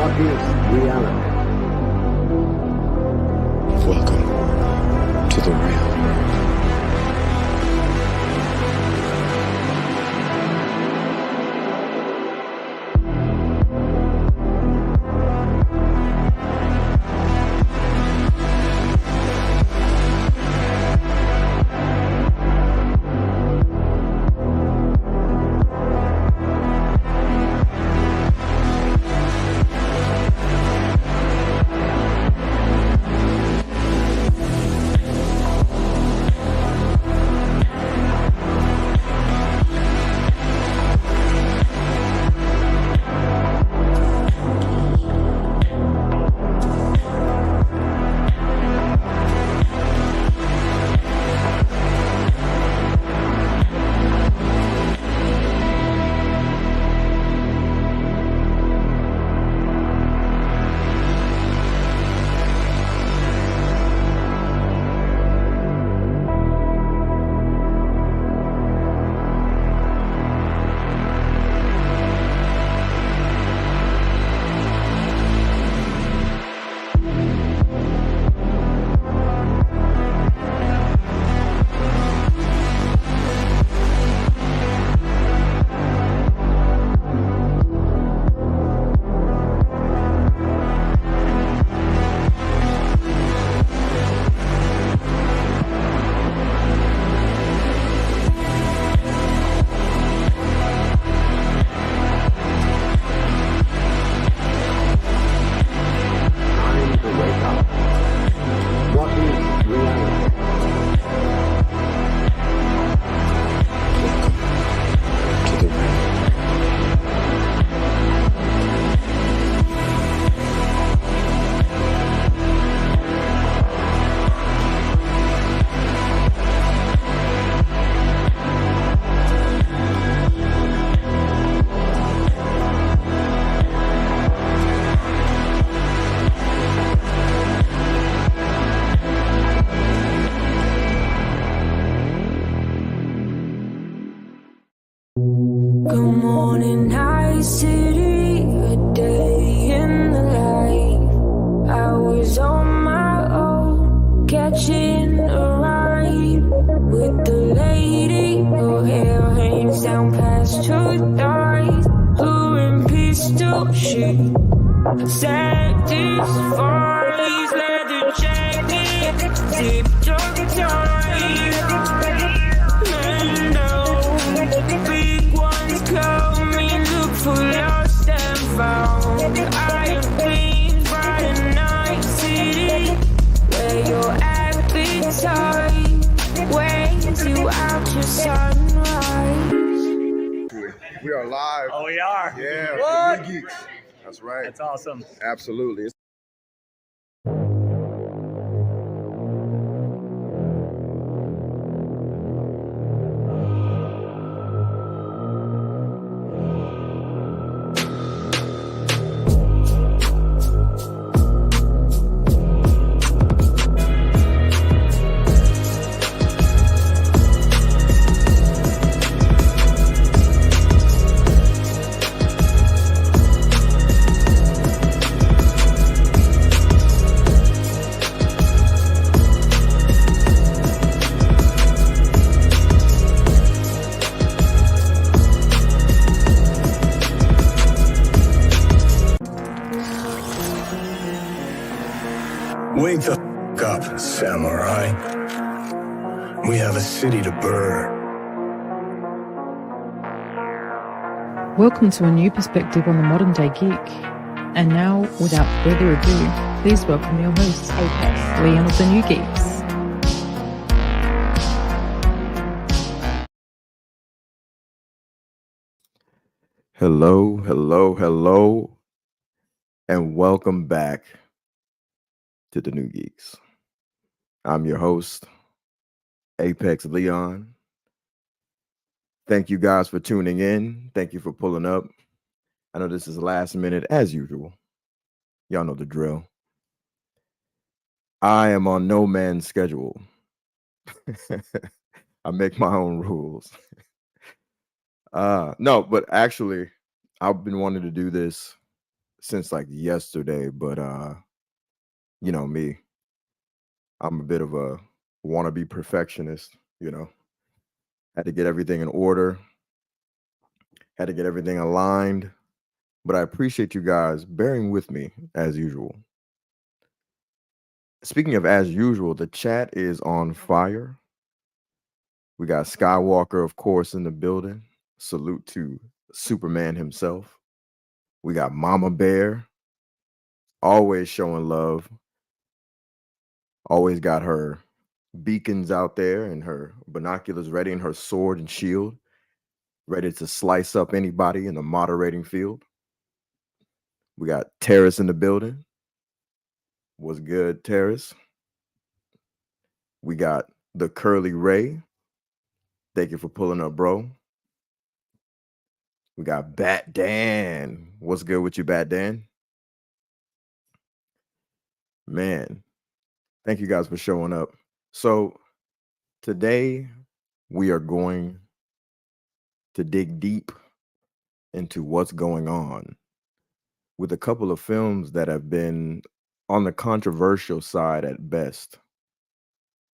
What is reality? Welcome to the real world. Time to wake up. What is reality? Welcome to the real world. Good morning, night city, a day in the light. I was on my own, catching a ride with the lady. Her hair hangs down past her thighs. Her in pistol shit, satisfies leather jacket, zipped up tight. And big ones coming, look for lost and found. I have been by a night city where your appetite weighs you out to sunrise. We are live. Oh, we are. Yeah, What? Nu Geekz. That's right. That's awesome. Absolutely. Wake the f up, samurai. We have a city to burn. Welcome to a new perspective on the modern day geek. And now, without further ado, please welcome your hosts, Leon of the Nu Geekz. Hello, hello, hello, and welcome back to the Nu Geekz. I'm your host, Apex Leon. Thank you guys for tuning in. Thank you for pulling up. I know this is last minute as usual. Y'all know the drill. I am on no man's schedule. I make my own rules. No, but actually, I've been wanting to do this since like yesterday, but you know me, I'm a bit of a wannabe perfectionist, you know. Had to get everything in order, had to get everything aligned, but I appreciate you guys bearing with me as usual. Speaking of as usual, the chat is on fire. We got Skywalker, of course, in the building. Salute to Superman himself. We got Mama Bear, always showing love. Always got her beacons out there and her binoculars ready and her sword and shield ready to slice up anybody in the moderating field. We got Terrace in the building. What's good, Terrace? We got the Curly Ray. Thank you for pulling up, bro. We got Bat Dan. What's good with you, Bat Dan? Man, thank you guys for showing up. So today we are going to dig deep into what's going on with a couple of films that have been on the controversial side at best.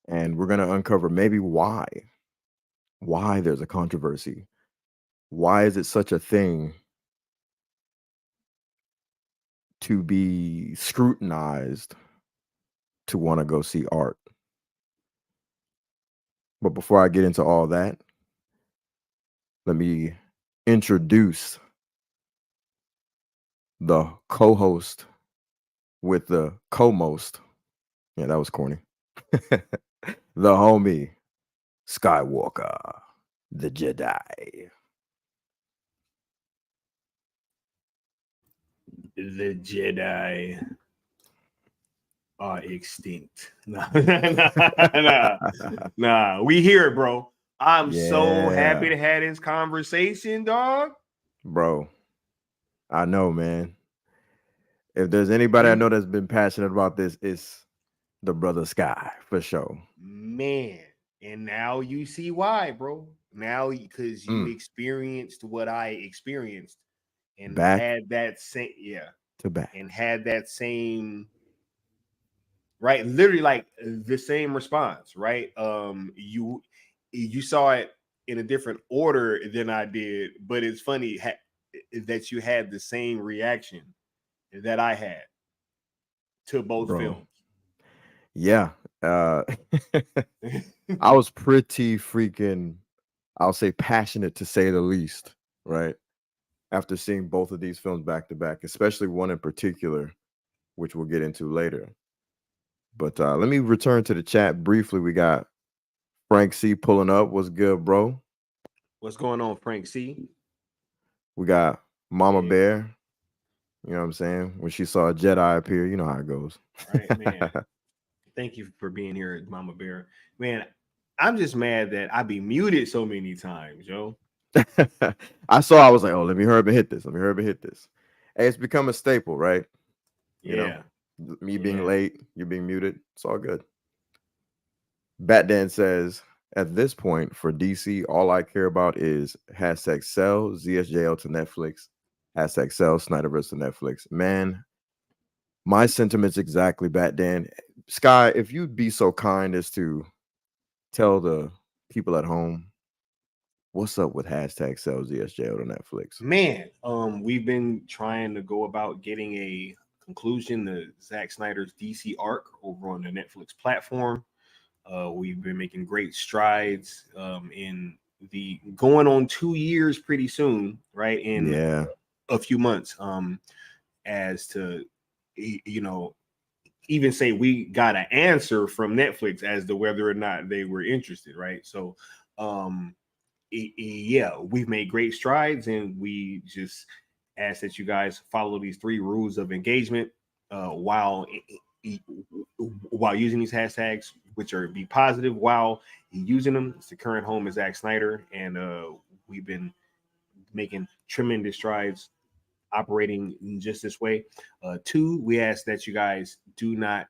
And we're going to uncover maybe why there's a controversy. Why is it such a thing to be scrutinized to want to go see art? But before I get into all that, let me introduce the co-host with the co-most. Yeah, that was corny. The homie, Skywalker, the Jedi. The Jedi are extinct. Nah, we here, bro. I'm so happy to have this conversation, dog. Bro, I know, man. If there's anybody I know that's been passionate about this, it's the brother Sky, for sure. Man, and now you see why, bro. Now, because you experienced what I experienced and had that same, and had that same, right? Literally like the same response, right? You saw it in a different order than I did, but it's funny that you had the same reaction that I had to both films. Yeah. I was pretty freaking, I'll say passionate to say the least, right? After seeing both of these films back to back, especially one in particular, which we'll get into later. But let me return to the chat briefly. We got Frank C pulling up. What's good, bro? What's going on, Frank C? We got Mama Bear. You know what I'm saying? When she saw a Jedi appear, you know how it goes. Right, man. Thank you for being here, Mama Bear. Man, I'm just mad that I be muted so many times, yo. I was like, oh, let me hurry up and hit this. Hey, it's become a staple, right? You know, me being late, you being muted, it's all good. Batdan says, at this point for DC, all I care about is hashtag sell ZSJL to Netflix, hashtag sell Snyderverse to Netflix. Man, my sentiments exactly, Batdan. Sky, if you'd be so kind as to tell the people at home what's up with hashtag sell ZSJL to Netflix. Man, we've been trying to go about getting a conclusion to Zack Snyder's DC arc over on the Netflix platform. We've been making great strides in the going on 2 years pretty soon, right? In a few months. As to, you know, even say we got an answer from Netflix as to whether or not they were interested, right? So, we've made great strides, and we just ask that you guys follow these 3 rules of engagement while using these hashtags, which are be positive while using them. It's the current home is Zack Snyder, and we've been making tremendous strides operating in just this way. 2, we ask that you guys do not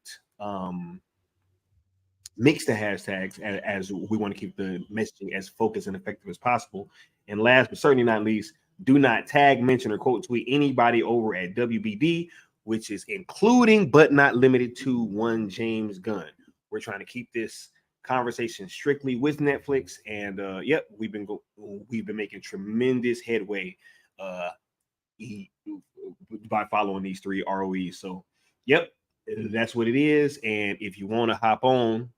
mix the hashtags as we want to keep the messaging as focused and effective as possible. And last but certainly not least, Do not tag, mention, or quote tweet anybody over at WBD, which is including but not limited to one James Gunn. We're trying to keep this conversation strictly with Netflix, and yep, we've been making tremendous headway by following these 3 ROEs. So, yep, that's what it is. And if you want to hop on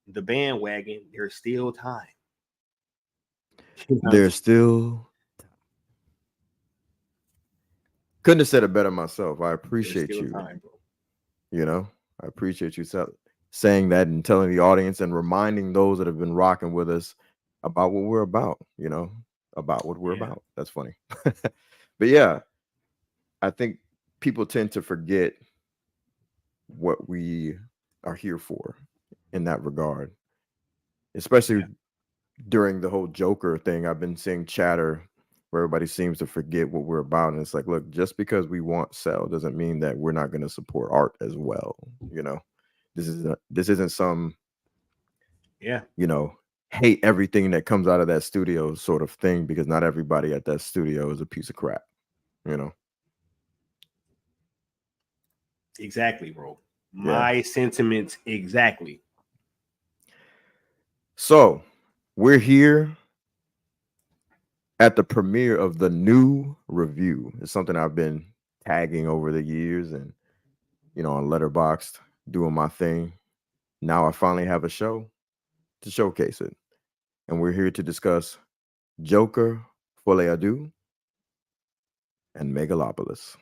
the bandwagon, there's still time. There's still. Couldn't have said it better myself. I appreciate you. Time, bro. You know, I appreciate you saying that and telling the audience and reminding those that have been rocking with us about what we're about, you know, about what we're about. That's funny. But yeah, I think people tend to forget what we are here for in that regard, especially during the whole Joker thing. I've been seeing chatter where everybody seems to forget what we're about. And it's like, look, just because we want sell doesn't mean that we're not going to support art as well. You know, this isn't some, you know, hate everything that comes out of that studio sort of thing, because not everybody at that studio is a piece of crap, you know? Exactly, bro. My sentiments exactly. So we're here at the premiere of the new review. It's something I've been tagging over the years and, you know, on Letterboxd, doing my thing. Now I finally have a show to showcase it. And we're here to discuss Joker, Folie and Megalopolis.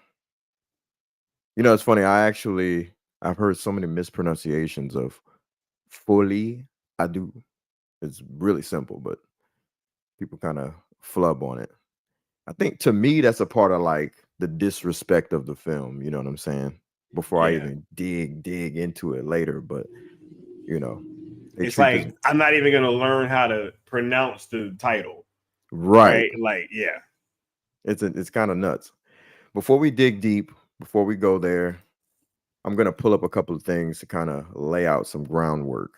You know, it's funny. I've heard so many mispronunciations of Folie. It's really simple, but people kind of flub on it. I think to me, that's a part of like the disrespect of the film. You know what I'm saying? Before I even dig into it later, but you know, it's like I'm not even gonna learn how to pronounce the title. Right? Like, it's kind of nuts. Before we dig deep, before we go there, I'm gonna pull up a couple of things to kind of lay out some groundwork.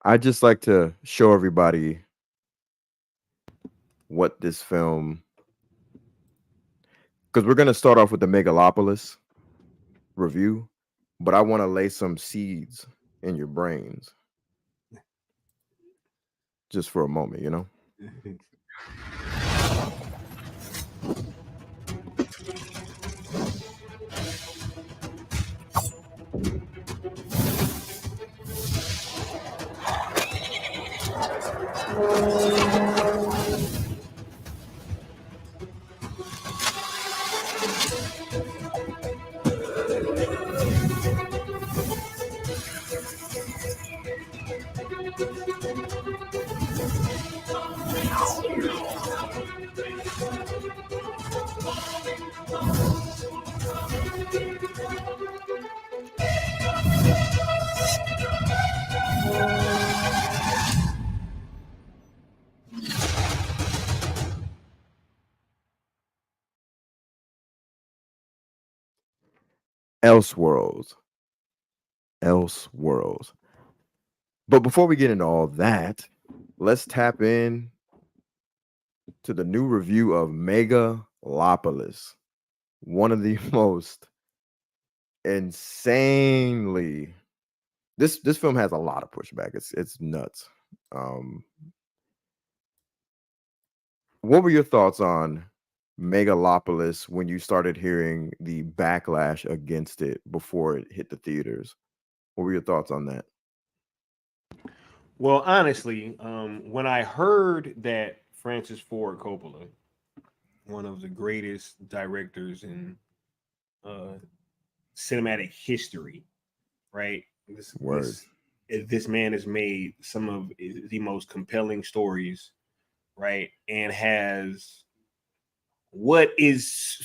I just like to show everybody what this film, because we're going to start off with the Megalopolis review, but I want to lay some seeds in your brains just for a moment, you know? Elseworlds. But before we get into all that, let's tap in to the new review of Megalopolis. One of the most insanely, this film has a lot of pushback. It's nuts. What were your thoughts on Megalopolis when you started hearing the backlash against it before it hit the theaters? What were your thoughts on that? Well, honestly, when I heard that Francis Ford Coppola, one of the greatest directors in cinematic history, right? This man has made some of the most compelling stories, right? And has what is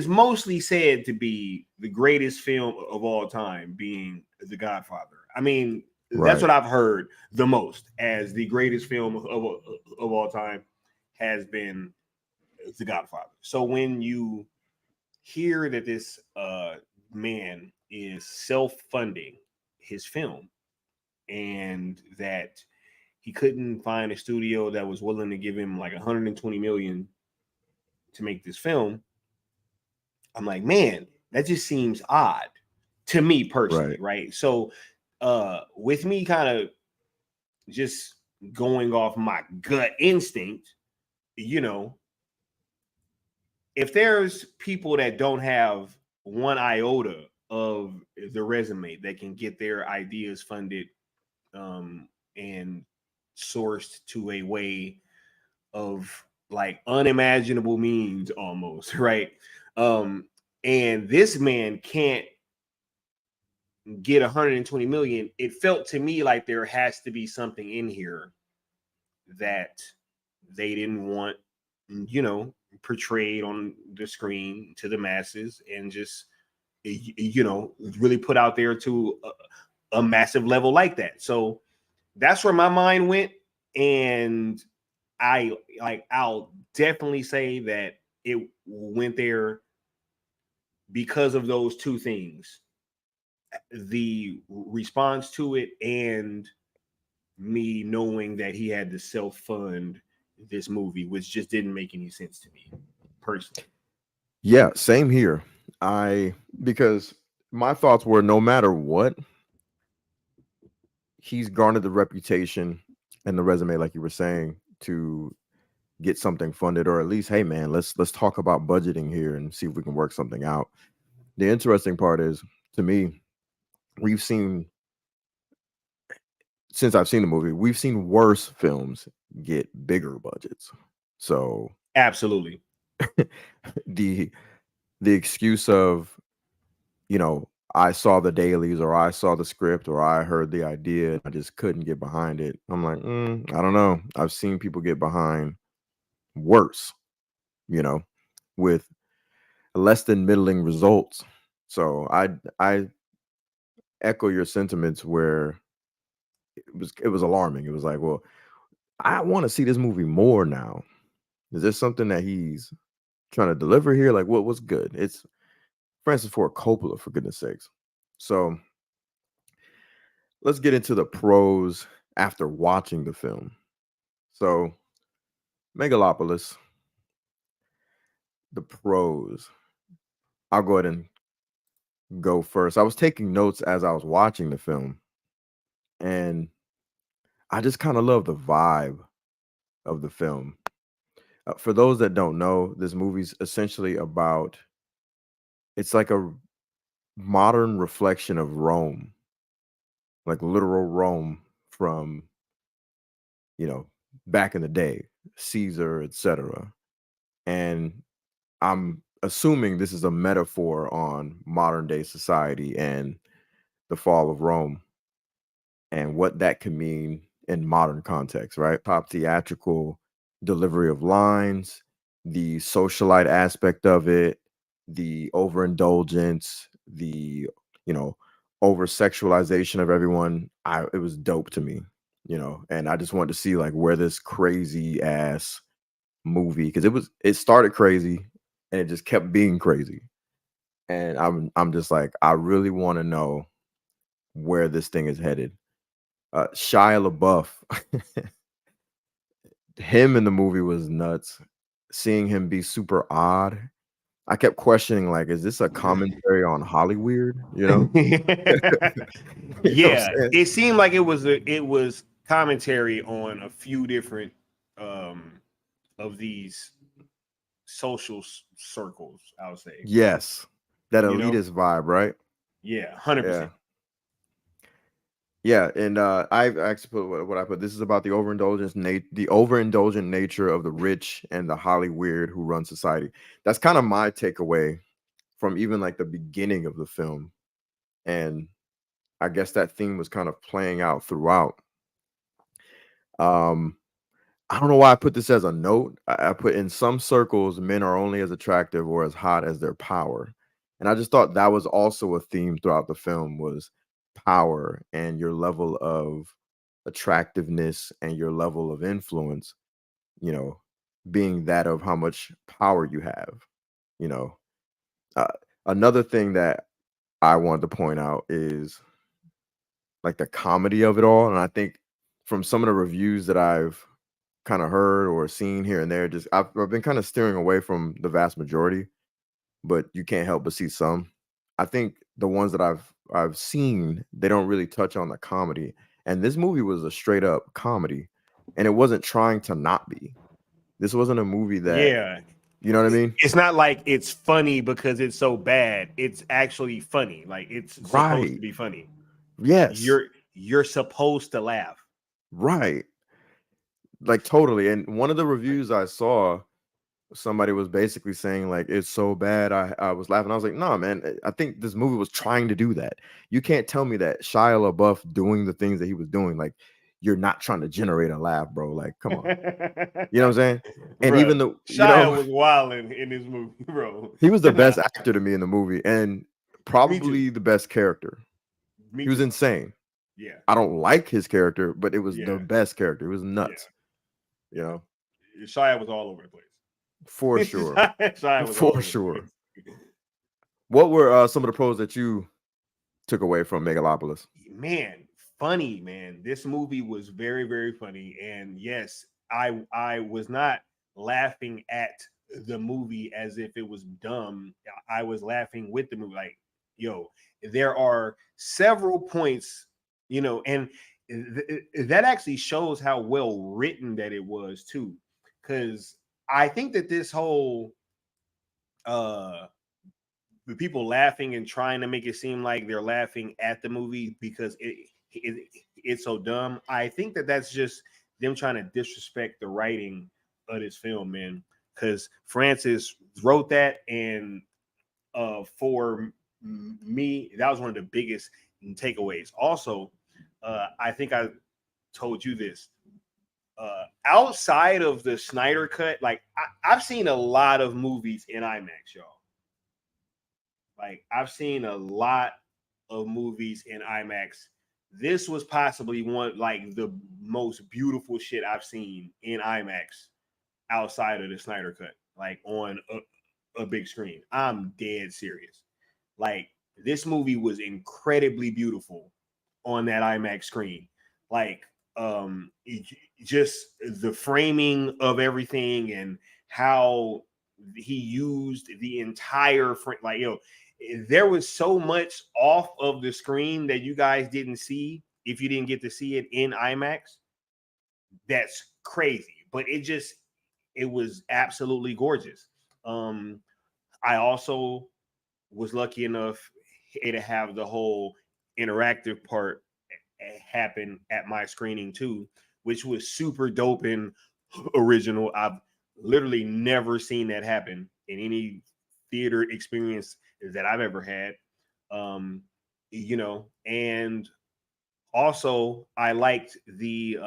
mostly said to be the greatest film of all time, being The Godfather. I mean, that's what I've heard the most as the greatest film of all time. has been The Godfather. So when you hear that this man is self-funding his film and that he couldn't find a studio that was willing to give him like 120 million to make this film, I'm like, man, that just seems odd to me personally, right? So with me kind of just going off my gut instinct, you know, if there's people that don't have one iota of the resume that can get their ideas funded and sourced to a way of like unimaginable means almost, right? And this man can't get 120 million. It felt to me like there has to be something in here that they didn't want, you know, portrayed on the screen to the masses and just, you know, really put out there to a massive level like that. So that's where my mind went. And I'll definitely say that it went there because of those two things, the response to it and me knowing that he had to self-fund this movie, which just didn't make any sense to me personally. Yeah, same here. Because my thoughts were, no matter what, he's garnered the reputation and the resume, like you were saying, to get something funded, or at least, hey man, let's talk about budgeting here and see if we can work something out. The interesting part is, to me, we've seen, since I've seen the movie, we've seen worse films get bigger budgets. So absolutely. the excuse of, you know, I saw the dailies, or I saw the script, or I heard the idea, and I just couldn't get behind it. I'm like, I don't know. I've seen people get behind worse, you know, with less than middling results. So I echo your sentiments where it was alarming. It was like, well, I want to see this movie more now. Is there something that he's trying to deliver here? Like, what was good? It's Francis Ford Coppola, for goodness sakes. So let's get into the pros after watching the film. So, Megalopolis, the pros. I'll go ahead and go first. I was taking notes as I was watching the film, and I just kind of love the vibe of the film. For those that don't know, this movie's essentially about, it's like a modern reflection of Rome, like literal Rome from, you know, back in the day, Caesar, etc. And I'm assuming this is a metaphor on modern day society and the fall of Rome and what that can mean in modern context, right? Pop theatrical delivery of lines, the socialite aspect of it, the overindulgence, the, you know, over sexualization of everyone. It was dope to me, you know, and I just wanted to see like where this crazy ass movie, because it started crazy and it just kept being crazy. And I'm just like, I really want to know where this thing is headed. Shia LaBeouf, him in the movie was nuts. Seeing him be super odd, I kept questioning, like, is this a commentary on Hollywood? You know? Yeah, it seemed like it was commentary on a few different of these social circles, I would say. Yes, that elitist vibe, right? Yeah, 100%. Yeah, and I actually put what I put. This is about the overindulgent nature of the rich and the Hollywood who run society. That's kind of my takeaway from even like the beginning of the film, and I guess that theme was kind of playing out throughout. I don't know why I put this as a note. I put, in some circles, men are only as attractive or as hot as their power, and I just thought that was also a theme throughout the film, was power and your level of attractiveness and your level of influence, you know, being that of how much power you have. You know, another thing that I wanted to point out is like the comedy of it all. And I think from some of the reviews that I've kind of heard or seen here and there, just I've been kind of steering away from the vast majority, but you can't help but see some. I think the ones that I've seen, they don't really touch on the comedy. And this movie was a straight up comedy, and it wasn't trying to not be. This wasn't a movie that, you know what I mean? It's not like it's funny because it's so bad. It's actually funny. Like it's supposed to be funny. Yes. You're supposed to laugh. Right. Like totally. And one of the reviews I saw, somebody was basically saying like it's so bad I was laughing. I was like, no, man, I think this movie was trying to do that. You can't tell me that Shia LaBeouf doing the things that he was doing, like you're not trying to generate a laugh, bro. Like, come on. You know what I'm saying? And even the Shia was wilding in this movie, bro. He was the best actor to me in the movie, and probably the best character. He was insane. Yeah. I don't like his character, but it was the best character. It was nuts. Yeah. You know? Shia was all over the place. For sure. Shia was for sure. What were some of the pros that you took away from Megalopolis? Man, funny, man. This movie was very, very funny. And yes, I was not laughing at the movie as if it was dumb. I was laughing with the movie. Like, yo, there are several points, you know, and that actually shows how well written that it was too. Because I think that this whole the people laughing and trying to make it seem like they're laughing at the movie because it's so dumb. I think that that's just them trying to disrespect the writing of this film, man. Because Francis wrote that, and for me, that was one of the biggest takeaways. Also, I think I told you this. Outside of the Snyder cut, like I've seen a lot of movies in IMAX, y'all. Like I've seen a lot of movies in IMAX. This was possibly one like the most beautiful shit I've seen in IMAX outside of the Snyder cut, like on a big screen. I'm dead serious. Like this movie was incredibly beautiful on that IMAX screen. Like just the framing of everything and how he used the entire frame. Like, yo, there was so much off of the screen that you guys didn't see if you didn't get to see it in IMAX. That's crazy, but it was absolutely gorgeous. I also was lucky enough to have the whole interactive part happen at my screening too, which was super dope and original. I've literally never seen that happen in any theater experience that I've ever had. You know, and also I liked the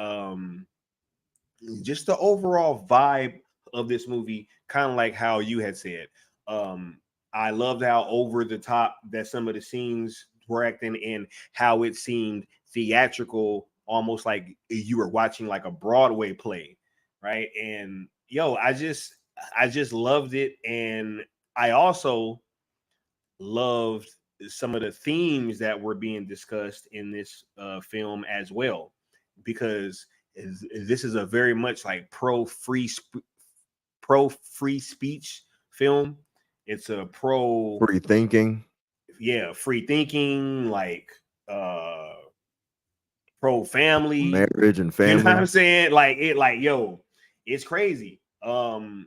just the overall vibe of this movie, kind of like how you had said. I loved how over the top that some of the scenes were acting and how it seemed theatrical, almost like you were watching like a Broadway play, right? And yo, I just loved it. And I also loved some of the themes that were being discussed in this film as well, because this is a very much like pro free speech film. It's a free thinking. Yeah, free thinking, like pro family, marriage and family. You know what I'm saying? Like it, like yo, it's crazy. And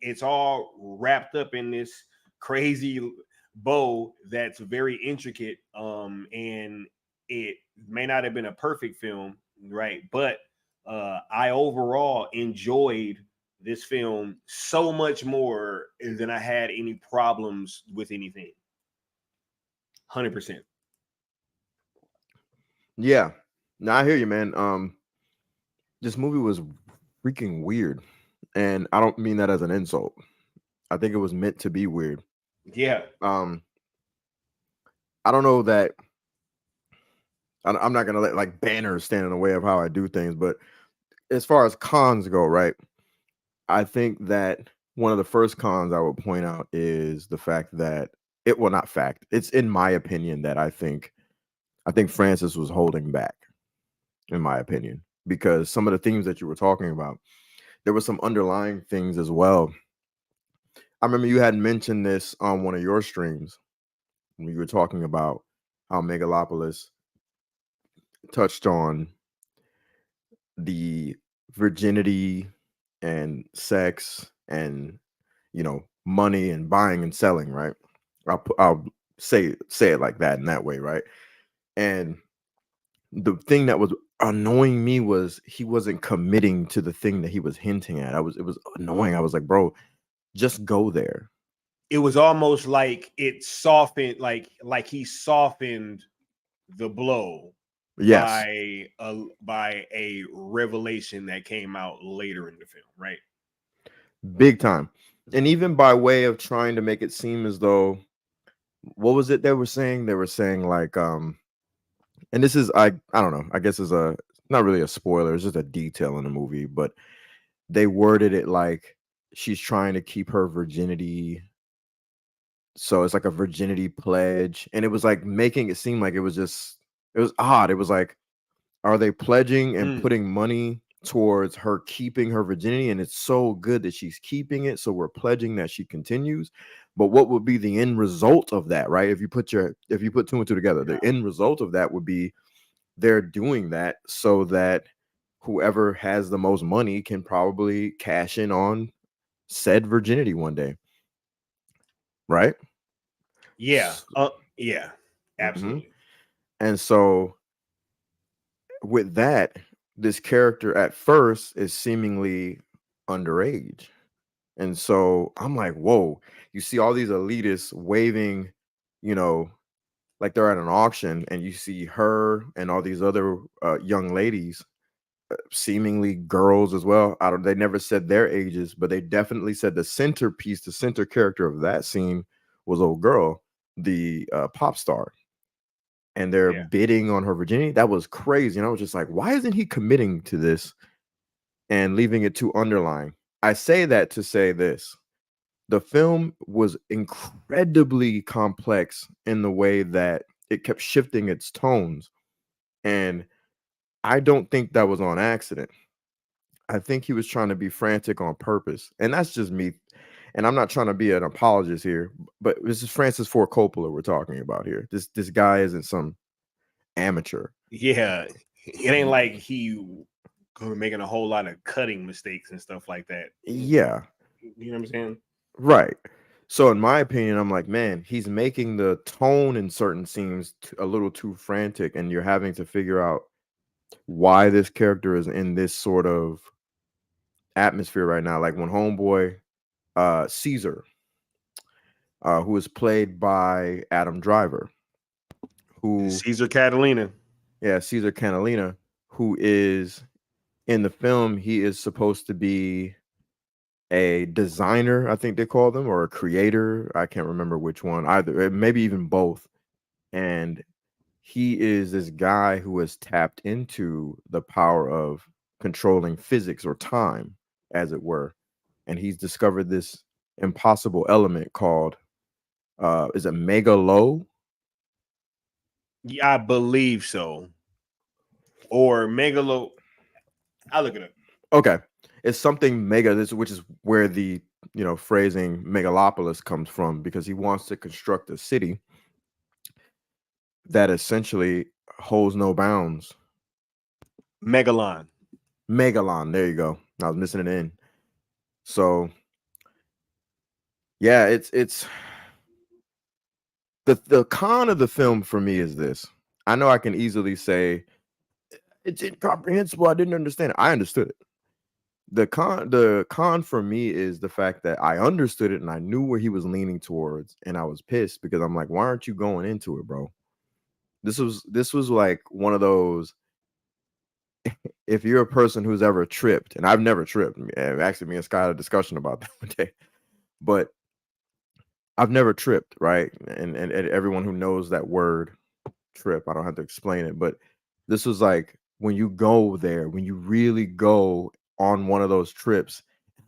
it's all wrapped up in this crazy bow that's very intricate. And it may not have been a perfect film, right? But I overall enjoyed this film so much more than I had any problems with anything. 100%. Yeah. No, I hear you, man. This movie was freaking weird. And I don't mean that as an insult. I think it was meant to be weird. Yeah. I don't know that I'm not gonna let like banners stand in the way of how I do things, but as far as cons go, right? I think that one of the first cons I would point out is the fact that not fact. It's in my opinion that I think Francis was holding back, in my opinion, because some of the themes that you were talking about, there were some underlying things as well. I remember you had mentioned this on one of your streams when you were talking about how Megalopolis touched on the virginity and sex and, you know, money and buying and selling, right? I'll say it like that, in that way, right? And the thing that was annoying me was he wasn't committing to the thing that he was hinting at. It was annoying. I was like, bro, just go there. It was almost like it softened, like he softened the blow. Yes. By a revelation that came out later in the film, right? Big time. And even by way of trying to make it seem as though, what was it they were saying? They were saying like, and this is, I don't know, I guess it's not really a spoiler, it's just a detail in the movie, but they worded it like she's trying to keep her virginity. So it's like a virginity pledge. And it was like making it seem like it was odd. It was like, are they pledging and putting money towards her keeping her virginity? And it's so good that she's keeping it, so we're pledging that she continues. But what would be the end result of that, right? If you put two and two together, the end result of that would be they're doing that so that whoever has the most money can probably cash in on said virginity one day, right? Yeah. Yeah, absolutely. And so with that, this character at first is seemingly underage. And so I'm like, whoa, you see all these elitists waving, you know, like they're at an auction, and you see her and all these other young ladies, seemingly girls as well. They never said their ages, but they definitely said the center character of that scene was old girl, the pop star. And they're bidding on her virginity. That was crazy. And I was just like, why isn't he committing to this and leaving it too underlying? I say that to say this. The film was incredibly complex in the way that it kept shifting its tones. And I don't think that was on accident. I think he was trying to be frantic on purpose. And that's just me. And I'm not trying to be an apologist here, but this is Francis Ford Coppola we're talking about here. This guy isn't some amateur. Yeah, it ain't like he making a whole lot of cutting mistakes and stuff like that. Yeah, you know what I'm saying? Right. So in my opinion, I'm like, man, he's making the tone in certain scenes a little too frantic, and you're having to figure out why this character is in this sort of atmosphere right now. Like when homeboy Caesar, who is played by Adam Driver, who Caesar Catalina. Yeah, Caesar Catalina, who is in the film, he is supposed to be a designer, I think they call them, or a creator. I can't remember which one, either, maybe even both. And he is this guy who has tapped into the power of controlling physics or time, as it were. And he's discovered this impossible element called, is it megalo? Yeah, I believe so. Or megalo. I'll look it up. Okay. It's something mega, which is where the, phrasing megalopolis comes from, because he wants to construct a city that essentially holds no bounds. Megalon, there you go. I was missing it in. So yeah, it's the con of the film for me is this. I know I can easily say it's incomprehensible, I didn't understand it. I understood it. The con for me is the fact that I understood it and I knew where he was leaning towards, and I was pissed because I'm like, why aren't you going into it, bro? This was like one of those, if you're a person who's ever tripped, and I've never tripped, actually me and Scott had a discussion about that one day, but I've never tripped, right? And everyone who knows that word trip, I don't have to explain it, but this was like when you go there, when you really go on one of those trips,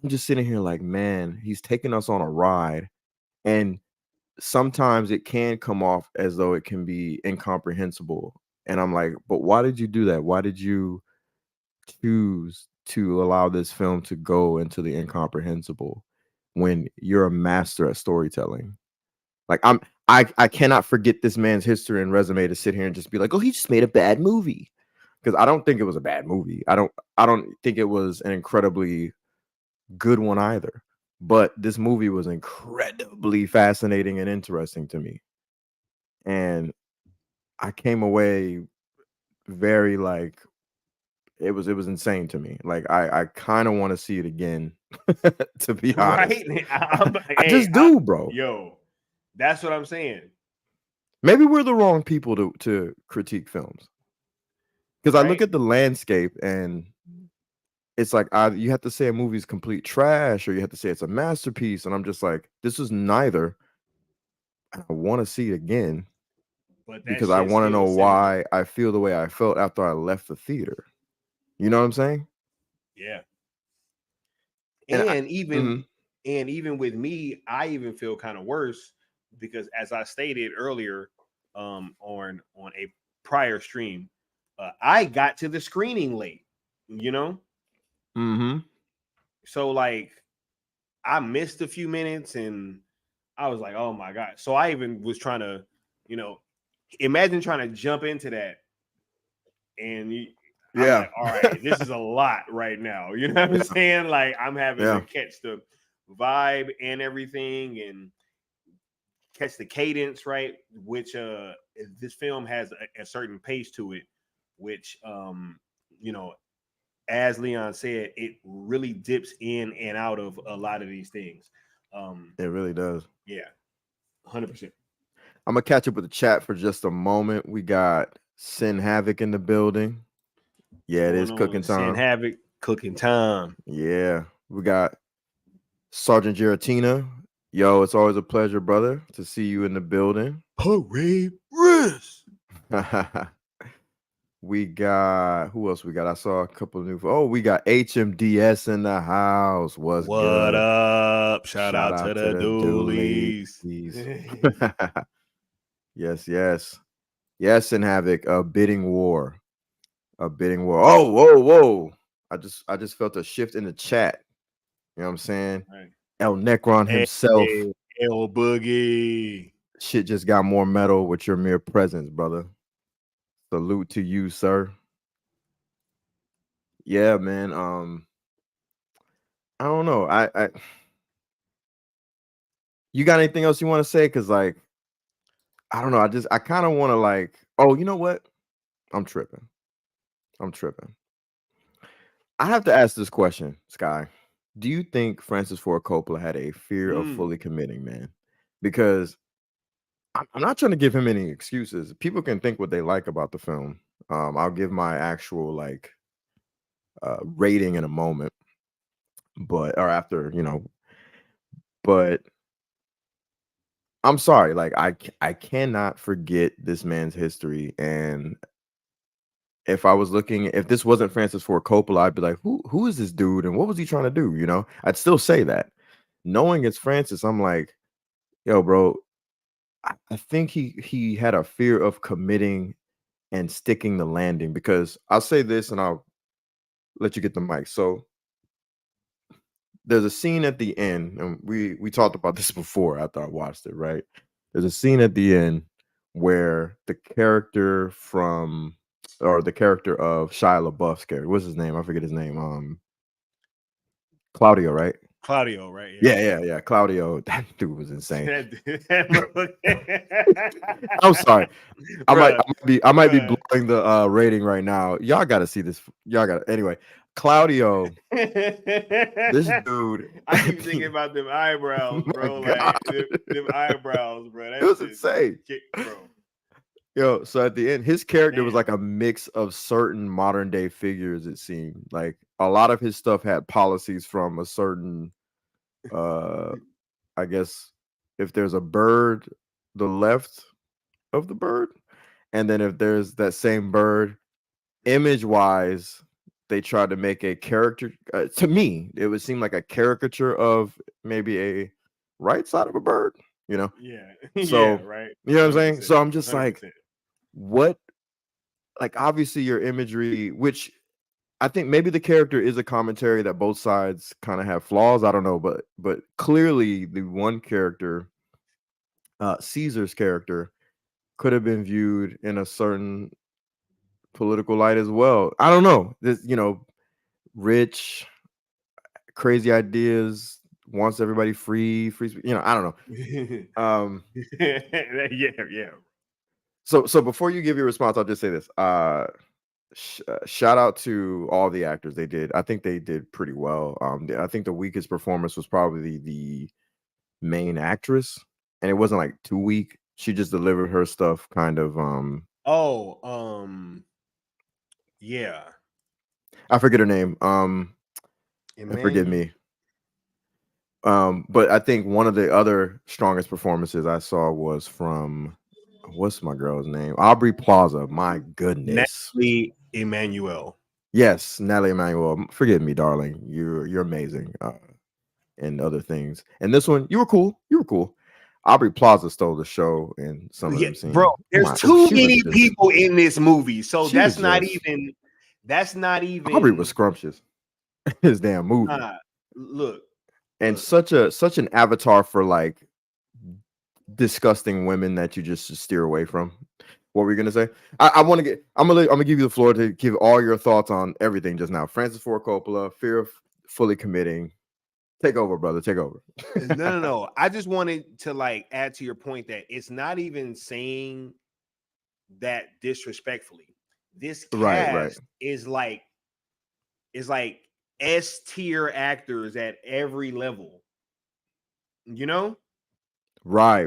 I'm just sitting here like, man, he's taking us on a ride, and sometimes it can come off as though it can be incomprehensible. And I'm like, but why did you do that? Why did you choose to allow this film to go into the incomprehensible when you're a master at storytelling? Like I cannot forget this man's history and resume to sit here and just be like, oh, he just made a bad movie. Because I don't think it was a bad movie. I don't think it was an incredibly good one either. But this movie was incredibly fascinating and interesting to me. And I came away very like it was insane to me. Like I kind of want to see it again, to be honest. Right? I just do, bro. Yo, that's what I'm saying. Maybe we're the wrong people to critique films. Because I look at the landscape and it's like you have to say a movie's complete trash or you have to say it's a masterpiece. And I'm just like, this is neither. I want to see it again because I want to know why I feel the way I felt after I left the theater. You know what I'm saying? Yeah. And even with me, I even feel kind of worse because as I stated earlier on a prior stream, I got to the screening late, you know? So like I missed a few minutes and I was like, oh my God. So I even was trying to, imagine trying to jump into that and I'm like, all right, this is a lot right now. You know what I'm saying? Like I'm having to catch the vibe and everything and catch the cadence, right? Which this film has a certain pace to it, which as Leon said, it really dips in and out of a lot of these things. It really does. Yeah, 100%. I'm gonna catch up with the chat for just a moment. We got Sin Havoc in the building. Yeah, it is cooking time. Sin Havoc, cooking time. Yeah, we got Sergeant Giratina. Yo, it's always a pleasure, brother, to see you in the building. Parade Risk. We got who else? We got. I saw a couple of new. Oh, we got HMDS in the house. What good? Up? Shout out to the Doolies. Yes, and Havoc. A bidding war. Oh, whoa! I just felt a shift in the chat. You know what I'm saying? Right. El Necron himself. El Boogie. Shit just got more metal with your mere presence, brother. Salute to you, sir. Yeah, man. I don't know. I you got anything else you want to say? Because like, I don't know. I kind of want to like, oh, you know what? I'm tripping. I have to ask this question, Sky. Do you think Francis Ford Coppola had a fear of fully committing, man? Because I'm not trying to give him any excuses. People can think what they like about the film. I'll give my actual like rating in a moment, but I'm sorry. Like I cannot forget this man's history, and if this wasn't Francis Ford Coppola, I'd be like, who is this dude, and what was he trying to do? You know, I'd still say that. Knowing it's Francis, I'm like, yo, bro. I think he had a fear of committing and sticking the landing, because I'll say this and I'll let you get the mic. So there's a scene at the end, and we talked about this before after I watched it, right? There's a scene at the end where the character of Shia LaBeouf's character, what's his name? I forget his name. Claudio, right? Claudio, right? Yeah. Claudio, that dude was insane. I'm sorry. I might be blowing the rating right now. Y'all got to see this. Anyway. Claudio, this dude. I keep thinking about them eyebrows, bro. Like them eyebrows, bro. It was insane, bro. Yo, so at the end, his character was like a mix of certain modern day figures. It seemed like a lot of his stuff had policies from a certain, I guess, if there's a bird, the left of the bird, and then if there's that same bird, image wise, they tried to make a character. To me, it would seem like a caricature of maybe a right side of a bird. Yeah. So yeah, right. you know what I'm saying? So I'm just 100%. like, what? Like, obviously your imagery, which I think maybe the character is a commentary that both sides kind of have flaws. I don't know, but clearly the one character, Caesar's character, could have been viewed in a certain political light as well. I don't know. This, rich, crazy ideas, wants everybody free. I don't know. yeah. So before you give your response, I'll just say this. Shout out to all the actors. I think they did pretty well. I think the weakest performance was probably the main actress, and it wasn't like too weak. She just delivered her stuff kind of yeah. I forget her name. Forgive me. But I think one of the other strongest performances I saw was from, what's my girl's name? Aubrey Plaza. My goodness. Natalie Emmanuel. Yes, Natalie Emmanuel. Forgive me, darling. You're amazing. And other things. And this one, you were cool. Aubrey Plaza stole the show in some of them scenes. Bro, there's too many people in this movie, so that's not even. Aubrey was scrumptious. His damn movie. Look, and such an avatar for like disgusting women that you just steer away from. What were you gonna say? I'm gonna give you the floor to give all your thoughts on everything just now. Francis Ford Coppola, fear of fully committing. Take over, brother. Take over. No. I just wanted to like add to your point that it's not even saying that disrespectfully. This cast is like S tier actors at every level. Right.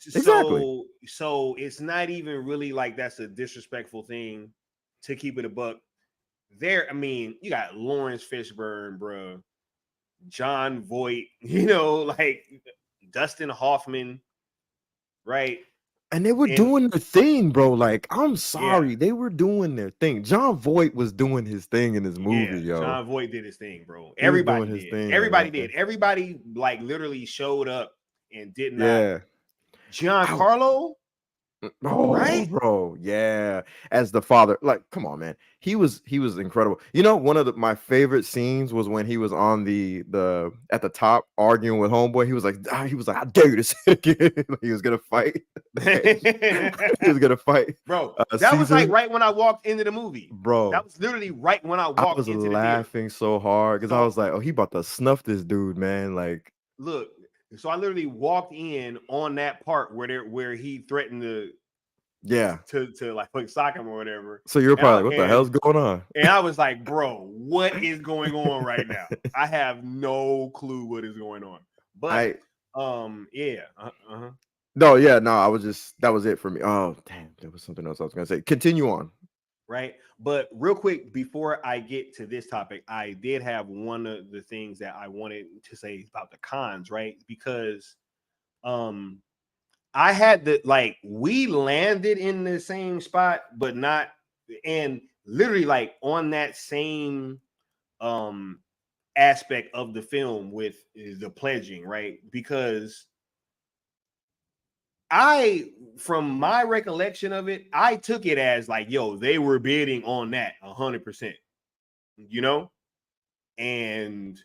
Exactly. So it's not even really like that's a disrespectful thing, to keep it a buck. I mean, you got Lawrence Fishburne, bro. John Voight, like Dustin Hoffman, right? And they were doing their thing, bro. Like, I'm sorry, they were doing their thing. John Voight was doing his thing in this movie, yo. John Voight did his thing, bro. Everybody did. Everybody did. Everybody like literally showed up and did not. Yeah. Giancarlo. Right, bro. Yeah, as the father, like, come on, man. He was incredible. One of my favorite scenes was when he was on the at the top arguing with homeboy. He was like, I dare you to say it again. He was gonna fight. Bro. That was like right when I walked into the movie, bro. That was literally right when I walked into the theater. I was laughing so hard because I was like, oh, he about to snuff this dude, man. Like, look. So I literally walked in on that part where he threatened to like sock him or whatever. So you're probably like, what the hell's going on? And I was like, bro, what is going on right now? I have no clue what is going on. But No, I was just, that was it for me. Oh, damn, there was something else I was gonna say. Continue on. Right. But real quick, before I get to this topic, I did have one of the things that I wanted to say about the cons, right? Because I had we landed in the same spot, but not, and literally like on that same aspect of the film with the pledging, right? Because from my recollection of it, I took it as like, yo, they were bidding on that 100%, and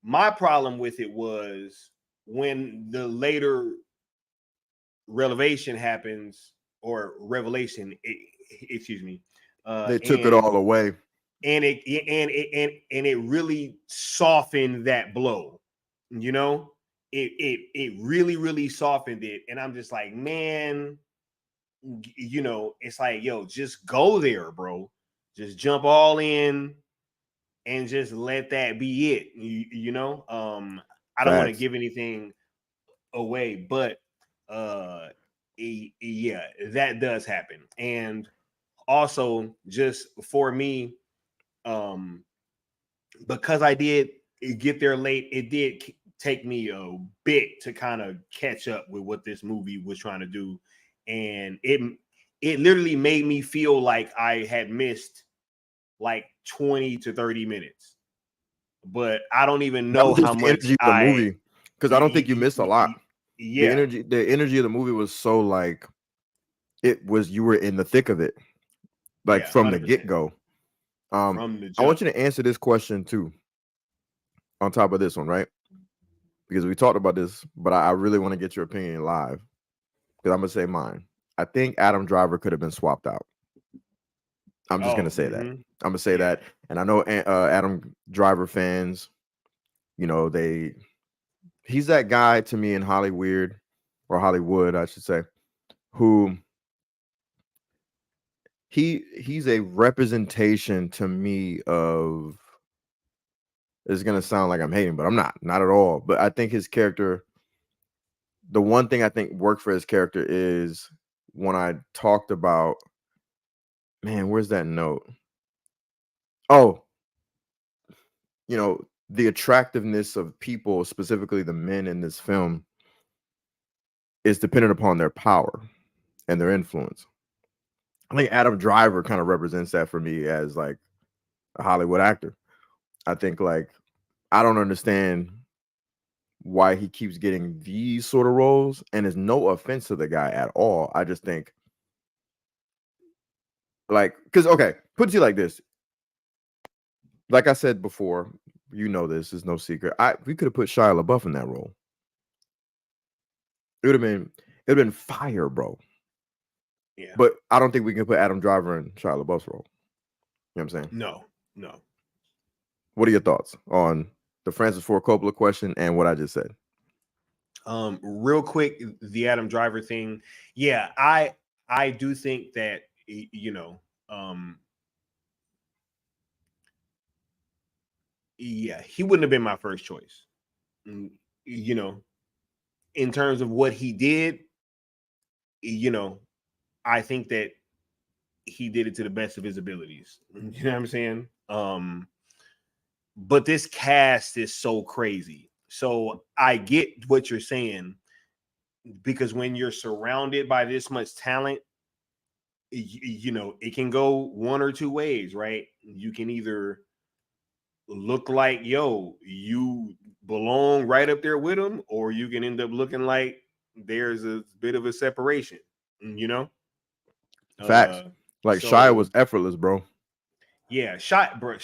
my problem with it was when the later revelation happens, or revelation, excuse me, they took it all away, and it really softened that blow, It really softened it, and I'm just like, man, it's like, yo, just go there, bro. Just jump all in and just let that be it. I don't want to give anything away, but yeah, that does happen. And also, just for me, because I did get there late, it did take me a bit to kind of catch up with what this movie was trying to do, and it literally made me feel like I had missed like 20 to 30 minutes. But I don't even know how much energy of the movie, because I don't think you missed a lot. Yeah. The energy of the movie was so like, you were in the thick of it, like from 100%. The get-go. I want you to answer this question too, on top of this one, right? Because we talked about this, but I really want to get your opinion live, because I'm gonna say mine. I think Adam Driver could have been swapped out. I'm just gonna say that. I'm gonna say that, and I know Adam Driver fans, you know, he's that guy to me in Hollywood, I should say, who he's a representation to me of. It's gonna sound like I'm hating, but I'm not at all. But I think his character, the one thing I think worked for his character is when I talked about, man, where's that note? Oh, you know, the attractiveness of people, specifically the men in this film, is dependent upon their power and their influence. I think Adam Driver kind of represents that for me as like a Hollywood actor. I think like, I don't understand why he keeps getting these sort of roles, and it's no offense to the guy at all. I just think like, because okay, put it to you like this. Like I said before, you know this is no secret. We could have put Shia LaBeouf in that role. It would have been fire, bro. Yeah. But I don't think we can put Adam Driver in Shia LaBeouf's role. You know what I'm saying? No. What are your thoughts on the Francis Ford Coppola question and what I just said? Real quick, the Adam Driver thing. Yeah, I do think that, you know, yeah, he wouldn't have been my first choice. You know, in terms of what he did, you know, I think that he did it to the best of his abilities. You know what I'm saying? But this cast is so crazy. So I get what you're saying, because when you're surrounded by this much talent, you know, it can go one or two ways, right? You can either look like, yo, you belong right up there with them, or you can end up looking like there's a bit of a separation, you know? Facts. Like Shia was effortless, bro. Yeah, Shia, bro.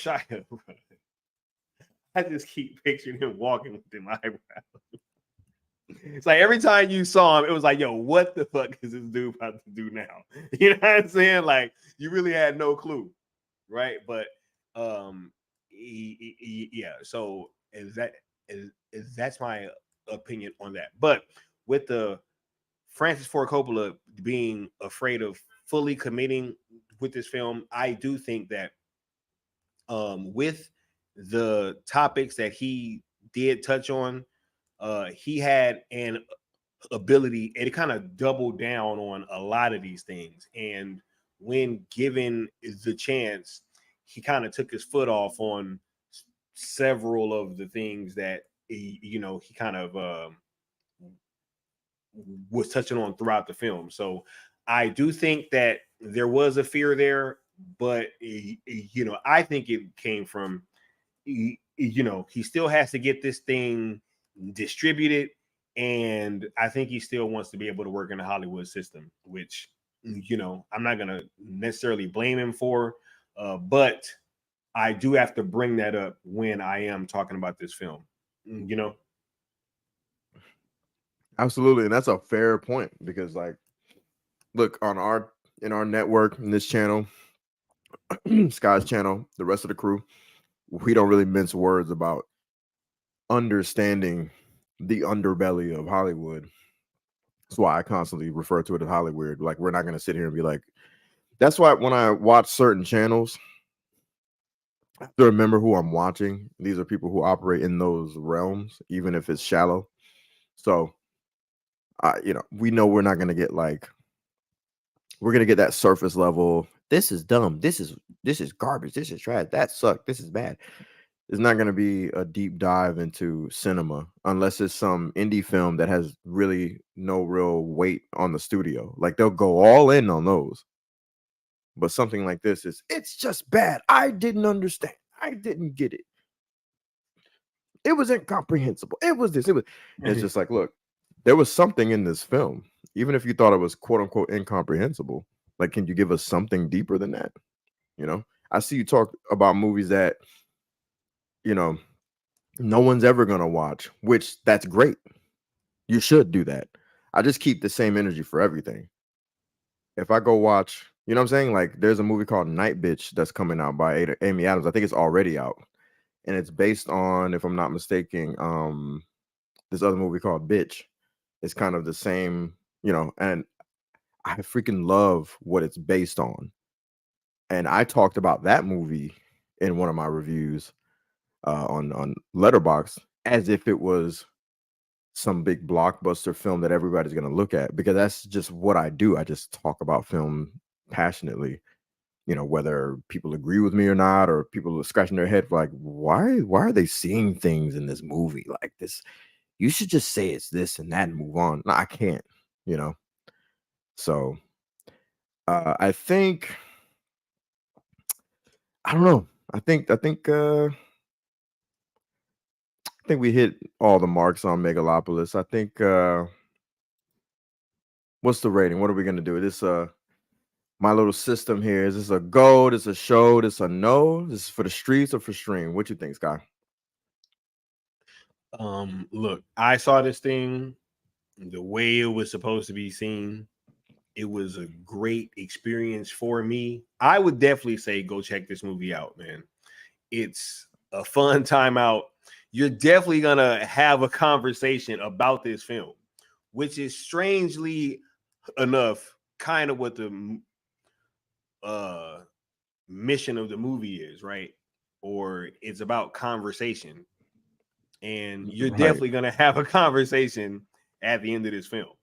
I just keep picturing him walking with them eyebrows. It's like every time you saw him, it was like, yo, what the fuck is this dude about to do now? You know what I'm saying? Like, you really had no clue, right? But yeah, so that's my opinion on that. But with the Francis Ford Coppola being afraid of fully committing with this film, I do think that with the topics that he did touch on, he had an ability, and it kind of doubled down on a lot of these things. And when given the chance, he kind of took his foot off on several of the things that he kind of was touching on throughout the film. So I do think that there was a fear there, but I think it came from, he still has to get this thing distributed, and I think he still wants to be able to work in the Hollywood system, which I'm not gonna necessarily blame him for, but I do have to bring that up when I am talking about this film. Absolutely, and that's a fair point, because like, look, in our network, in this channel, Sky's channel, the rest of the crew, we don't really mince words about understanding the underbelly of Hollywood. That's why I constantly refer to it as Hollywood. Like, we're not going to sit here and be like, that's why when I watch certain channels, I have to remember who I'm watching. These are people who operate in those realms, even if it's shallow. So, we know we're not going to get like, we're going to get that surface level. This is dumb. This is garbage. This is trash. That sucked. This is bad. It's not going to be a deep dive into cinema unless it's some indie film that has really no real weight on the studio. Like, they'll go all in on those. But something like this it's just bad. I didn't understand. I didn't get it. It was incomprehensible. It was this. It's just like, look, there was something in this film. Even if you thought it was quote unquote incomprehensible, like, can you give us something deeper than that? You know, I see you talk about movies that, you know, no one's ever gonna watch, which that's great. You should do that. I just keep the same energy for everything. If I go watch, you know what I'm saying? Like, there's a movie called Night Bitch that's coming out by Amy Adams. I think it's already out. And it's based on, if I'm not mistaken, this other movie called Bitch. It's kind of the same, you know, and I freaking love what it's based on. And I talked about that movie in one of my reviews on Letterboxd as if it was some big blockbuster film that everybody's going to look at, because that's just what I do. I just talk about film passionately, you know, whether people agree with me or not, or people are scratching their head like, why are they seeing things in this movie like this? You should just say it's this and that and move on. No, I can't, you know. So I think, I don't know. I think we hit all the marks on Megalopolis. I think what's the rating? What are we gonna do? This my little system here. Is this a go? This a show? This a no? This is for the streets or for stream? What you think, Sky? Look, I saw this thing the way it was supposed to be seen. It was a great experience for me. I would definitely say go check this movie out, man. It's a fun time out. You're definitely gonna have a conversation about this film, which is strangely enough kind of what the mission of the movie is, right? Or it's about conversation. And you're definitely gonna have a conversation at the end of this film,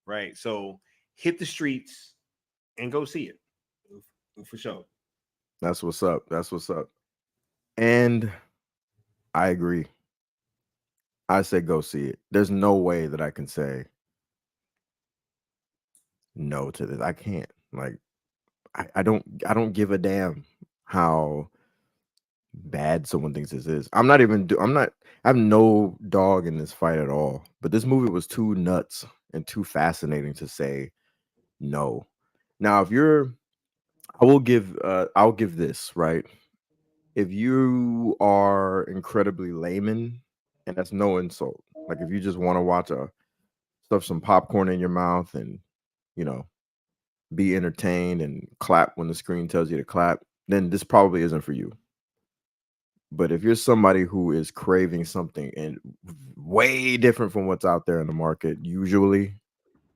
right? So hit the streets and go see it for sure. That's what's up. That's what's up. And I agree. I say go see it. There's no way that I can say no to this. I can't. Like, I don't give a damn how bad someone thinks this is. I have no dog in this fight at all. But this movie was too nuts and too fascinating to say no. Now, I'll give this, right? If you are incredibly layman, and that's no insult, like if you just want to watch stuff some popcorn in your mouth and, you know, be entertained and clap when the screen tells you to clap, then this probably isn't for you. But if you're somebody who is craving something and way different from what's out there in the market, usually,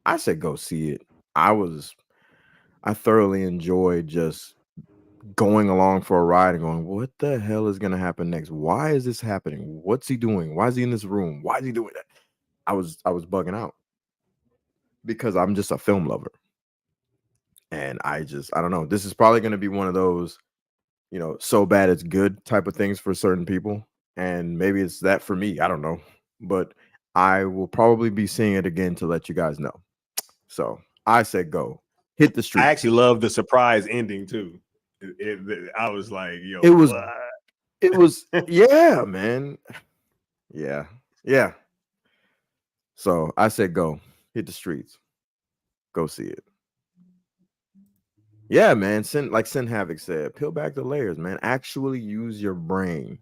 I say go see it. I thoroughly enjoyed just going along for a ride and going, what the hell is going to happen next? Why is this happening? What's he doing? Why is he in this room? Why is he doing that? I was bugging out because I'm just a film lover. And I don't know. This is probably going to be one of those, you know, so bad it's good type of things for certain people. And maybe it's that for me. I don't know. But I will probably be seeing it again to let you guys know. So I said go. Hit the street. I actually love the surprise ending too. I was like, yo, it was yeah, man. Yeah. So I said go. Hit the streets. Go see it. Yeah, man. Sin Havoc said, peel back the layers, man. Actually use your brain.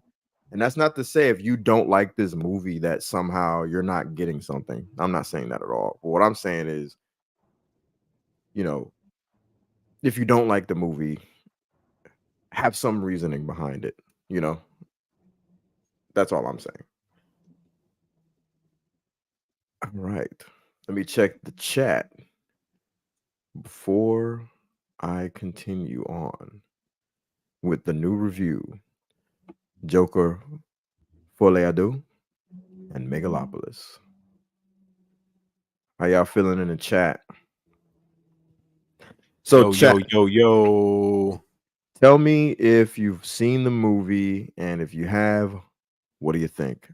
And that's not to say if you don't like this movie that somehow you're not getting something. I'm not saying that at all. But what I'm saying is, you know, if you don't like the movie, have some reasoning behind it, you know? That's all I'm saying. All right. Let me check the chat before I continue on with the new review. Joker, Folie and Megalopolis. How y'all feeling in the chat? So yo. Tell me if you've seen the movie, and if you have, what do you think?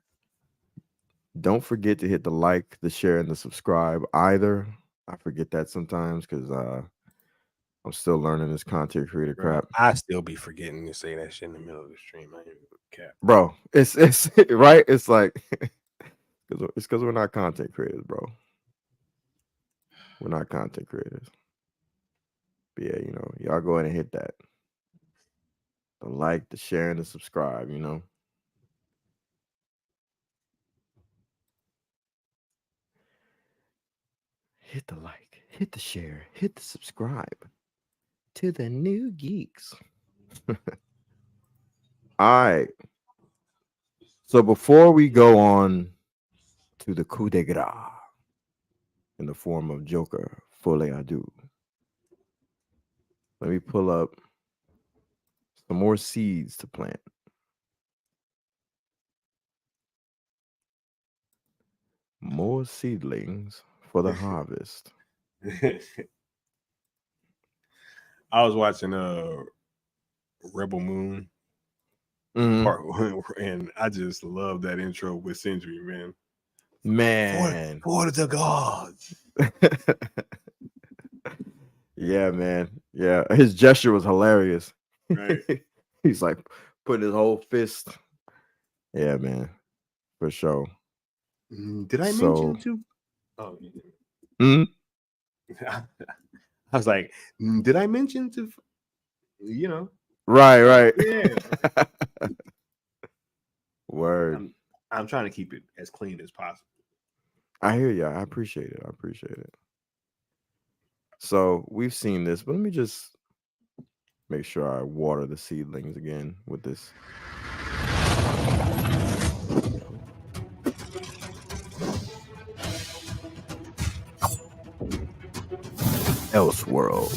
Don't forget to hit the like, the share, and the subscribe either. I forget that sometimes because I'm still learning this content creator crap. I still be forgetting to say that shit in the middle of the stream. I ain't cap. Bro, it's right. It's like it's because we're not content creators, bro. We're not content creators. But yeah, y'all go ahead and hit that. The like, the share, and the subscribe, Hit the like, hit the share, hit the subscribe to the Nu Geekz. All right. So before we go on to the coup de grace in the form of Joker, Folie, let me pull up some more seeds to plant. More seedlings for the harvest. I was watching Rebel Moon part 1, and I just love that intro with Sindri, man. For the gods. Yeah, man. Yeah, his gesture was hilarious. Right. He's like putting his whole fist. Yeah, man, for sure. Did I mention too? Oh, I was like, did I mention to? Right. Yeah. Word. I'm trying to keep it as clean as possible. I hear you. I appreciate it. So we've seen this, but let me just make sure I water the seedlings again with this. Elseworld.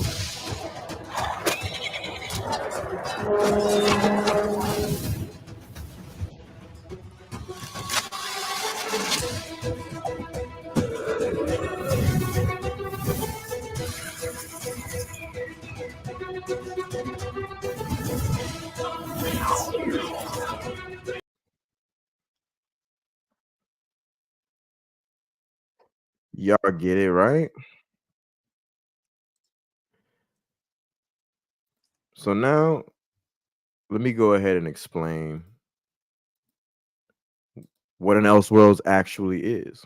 Y'all get it, right? So now, let me go ahead and explain what an Elseworlds actually is.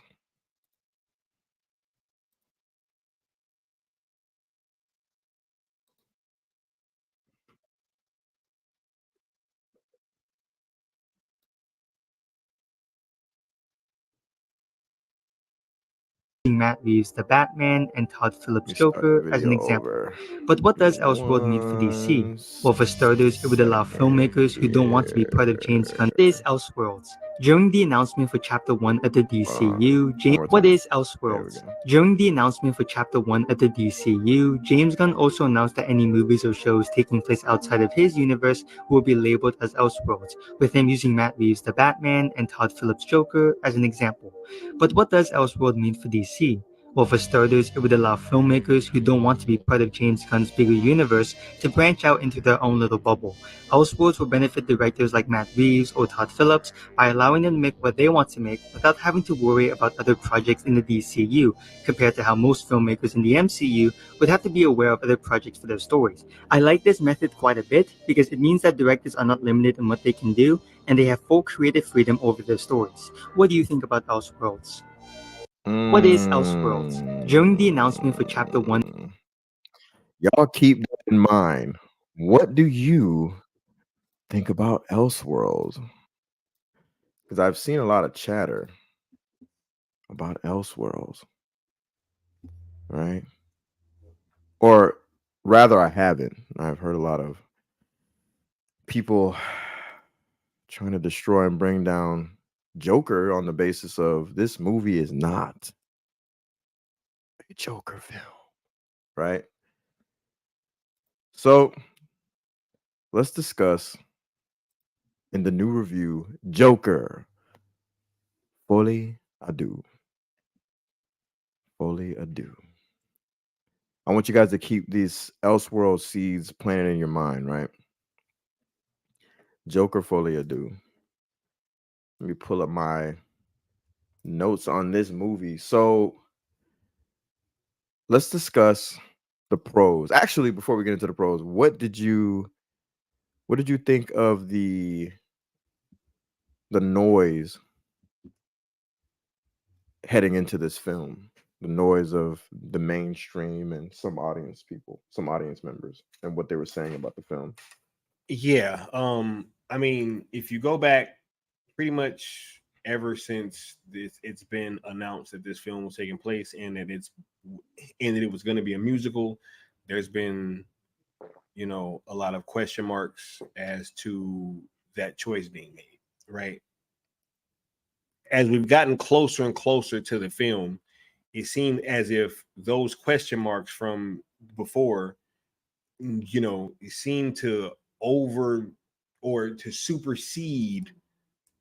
Matt Reeves' The Batman and Todd Phillips' Joker as an example. But what does Elseworld mean for DC? Well, for starters, it would allow filmmakers who don't want to be part of James Gunn's Elseworlds. During the announcement for Chapter 1 of the DCU, During the announcement for Chapter 1 of the DCU, James Gunn also announced that any movies or shows taking place outside of his universe will be labeled as Elseworlds, with him using Matt Reeves' The Batman and Todd Phillips' Joker as an example. But what does Elseworld mean for DC? Well, for starters, it would allow filmmakers who don't want to be part of James Gunn's bigger universe to branch out into their own little bubble. Elseworlds will benefit directors like Matt Reeves or Todd Phillips by allowing them to make what they want to make without having to worry about other projects in the DCU, compared to how most filmmakers in the MCU would have to be aware of other projects for their stories. I like this method quite a bit because it means that directors are not limited in what they can do and they have full creative freedom over their stories. What do you think about Elseworlds? What is Elseworlds? During the announcement for Chapter 1... Y'all keep that in mind. What do you think about Elseworlds? Because I've seen a lot of chatter about Elseworlds, right? Or rather, I haven't. I've heard a lot of people trying to destroy and bring down Joker on the basis of this movie is not a Joker film, right? So let's discuss in the new review Joker, Folie Adieu. Folie Adieu. I want you guys to keep these Elseworld seeds planted in your mind, right? Joker, Folie Adieu. Let me pull up my notes on this movie. So let's discuss the pros. Actually, before we get into the pros, what did you think of the noise heading into this film? The noise of the mainstream and some audience members, and what they were saying about the film. Yeah. I mean, if you go back pretty much ever since it's been announced that this film was taking place and that it was going to be a musical, there's been, a lot of question marks as to that choice being made, right? As we've gotten closer and closer to the film, it seemed as if those question marks from before, it seemed to over or to supersede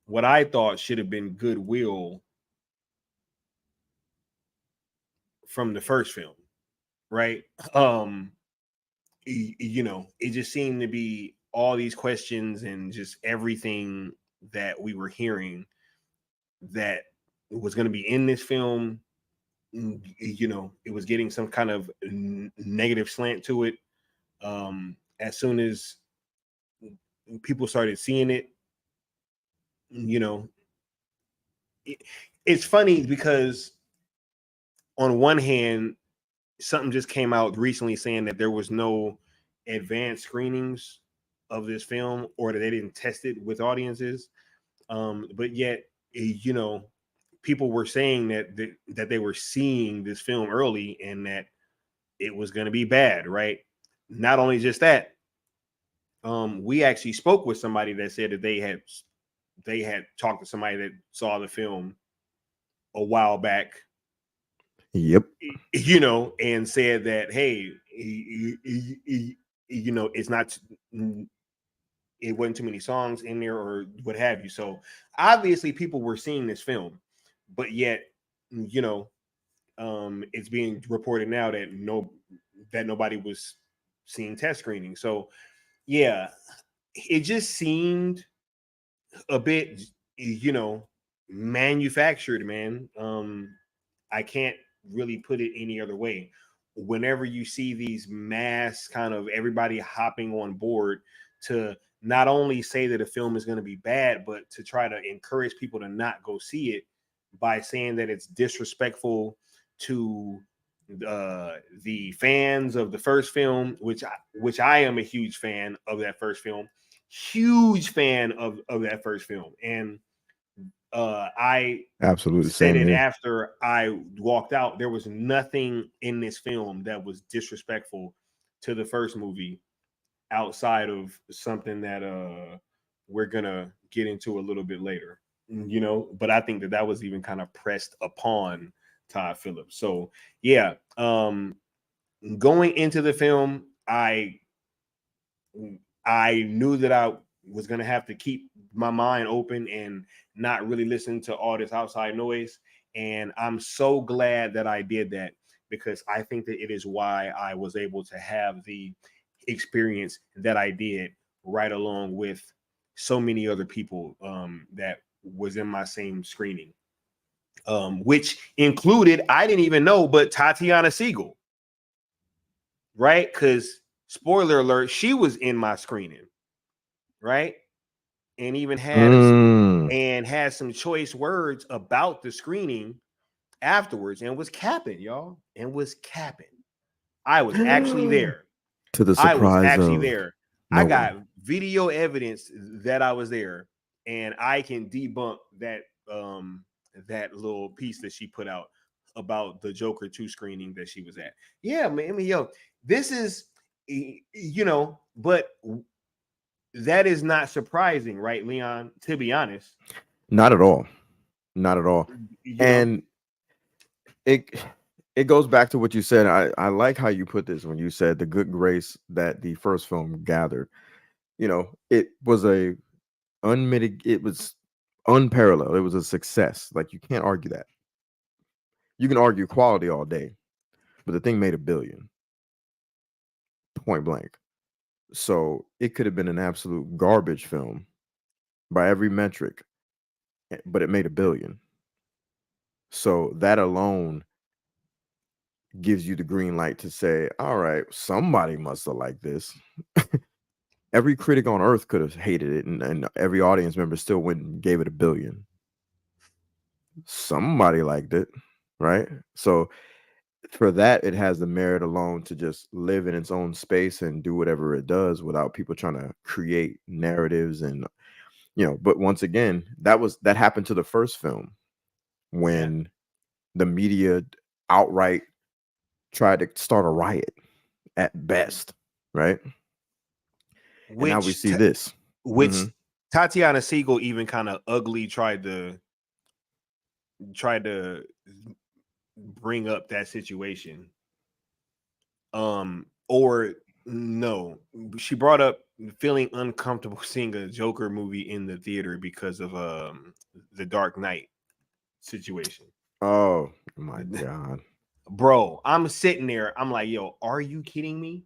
what I thought should have been goodwill from the first film, right? It just seemed to be all these questions and just everything that we were hearing that was going to be in this film. It was getting some kind of negative slant to it. As soon as people started seeing it, it's funny because on one hand, something just came out recently saying that there was no advanced screenings of this film, or that they didn't test it with audiences. But yet, people were saying that they were seeing this film early and that it was going to be bad, right? Not only just that, we actually spoke with somebody that said that they had talked to somebody that saw the film a while back. Yep. And said that, hey, it's not, it wasn't too many songs in there or what have you. So obviously people were seeing this film, but yet, it's being reported now that nobody was seeing test screening. So yeah, it just seemed a bit, manufactured, man. I can't really put it any other way. Whenever you see these mass kind of everybody hopping on board to not only say that a film is going to be bad, but to try to encourage people to not go see it by saying that it's disrespectful to the fans of the first film, which I am a huge fan of that first film, that first film. And I absolutely said it after I walked out. There was nothing in this film that was disrespectful to the first movie, outside of something that we're gonna get into a little bit later. But I think that was even kind of pressed upon Todd Phillips. So yeah, going into the film, I knew that I was going to have to keep my mind open and not really listen to all this outside noise. And I'm so glad that I did that, because I think that it is why I was able to have the experience that I did, right along with so many other people that was in my same screening, which included, I didn't even know, but Tatiana Siegel, right? Because spoiler alert, she was in my screening, right? And even had some choice words about the screening afterwards, and was capping, y'all, and was capping. I was actually there. To the surprise, I was actually there. I got video evidence that I was there, and I can debunk that that little piece that she put out about the Joker 2 screening that she was at. Yeah, man. I mean, this is, but that is not surprising, right, Leon? To be honest, not at all. And it goes back to what you said. I like how you put this when you said the good grace that the first film gathered. It was it was unparalleled. It was a success. Like, you can't argue that. You can argue quality all day, but the thing made $1 billion, point blank. So it could have been an absolute garbage film by every metric, but it made $1 billion. So that alone gives you the green light to say, all right, somebody must have liked this. Every critic on earth could have hated it, and every audience member still went and gave it 1 billion. Somebody liked it, right? So for that, it has the merit alone to just live in its own space and do whatever it does without people trying to create narratives. And but once again, that happened to the first film when the media outright tried to start a riot at best, right? And now we see this, which Tatiana Siegel even kind of ugly tried to bring up that situation. Or no, she brought up feeling uncomfortable seeing a Joker movie in the theater because of the Dark Knight situation. Oh my God. Bro, I'm sitting there. I'm like, yo, are you kidding me?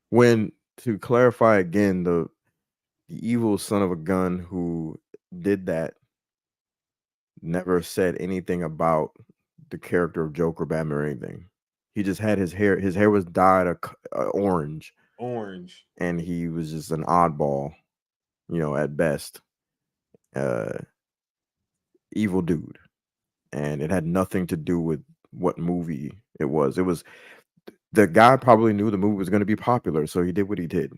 When, to clarify again, the evil son of a gun who did that never said anything about the character of Joker, Batman, or anything. He just had his hair was dyed orange, and he was just an oddball, at best. Evil dude, and it had nothing to do with what movie it was. It was the guy probably knew the movie was going to be popular, so he did what he did.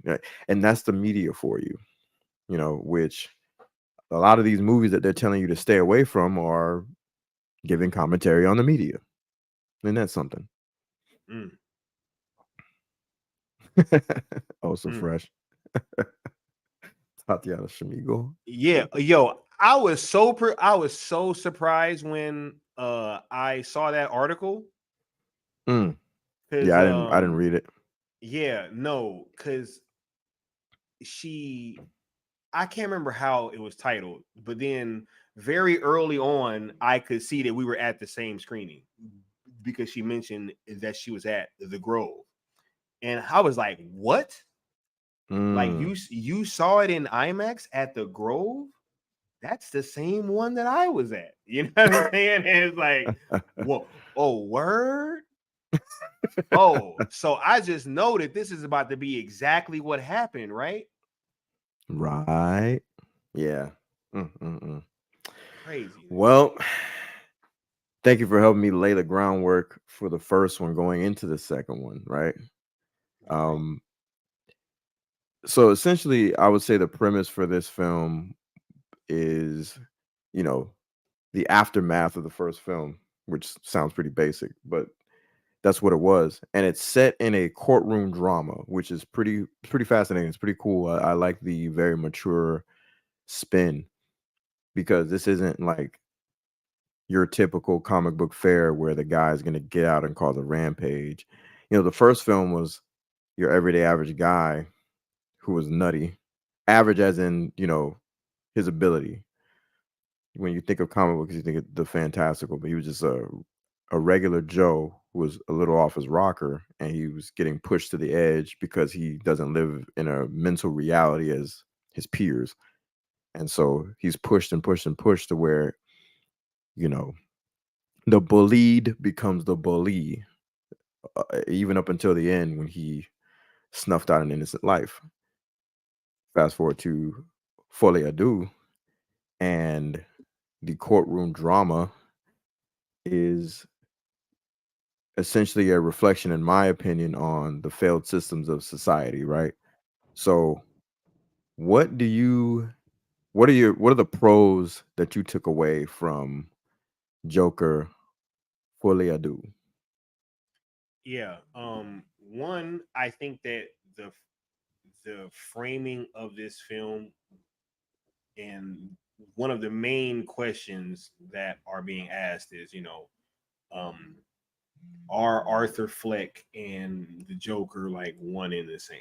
And that's the media for you, which a lot of these movies that they're telling you to stay away from are giving commentary on the media. And that's something. Also fresh. Tatiana Shamigo. Yeah, yo, I was so surprised when I saw that article. Yeah, I didn't read it. Yeah, no, because I can't remember how it was titled, but then very early on, I could see that we were at the same screening because she mentioned that she was at the Grove, and I was like, "What? Like you saw it in IMAX at the Grove? That's the same one that I was at." You know what I'm saying? And it's like, whoa, oh, word. Oh, so I just know that this is about to be exactly what happened, right? Right. Yeah. Crazy. Well, thank you for helping me lay the groundwork for the first one going into the second one, right? So essentially, I would say the premise for this film is, the aftermath of the first film, which sounds pretty basic, but that's what it was. And it's set in a courtroom drama, which is pretty fascinating. It's pretty cool. I like the very mature spin, because this isn't like your typical comic book fare where the guy's going to get out and cause a rampage. The first film was your everyday average guy who was nutty. Average as in, his ability. When you think of comic books, you think of the fantastical, but he was just a regular Joe who was a little off his rocker, and he was getting pushed to the edge because he doesn't live in a mental reality as his peers. And so he's pushed and pushed and pushed to where, the bullied becomes the bully, even up until the end when he snuffed out an innocent life. Fast forward to Folie, and the courtroom drama is essentially a reflection, in my opinion, on the failed systems of society, right? So what are the pros that you took away from Joker Folie? Yeah. One, I think that the framing of this film, and one of the main questions that are being asked is, are Arthur Fleck and the Joker like one in the same,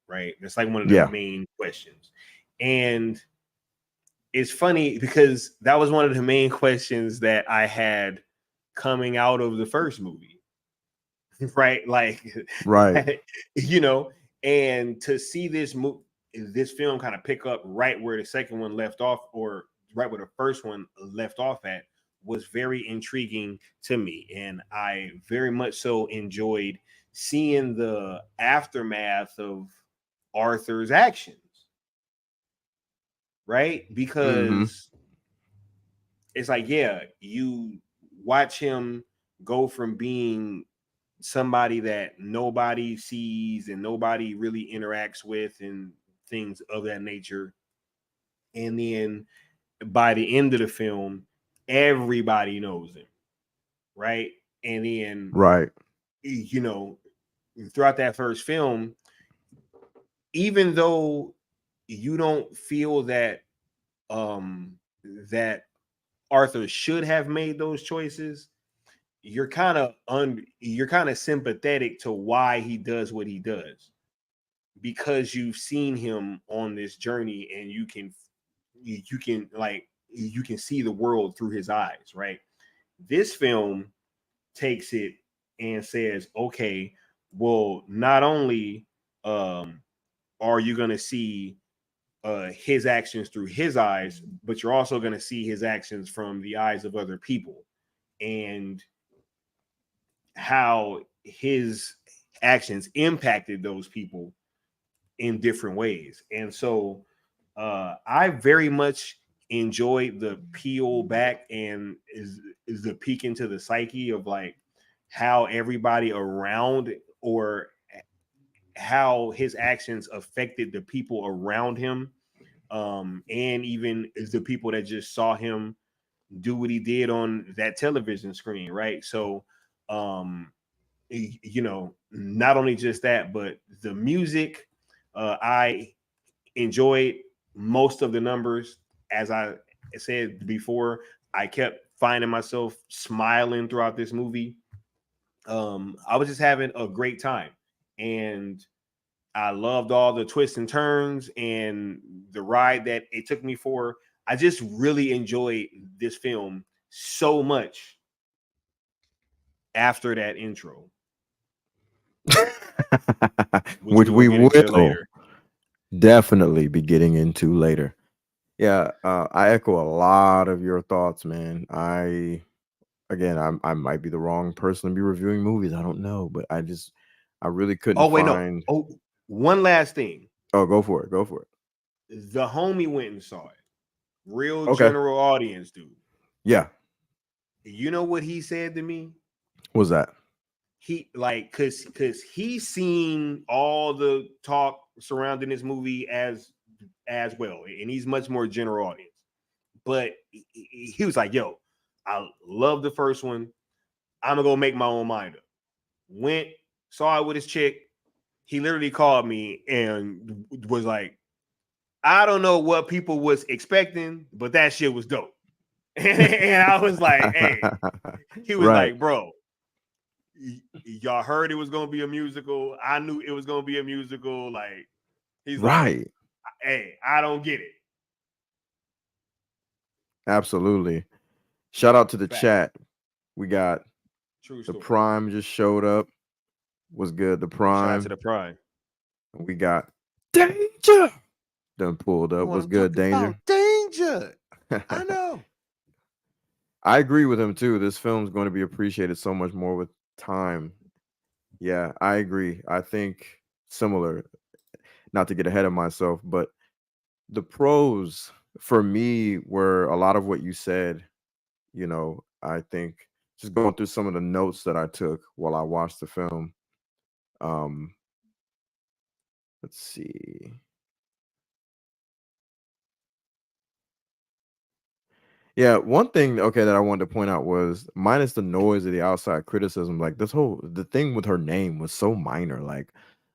right? That's like one of the main questions. And it's funny because that was one of the main questions that I had coming out of the first movie. Right? Like, right. And to see this film kind of pick up right where the second one left off, or right where the first one left off at, was very intriguing to me, and I very much so enjoyed seeing the aftermath of Arthur's actions. Right? Because it's like, yeah, you watch him go from being somebody that nobody sees and nobody really interacts with and things of that nature. And then by the end of the film, everybody knows him. Right? And then, you know, throughout that first film, even though you don't feel that that Arthur should have made those choices, you're kind of sympathetic to why he does what he does, because you've seen him on this journey and you can see the world through his eyes, right? This film takes it and says, okay, well, not only are you going to see his actions through his eyes, but you're also going to see his actions from the eyes of other people, and how his actions impacted those people in different ways. And so I very much enjoyed the peel back and is the peek into the psyche of like how everybody around, or how his actions affected the people around him, and even is the people that just saw him do what he did on that television screen, right? So you know, not only just that, but the music, I enjoyed most of the numbers. As I said before, I kept finding myself smiling throughout this movie. I was just having a great time, and I loved all the twists and turns and the ride that it took me for. I just really enjoyed this film so much after that intro, which we will definitely be getting into later. Yeah, I echo a lot of your thoughts, man. I might be the wrong person to be reviewing movies. I don't know, but I really couldn't find. No. Oh, one last thing. Oh, go for it. Go for it. The homie went and saw it. Real general audience, dude. Yeah. You know what he said to me? What was that? He like cause he's seen all the talk surrounding this movie as well, and he's much more general audience. But he was like, yo, I love the first one. I'm gonna go make my own mind up. Went, saw it with his chick. He literally called me and was like, I don't know what people was expecting, but that shit was dope. And I was like, hey, he was like, bro, y'all heard it was gonna be a musical. I knew it was gonna be a musical. Like, he's like, hey, I don't get it. Absolutely. Shout out to the chat. We got the Prime just showed up. Was good. The Prime. Shout out to the Prime. We got Danger. Done pulled up. Was good, Danger. Danger. I know. I agree with him too. This film's going to be appreciated so much more with time. Yeah, I agree. I think similar. Not to get ahead of myself, but the pros for me were a lot of what you said. You know, I think just going through some of the notes that I took while I watched the film. Let's see. Yeah, one thing that I wanted to point out was, minus the noise of the outside criticism, like the thing with her name was so minor. Like,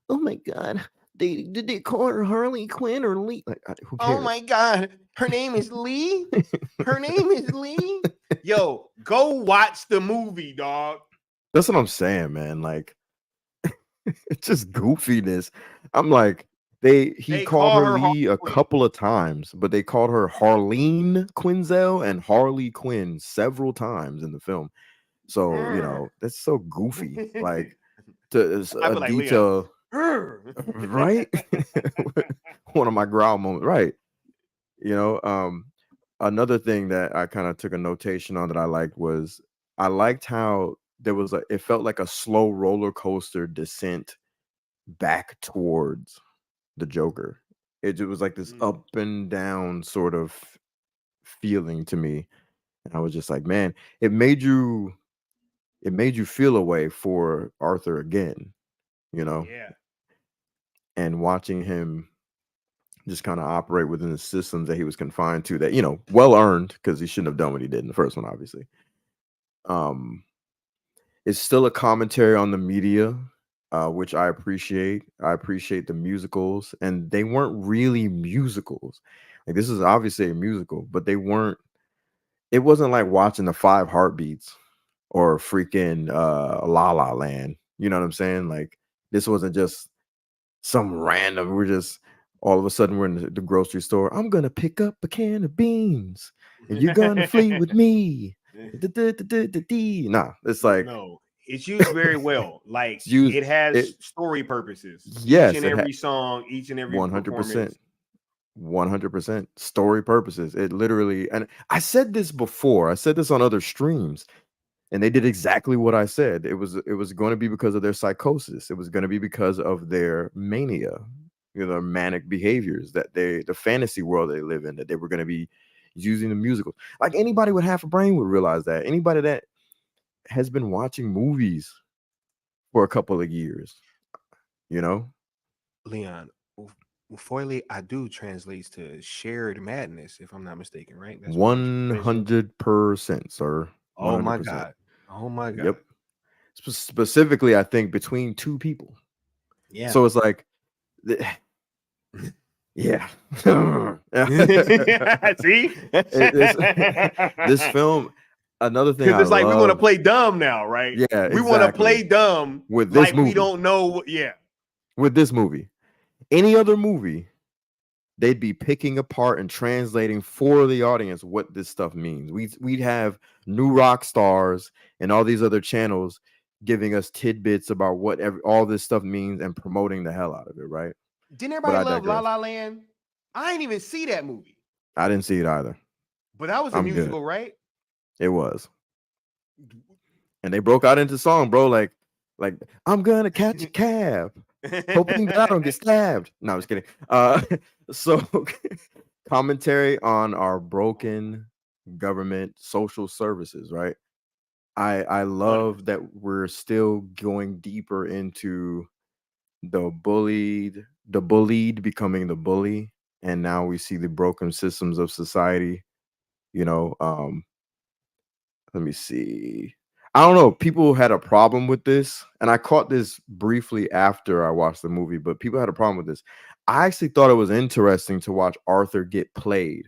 oh my god, did they call her Harley Quinn or Lee? Like, who cares? Oh my god, her name is Lee. Her name is Lee. Yo, go watch the movie, dog. That's what I'm saying, man. Like, it's just goofiness. I'm like, he called her Lee a couple of times, but they called her Harleen Quinzel and Harley Quinn several times in the film. So, you know, that's so goofy. Like, a detail, right? One of my growl moments, right? You know, another thing that I kind of took a notation on that I liked was I liked how there was it felt like a slow roller coaster descent back towards the Joker. It was like this up and down sort of feeling to me, and I was just like, man, it made you feel a way for Arthur again, you know. Yeah. And watching him just kind of operate within the systems that he was confined to, that, you know, well earned, because he shouldn't have done what he did in the first one, obviously. It's still a commentary on the media, which I appreciate. I appreciate the musicals, and they weren't really musicals. Like, this is obviously a musical, but they weren't. It wasn't like watching the 5 Heartbeats or freaking La La Land. You know what I'm saying? Like, this wasn't just some random. We're just all of a sudden we're in the grocery store. I'm gonna pick up a can of beans, and you're gonna flee with me. Nah, it's like, no, it's used very well. Like, it has story purposes. Yes, each and every song, each and every 100%. 100% story purposes. It literally, and I said this before. I said this on other streams, and they did exactly what I said. It was going to be because of their psychosis. It was going to be because of their mania, you know, their manic behaviors, that the fantasy world they live in, that they were going to be using the musicals. Like, anybody with half a brain would realize that. Anybody that has been watching movies for a couple of years, you know. Leon, Folie, I do translates to shared madness, if I'm not mistaken, right? That's 100%, sir. 100%. Oh my god. Oh my god. Yep. Specifically, I think between 2 people. Yeah. So it's like, yeah. See, this film. Another thing, because it's like, we want to play dumb now, right? Yeah, we want to play dumb with this like movie. We don't know. Yeah. With this movie, any other movie, they'd be picking apart and translating for the audience what this stuff means. We'd have New Rock Stars and all these other channels giving us tidbits about what all this stuff means and promoting the hell out of it, right? Didn't everybody love La La Land? I didn't even see that movie. I didn't see it either. But that was a musical, right? It was. And they broke out into song, bro. Like I'm gonna catch a cab, hoping that I don't get stabbed. No, I'm just kidding. So commentary on our broken government social services, right? I love that we're still going deeper into the bullied becoming the bully, and now we see the broken systems of society. You know, let me see. I don't know. People had a problem with this, and I caught this briefly after I watched the movie, but people had a problem with this. I actually thought it was interesting to watch Arthur get played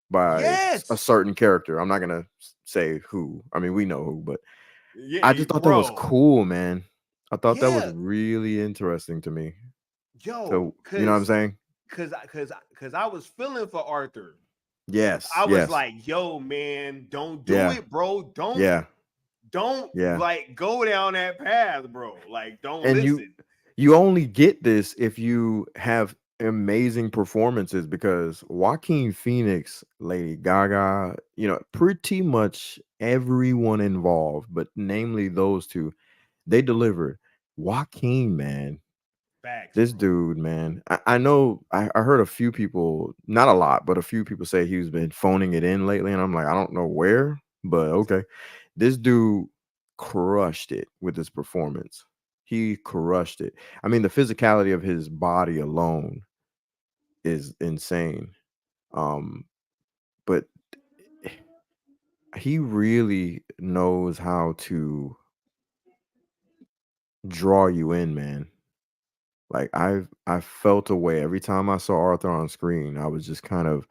by a certain character. I'm not gonna say who. I mean, we know who, but I just thought that was cool, man. I thought that was really interesting to me. Yo, so, you know what I'm saying? Because I was feeling for Arthur. Yes, I was like, yo, man, don't do it, bro. Don't like go down that path, bro. Like, don't listen. You only get this if you have amazing performances, because Joaquin Phoenix, Lady Gaga, you know, pretty much everyone involved, but namely those 2, they delivered. Joaquin, man. Facts, this dude, man. I know I heard a few people, not a lot, but a few people say he's been phoning it in lately, and I'm like, I don't know where, but okay. This dude crushed it with his performance. He crushed it. I mean, the physicality of his body alone is insane. But he really knows how to draw you in, man. Like, I felt a way every time I saw Arthur on screen. I was just kind of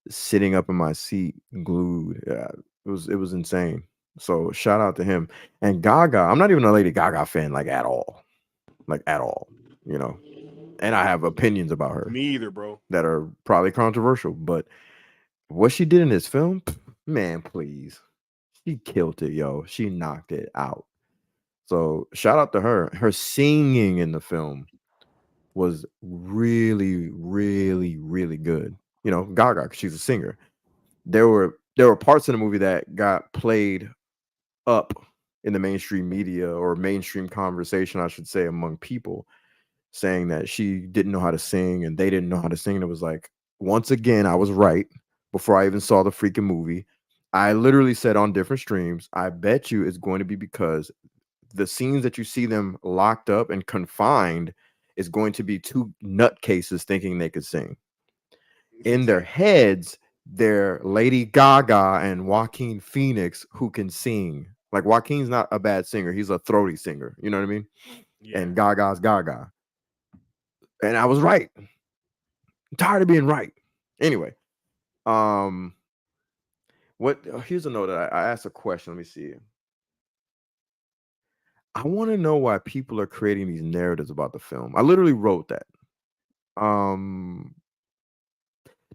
sitting up in my seat, glued. Yeah, it was insane. So shout out to him. And Gaga, I'm not even a Lady Gaga fan, like at all, you know. And I have opinions about her. Me either, bro. That are probably controversial, but what she did in this film, man, please, she killed it, yo. She knocked it out. So shout out to her. Her singing in the film was really, really, really good. You know, Gaga, she's a singer. there were parts in the movie that got played up in the mainstream media or mainstream conversation, I should say, among people, saying that she didn't know how to sing and they didn't know how to sing. And it was like, once again, I was right before I even saw the freaking movie. I literally said on different streams, I bet you it's going to be because the scenes that you see them locked up and confined is going to be two nutcases thinking they could sing. In their heads, they're Lady Gaga and Joaquin Phoenix who can sing. Like, Joaquin's not a bad singer. He's a throaty singer. You know what I mean? Yeah. And Gaga's Gaga. And I was right. I'm tired of being right. Anyway, here's a note that I asked a question. Let me see. I want to know why people are creating these narratives about the film. I literally wrote that.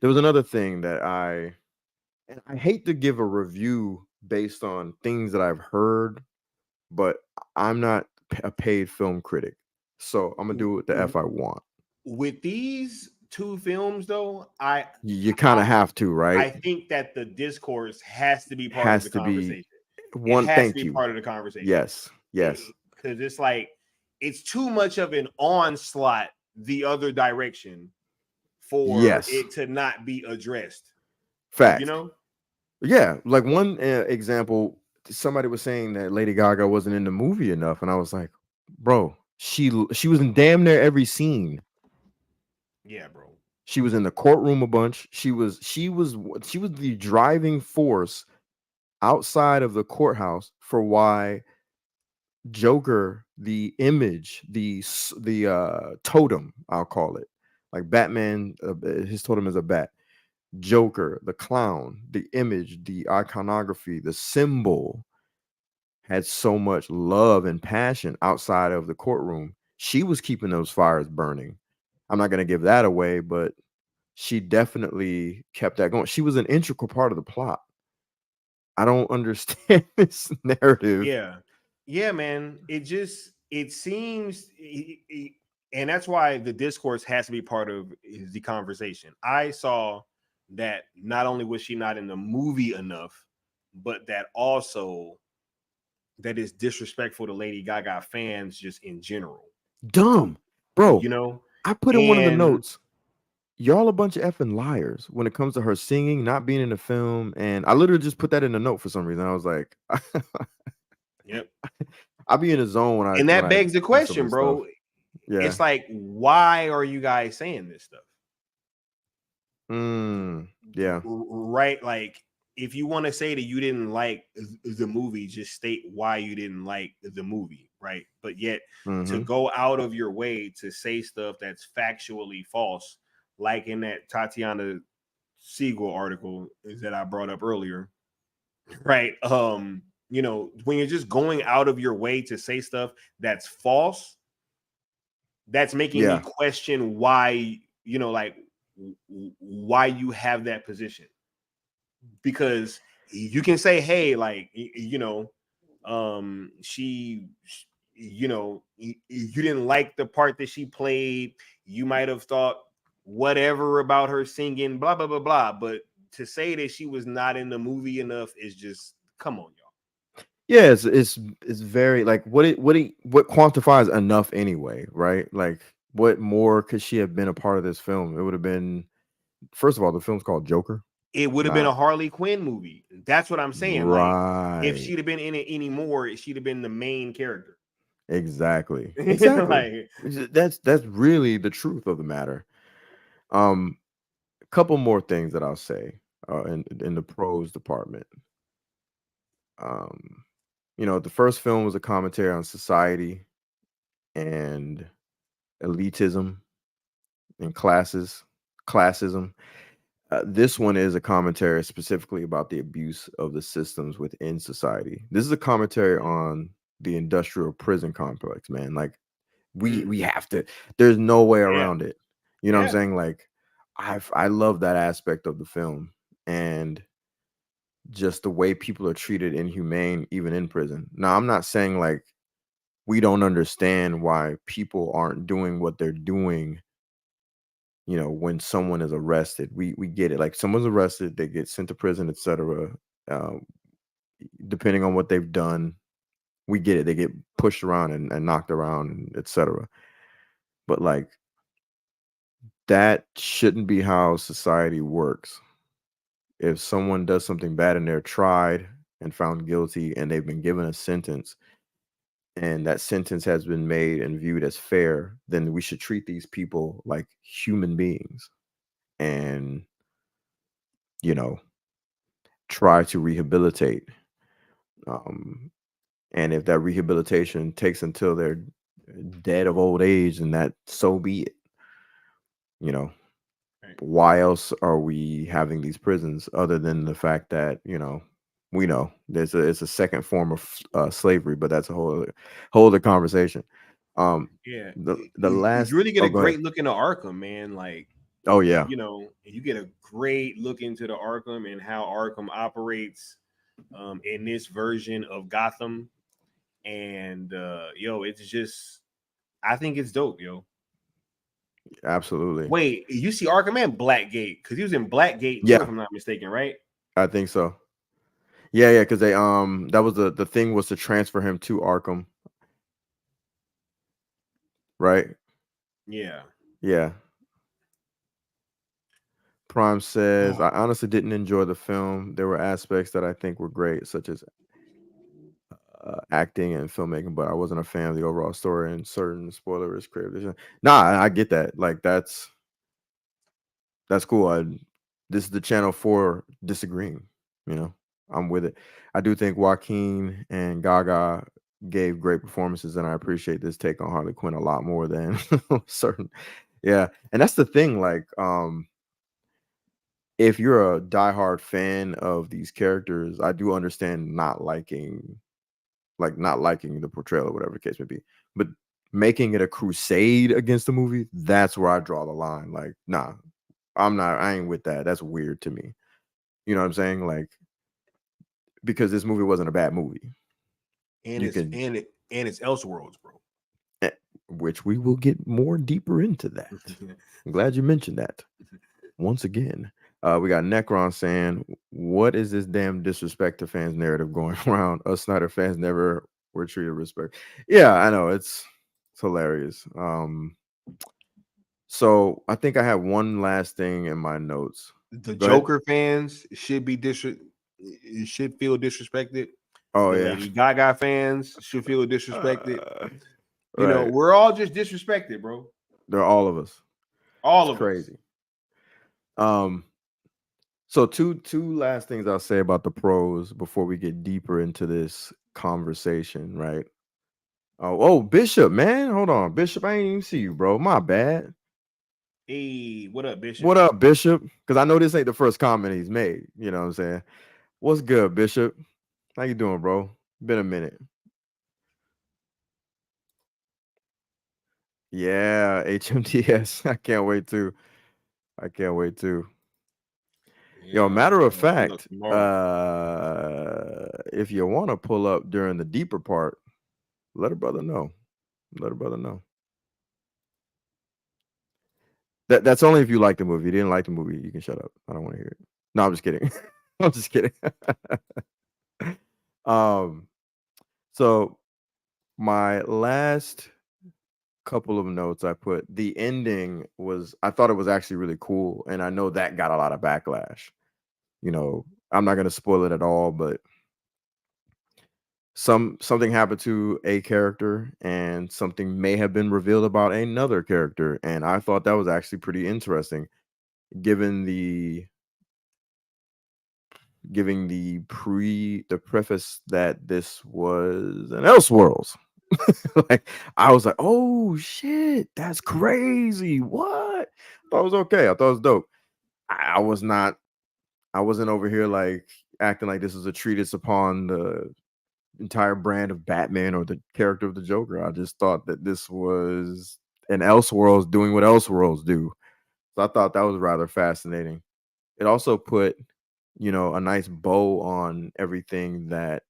There was another thing that I hate to give a review based on things that I've heard, but I'm not a paid film critic. So I'm gonna do what the F I want. With these two films, though, you kind of have to, right? I think that the discourse has to be part of the conversation. Thank you. Part of the conversation. Yes. Because it's like it's too much of an onslaught the other direction for it to not be addressed. Fact. You know? Yeah. Like one example, somebody was saying that Lady Gaga wasn't in the movie enough, and I was like, bro, she was in damn near every scene. Yeah, bro. She was in the courtroom a bunch. She was the driving force outside of the courthouse for why Joker, the image, the totem, I'll call it, like Batman, his totem is a bat. Joker, the clown, the image, the iconography, the symbol had so much love and passion outside of the courtroom. She was keeping those fires burning. I'm not going to give that away, but she definitely kept that going. She was an integral part of the plot. I don't understand this narrative. Yeah, man. It seems, and that's why the discourse has to be part of the conversation. I saw that not only was she not in the movie enough, but that also that is disrespectful to Lady Gaga fans just in general. Dumb, bro. You know, I put in one of the notes, y'all a bunch of effing liars when it comes to her singing, not being in the film. And I literally just put that in the note for some reason. I was like, yep. I'll be in a zone when and that begs the question, bro. Yeah. It's like, why are you guys saying this stuff? Yeah. Right. Like, if you want to say that you didn't like the movie, just state why you didn't like the movie. Right. But yet to go out of your way to say stuff that's factually false, like in that Tatiana Siegel article that I brought up earlier. Right. You know, when you're just going out of your way to say stuff that's false, that's making me question why, you know, like why you have that position. Because you can say, hey, like, you know, she, you know, you didn't like the part that she played. You might have thought whatever about her singing, blah, blah, blah, blah. But to say that she was not in the movie enough is just, come on, y'all. Yeah, it's very like what quantifies enough anyway, right? Like, what more could she have been a part of this film? It would have been, first of all, the film's called Joker. It would have been a Harley Quinn movie. That's what I'm saying. Right. Like, if she'd have been in it anymore, she'd have been the main character. Exactly. Like, that's really the truth of the matter. A couple more things that I'll say in the pros department. You know, the first film was a commentary on society and elitism and classism. This one is a commentary specifically about the abuse of the systems within society. This is a commentary on the industrial prison complex, man. Like, we have to, there's no way around it. You know what I'm saying? Like, I love that aspect of the film, and just the way people are treated inhumane, even in prison. Now, I'm not saying like we don't understand why people aren't doing what they're doing, when someone is arrested, we get it. Like someone's arrested, they get sent to prison, etc. Depending on what they've done, we get it. They get pushed around and knocked around, etc. But like that shouldn't be how society works. If someone does something bad and they're tried and found guilty and they've been given a sentence, and that sentence has been made and viewed as fair, then we should treat these people like human beings and, try to rehabilitate. And if that rehabilitation takes until they're dead of old age, then that so be it. Why else are we having these prisons other than the fact that, we know it's a second form of slavery, but that's a whole other conversation. The last you really get a great look into Arkham, man. Like, oh yeah, you get a great look into the Arkham and how Arkham operates in this version of Gotham. And it's just, I think it's dope, yo. Absolutely. Wait, you see Arkham and Blackgate, because he was in Blackgate too, if I'm not mistaken, right? I think so. Yeah, because they that was the thing was to transfer him to Arkham. Right? Yeah. Prime says, I honestly didn't enjoy the film. There were aspects that I think were great, such as acting and filmmaking, but I wasn't a fan of the overall story and certain spoilers creative. Nah, I get that. Like that's cool. This is the channel for disagreeing. I'm with it. I do think Joaquin and Gaga gave great performances, and I appreciate this take on Harley Quinn a lot more than certain. Yeah, and that's the thing. Like, if you're a diehard fan of these characters, I do understand not liking the portrayal or whatever the case may be. But making it a crusade against the movie, that's where I draw the line. Like, nah, I ain't with that. That's weird to me. You know what I'm saying? Like, because this movie wasn't a bad movie. And it's Elseworlds, bro. Which we will get more deeper into that. I'm glad you mentioned that. Once again. We got Necron saying, what is this damn disrespect to fans narrative going around? Us Snyder fans never were treated respect. Yeah, I know. It's hilarious. So I think I have one last thing in my notes. The Joker fans should feel disrespected. Oh, the yeah. Lady Gaga fans should feel disrespected. We're all just disrespected, bro. They're all of us. All of crazy. So two last things I'll say about the pros before we get deeper into this conversation, right? Oh, Bishop, man. Hold on. Bishop, I ain't even see you, bro. My bad. Hey, what up, Bishop? What up, Bishop? Because I know this ain't the first comment he's made. You know what I'm saying? What's good, Bishop? How you doing, bro? Been a minute. Yeah, HMTS. I can't wait to. Yo, matter of fact, if you want to pull up during the deeper part, let a brother know. That's only if you like the movie. If you didn't like the movie, you can shut up. I don't want to hear it. No, I'm just kidding. I'm just kidding. So my last couple of notes I put, the ending I thought it was actually really cool, and I know that got a lot of backlash. I'm not going to spoil it at all, but something happened to a character and something may have been revealed about another character, and I thought that was actually pretty interesting, given the preface that this was an Elseworlds. Like, I was like, oh shit, that's crazy. What? I thought it was okay. I thought it was dope. I wasn't over here like acting like this is a treatise upon the entire brand of Batman or the character of the Joker. I just thought that this was an Elseworlds doing what Elseworlds do. So I thought that was rather fascinating. It also put, a nice bow on everything that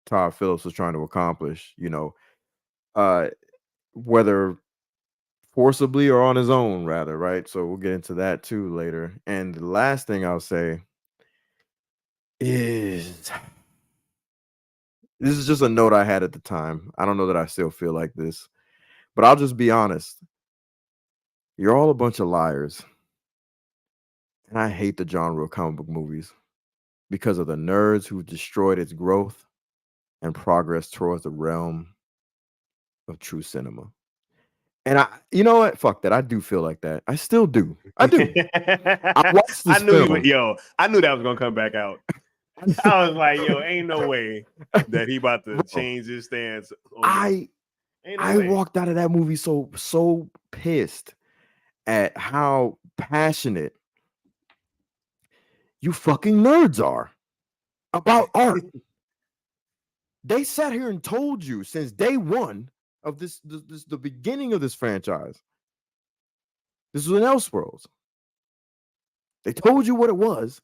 Todd Phillips was trying to accomplish, whether forcibly or on his own, rather, right? So we'll get into that too later. And the last thing I'll say is this is just a note I had at the time. I don't know that I still feel like this, but I'll just be honest. You're all a bunch of liars. And I hate the genre of comic book movies because of the nerds who destroyed its growth and progress towards the realm of true cinema. And you know what? Fuck that. I do feel like that. I still do. I do. I watched this film. I knew that was gonna come back out. I was like, yo, ain't no way that he about to change his stance. I walked out of that movie so pissed at how passionate you fucking nerds are about art. They sat here and told you since day one of the beginning of this franchise. This was an Elseworlds. They told you what it was,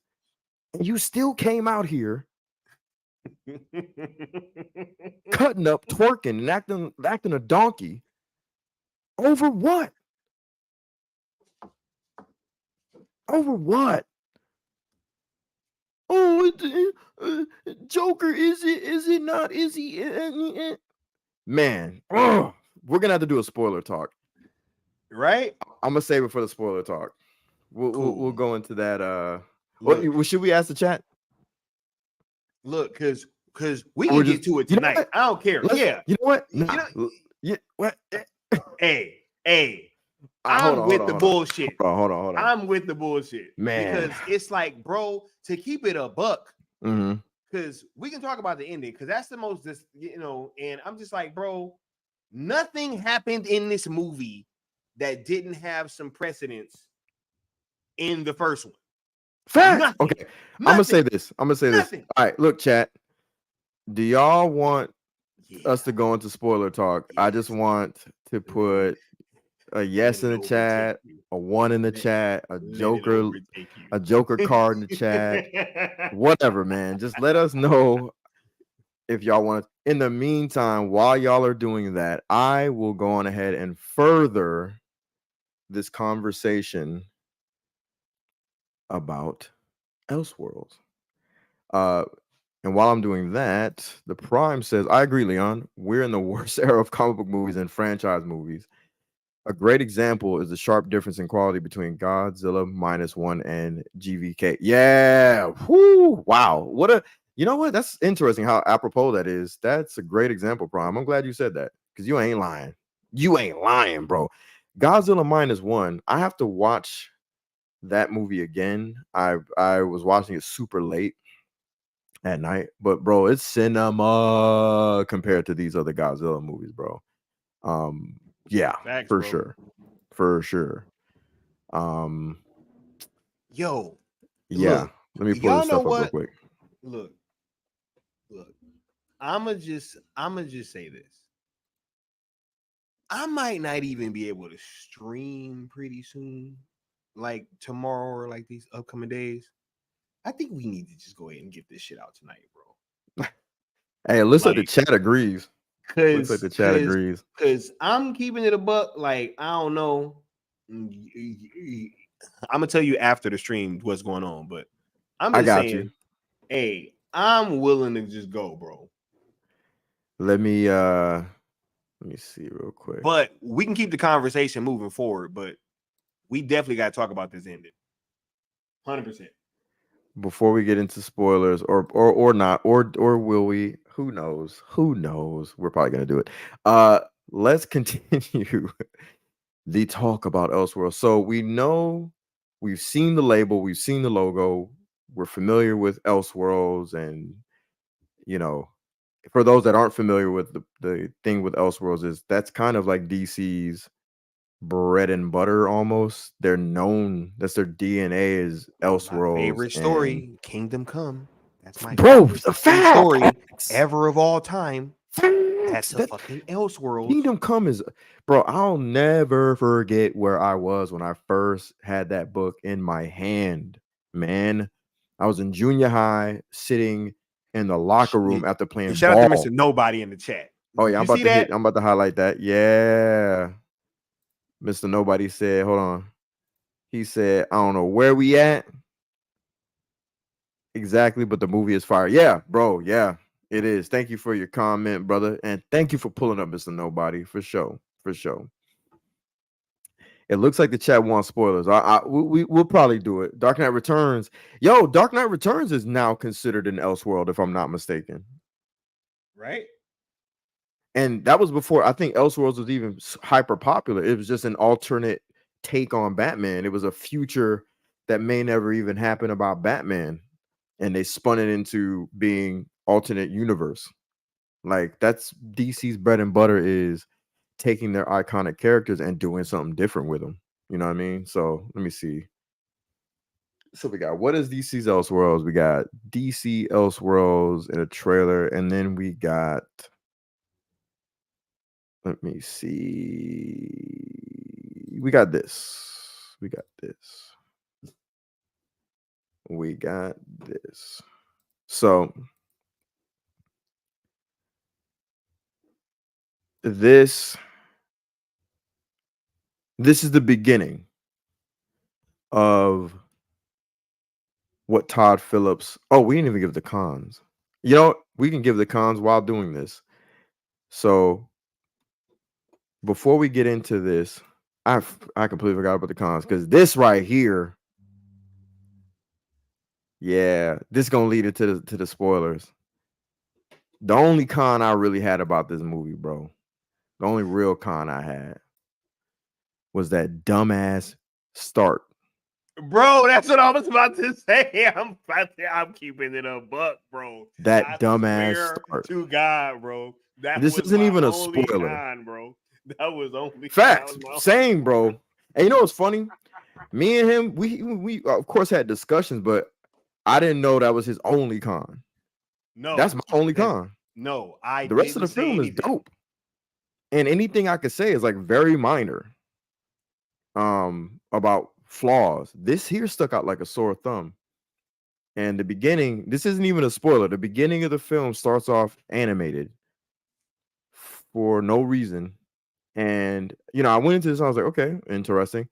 and you still came out here cutting up, twerking, and acting a donkey over what? Over what? Oh, Joker, is it not? Is he? Man, we're gonna have to do a spoiler talk, right? I'm gonna save it for the spoiler talk. We'll go into that. Should we ask the chat? Look, because we can get to it tonight. I don't care. You know what? What? Hey. I'm with the bullshit. Hold on. I'm with the bullshit, man. Because it's like, bro, to keep it a buck. Mm-hmm. Because we can talk about the ending, because that's the most, and I'm just like, bro, nothing happened in this movie that didn't have some precedence in the first one. Fact. Nothing. Okay. I'm gonna say this. All right, look, chat. Do y'all want us to go into spoiler talk? Yes. I just want to put a yes in the chat, a 1 in the chat, a Joker card in the chat, whatever, man. Just let us know if y'all want to. In the meantime, while y'all are doing that, I will go on ahead and further this conversation about Elseworlds. And while I'm doing that, the Prime says, I agree, Leon. We're in the worst era of comic book movies and franchise movies. A great example is the sharp difference in quality between Godzilla -1 and GVK. Yeah. Whoo. Wow. You know what? That's interesting how apropos that is. That's a great example, Prime. I'm glad you said that because you ain't lying. You ain't lying, bro. Godzilla -1. I have to watch that movie again. I was watching it super late at night, but bro, it's cinema compared to these other Godzilla movies, bro. Yeah, facts, for bro. sure. For sure. Yo, yeah. Look, let me pull this stuff up real quick. Look. I'ma just say this. I might not even be able to stream pretty soon, like tomorrow or like these upcoming days. I think we need to just go ahead and get this shit out tonight, bro. Hey, it looks like the chat agrees. Looks like the chat agrees. Because I'm keeping it a buck. Like, I don't know. I'm gonna tell you after the stream what's going on, but I'm just saying, hey, I'm willing to just go, bro. Let me see real quick. But we can keep the conversation moving forward, but we definitely got to talk about this ending. 100%. Before we get into spoilers, or not, or will we? Who knows? We're probably gonna do it. Let's continue the talk about Elseworlds. So we know we've seen the label, we've seen the logo, we're familiar with Elseworlds, and for those that aren't familiar with the thing with Elseworlds is that's kind of like DC's bread and butter almost. They're known, that's their DNA is Elseworlds. My favorite story, Kingdom Come. That's my favorite story ever of all time. That's the fucking Elseworlds. Kingdom Come is, bro, I'll never forget where I was when I first had that book in my hand, man. I was in junior high sitting in the locker room after playing Shout ball. out to Mr. Nobody in the chat. Oh yeah, I'm about to highlight that. Yeah. Mr. Nobody said, hold on. He said, I don't know where we at exactly, but the movie is fire. Yeah, bro. Yeah, it is. Thank you for your comment, brother. And thank you for pulling up Mr. Nobody for sure. For sure. It looks like the chat wants spoilers. We'll probably do it. Dark Knight Returns. Yo, Dark Knight Returns is now considered an Elseworld, if I'm not mistaken. Right. And that was before I think Elseworlds was even hyper popular. It was just an alternate take on Batman. It was a future that may never even happen about Batman. And they spun it into being alternate universe. Like that's DC's bread and butter is taking their iconic characters and doing something different with them. You know what I mean? So let me see. So we got what is DC's Elseworlds? We got DC Elseworlds in a trailer, and then we got. Let me see. We got this. We got this. We got this. So this is the beginning of what Todd Phillips. Oh, we didn't even give the cons. You know, we can give the cons while doing this. So before we get into this, I completely forgot about the cons because this right here, yeah, this is gonna lead into the spoilers. The only con I really had about this movie, bro, the only real con I had was that dumbass start. Bro, that's what I was about to say. I'm keeping it a buck, bro. That dumbass start. To God, bro. This isn't even a spoiler, con, bro. That was only facts. Same, bro. And you know what's funny? Me and him, we of course had discussions, but I didn't know that was his only con. No, that's my only con. No, the rest of the film is dope, and anything I could say is like very minor. About flaws. This here stuck out like a sore thumb. And the beginning, this isn't even a spoiler. The beginning of the film starts off animated for no reason. And, you know, I went into this and I was like, okay, interesting.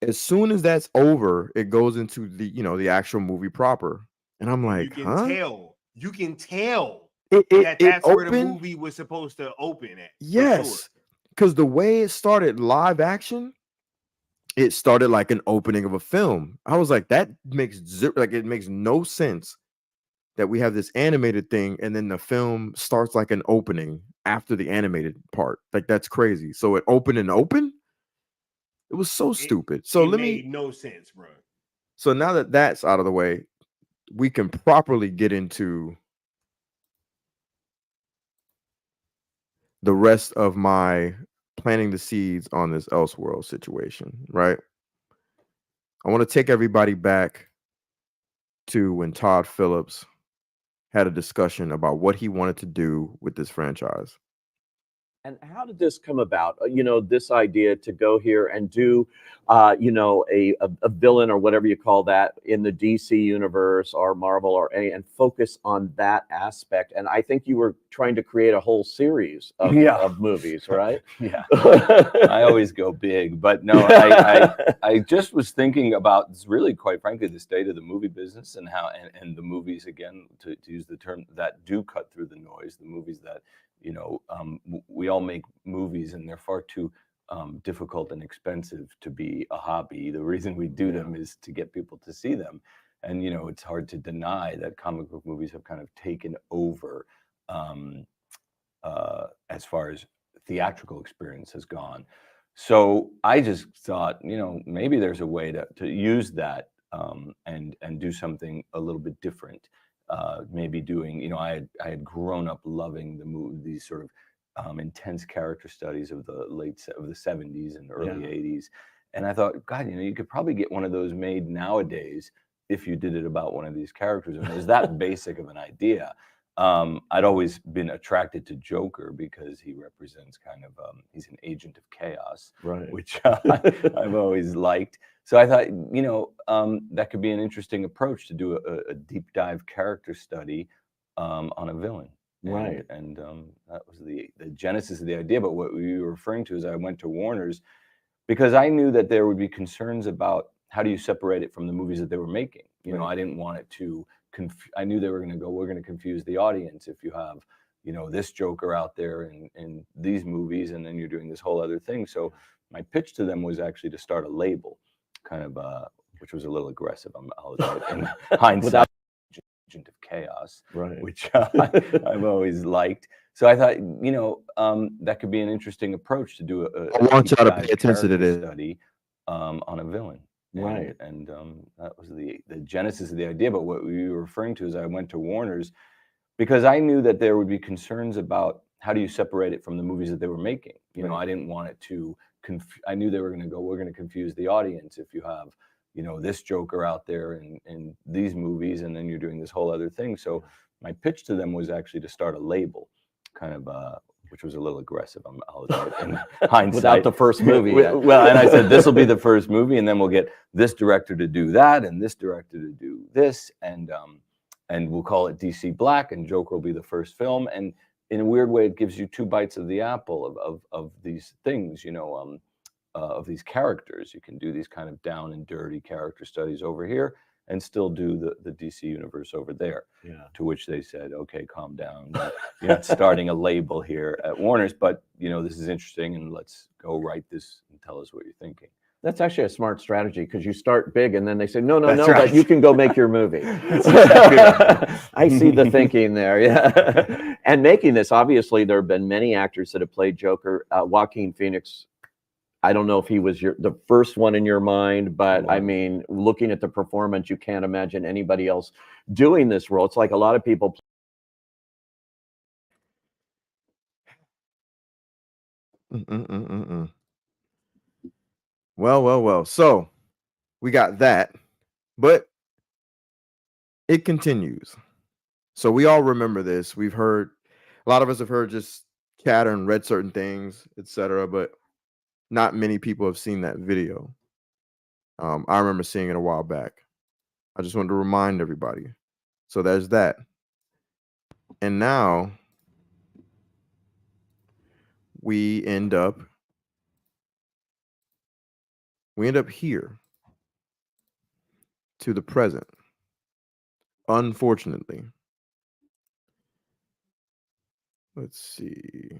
As soon as that's over, it goes into the, you know, the actual movie proper. And I'm like, you can tell that's where the movie was supposed to open at. Yes. Because the way it started live action, it started like an opening of a film. I was like, that makes it makes no sense that we have this animated thing and then the film starts like an opening after the animated part. Like that's crazy. So it opened and open. It was so stupid. So it made no sense, bro. So now that that's out of the way, we can properly get into the rest of my planting the seeds on this Elseworld situation, right? I want to take everybody back to when Todd Phillips had a discussion about what he wanted to do with this franchise. And how did this come about? You know, this idea to go here and do, you know, a villain or whatever you call that in the DC universe or Marvel or any, and focus on that aspect. And I think you were trying to create a whole series of movies, right? Yeah. I always go big, but no, I just was thinking about really, quite frankly, the state of the movie business and how, and the movies, again, to use the term, that do cut through the noise, the movies that, you know, we all make movies and they're far too difficult and expensive to be a hobby. The reason we do them is to get people to see them. And, you know, it's hard to deny that comic book movies have kind of taken over as far as theatrical experience has gone. So I just thought, you know, maybe there's a way to use that and do something a little bit different. Maybe doing, you know, I had grown up loving these sort of intense character studies of the 70s and early 80s. And I thought, God, you know, you could probably get one of those made nowadays if you did it about one of these characters. And it was that basic of an idea. I'd always been attracted to Joker because he represents kind of, he's an agent of chaos, right? Which I've always liked. So I thought, you know, that could be an interesting approach to do a deep dive character study on a villain. Right. And that was the genesis of the idea. But what we were referring to is I went to Warner's because I knew that there would be concerns about how do you separate it from the movies that they were making. You know, I didn't want it to. I knew they were going to go, we're going to confuse the audience if you have, you know, this Joker out there in these movies, and then you're doing this whole other thing. So my pitch to them was actually to start a label, kind of, which was a little aggressive. I'll in hindsight, agent of chaos, which I've always liked. So I thought, you know, that could be an interesting approach to do I want y'all to pay attention to this study on a villain. And that was the genesis of the idea. But what we were referring to is I went to Warner's because I knew that there would be concerns about how do you separate it from the movies that they were making. You know, I didn't want it to. I knew they were going to go, we're going to confuse the audience if you have, you know, this Joker out there in these movies, and then you're doing this whole other thing. So my pitch to them was actually to start a label, kind of, which was a little aggressive. I'll in hindsight. Without the first movie. Well, and I said, this will be the first movie, and then we'll get this director to do that, and this director to do this, and we'll call it DC Black, and Joker will be the first film. And in a weird way, it gives you two bites of the apple of these things, you know, of these characters. You can do these kind of down and dirty character studies over here and still do the DC universe over there. Yeah. To which they said, okay, calm down. You're not starting a label here at Warner's, but, you know, this is interesting, and let's go write this and tell us what you're thinking. That's actually a smart strategy, because you start big and then they say, no, That's but you can go make your movie. I see the thinking there. Yeah. And making this, obviously, there have been many actors that have played Joker. Joaquin Phoenix, I don't know if he was the first one in your mind, but I mean, looking at the performance, you can't imagine anybody else doing this role. It's like a lot of people. Well. So we got that, but it continues. So we all remember this. We've heard, a lot of us have heard just chatter and read certain things, etc. But not many people have seen that video. I remember seeing it a while back. I just wanted to remind everybody. So there's that. And now we end up here to the present. Unfortunately. Let's see.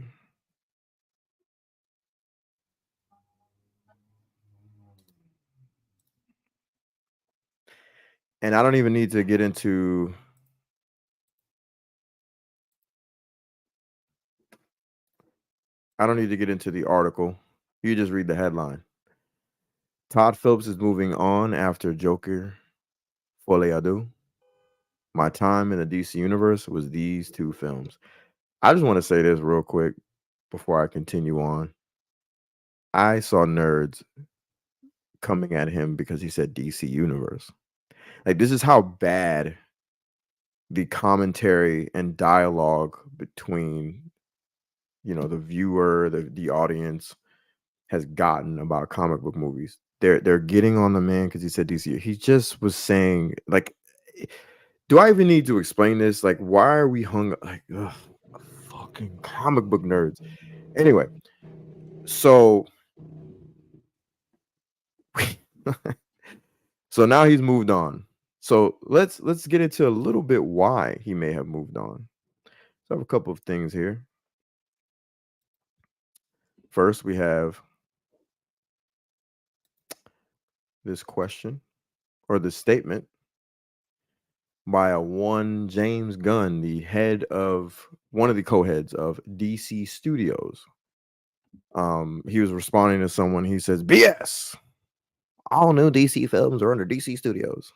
And I don't even need to get into the article. You just read the headline. Todd Phillips is moving on after Joker Folie. My time in the DC universe was these two films. I just want to say this real quick before I continue on. I saw nerds coming at him because he said DC universe. Like, this is how bad the commentary and dialogue between, you know, the viewer, the audience has gotten about comic book movies. They're getting on the man because he said DC. He just was saying, like, do I even need to explain this? Like, why are we hung like, ugh, fucking comic book nerds? Anyway, so so now he's moved on. So let's get into a little bit why he may have moved on. So I have a couple of things here. First, we have this question or the statement by one James Gunn, the head of one of the co-heads of DC Studios. He was responding to someone. He says, BS. All new DC films are under DC Studios.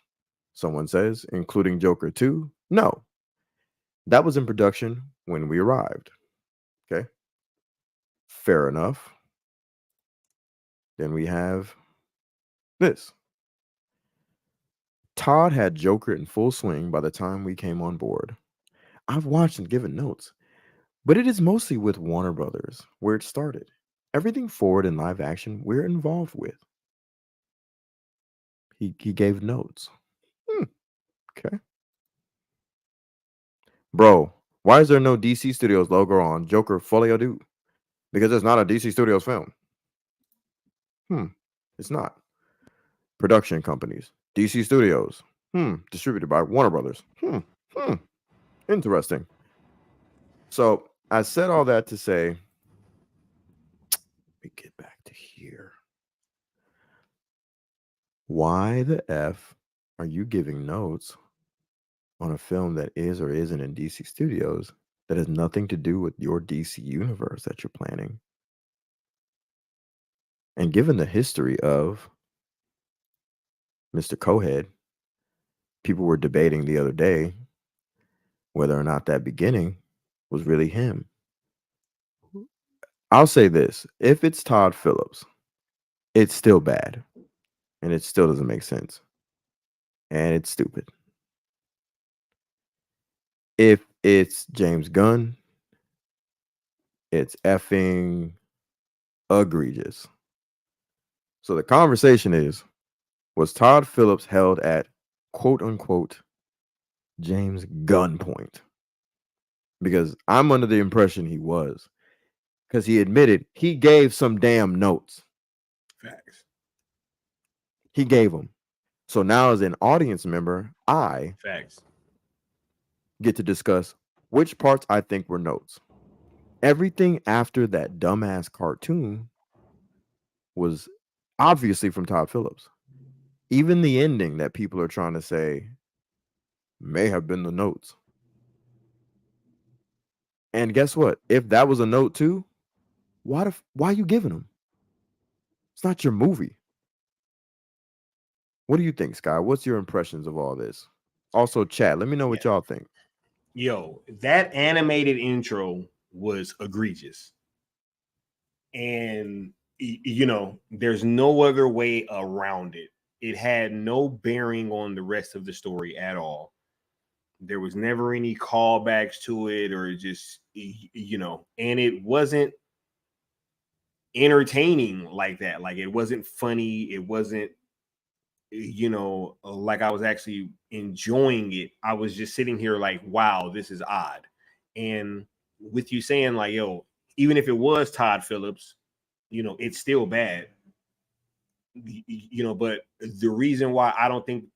Someone says, including Joker 2. No, that was in production when we arrived. Okay. Fair enough. Then we have this. Todd had Joker in full swing by the time we came on board. I've watched and given notes, but it is mostly with Warner Brothers where it started. Everything forward in live action we're involved with. He gave notes. Okay. Bro, why is there no DC Studios logo on Joker Folie? Because it's not a DC Studios film. It's not. Production companies, DC Studios, distributed by Warner Brothers. Interesting. So I said all that to say, let me get back to here. Why the F are you giving notes on a film that is or isn't in DC Studios that has nothing to do with your DC universe that you're planning? And given the history of Mr. Coheed, people were debating the other day whether or not that beginning was really him. I'll say this. If it's Todd Phillips, it's still bad. And it still doesn't make sense. And it's stupid. If it's James Gunn, it's effing egregious. So the conversation is, was Todd Phillips held at quote unquote James Gunn point? Because I'm under the impression he was. Because he admitted he gave some damn notes. Facts. He gave them. So now as an audience member, I get to discuss which parts I think were notes. Everything after that dumbass cartoon was obviously from Todd Phillips. Even the ending that people are trying to say may have been the notes. And guess what? If that was a note too, why are you giving them? It's not your movie. What do you think, Sky? What's your impressions of all this? Also, chat, let me know what y'all think. Yo, that animated intro was egregious. And, you know, there's no other way around it. It had no bearing on the rest of the story at all. There was never any callbacks to it or just, you know, and it wasn't entertaining like that. Like, it wasn't funny. It wasn't, you know, like I was actually enjoying it. I was just sitting here like, wow, this is odd. And with you saying like, yo, even if it was Todd Phillips, you know, it's still bad, you know, but the reason why I don't think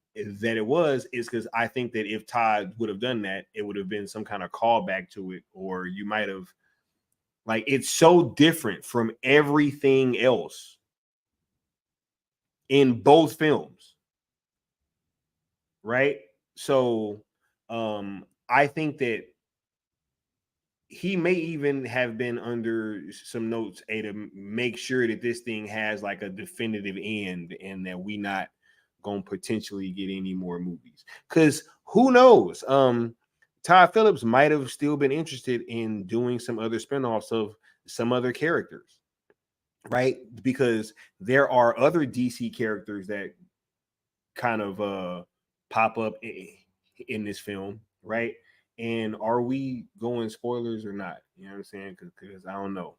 that it was is because I think that if Todd would have done that, it would have been some kind of callback to it, or you might have, like, it's so different from everything else in both films, right? So I think that he may even have been under some notes to make sure that this thing has like a definitive end and that we not gonna potentially get any more movies. Because who knows? Todd Phillips might have still been interested in doing some other spinoffs of some other characters, right? Because there are other DC characters that kind of pop up in this film, right? And are we going spoilers or not? You know what I'm saying? Because I don't know.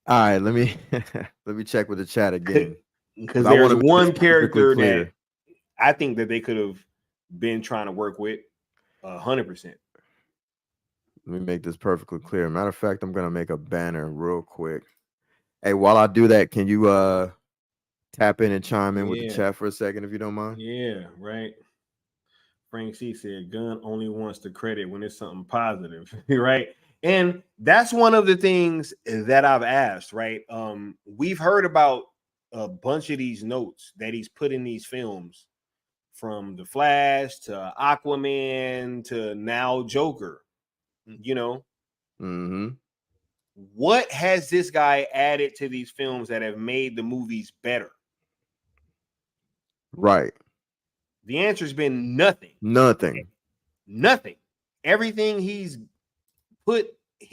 All right, let me check with the chat again. Because there's one character that I think that they could have been trying to work with 100%. Let me make this perfectly clear. Matter of fact, I'm gonna make a banner real quick. Hey, while I do that, can you tap in and chime in with the chat for a second, if you don't mind? Yeah, right. Frank C said, Gunn only wants the credit when it's something positive, right? And that's one of the things that I've asked, right? We've heard about a bunch of these notes that he's put in these films, from The Flash to Aquaman to now Joker, you know? Mm-hmm. What has this guy added to these films that have made the movies better? Right. The answer's been nothing. Nothing. Everything he's put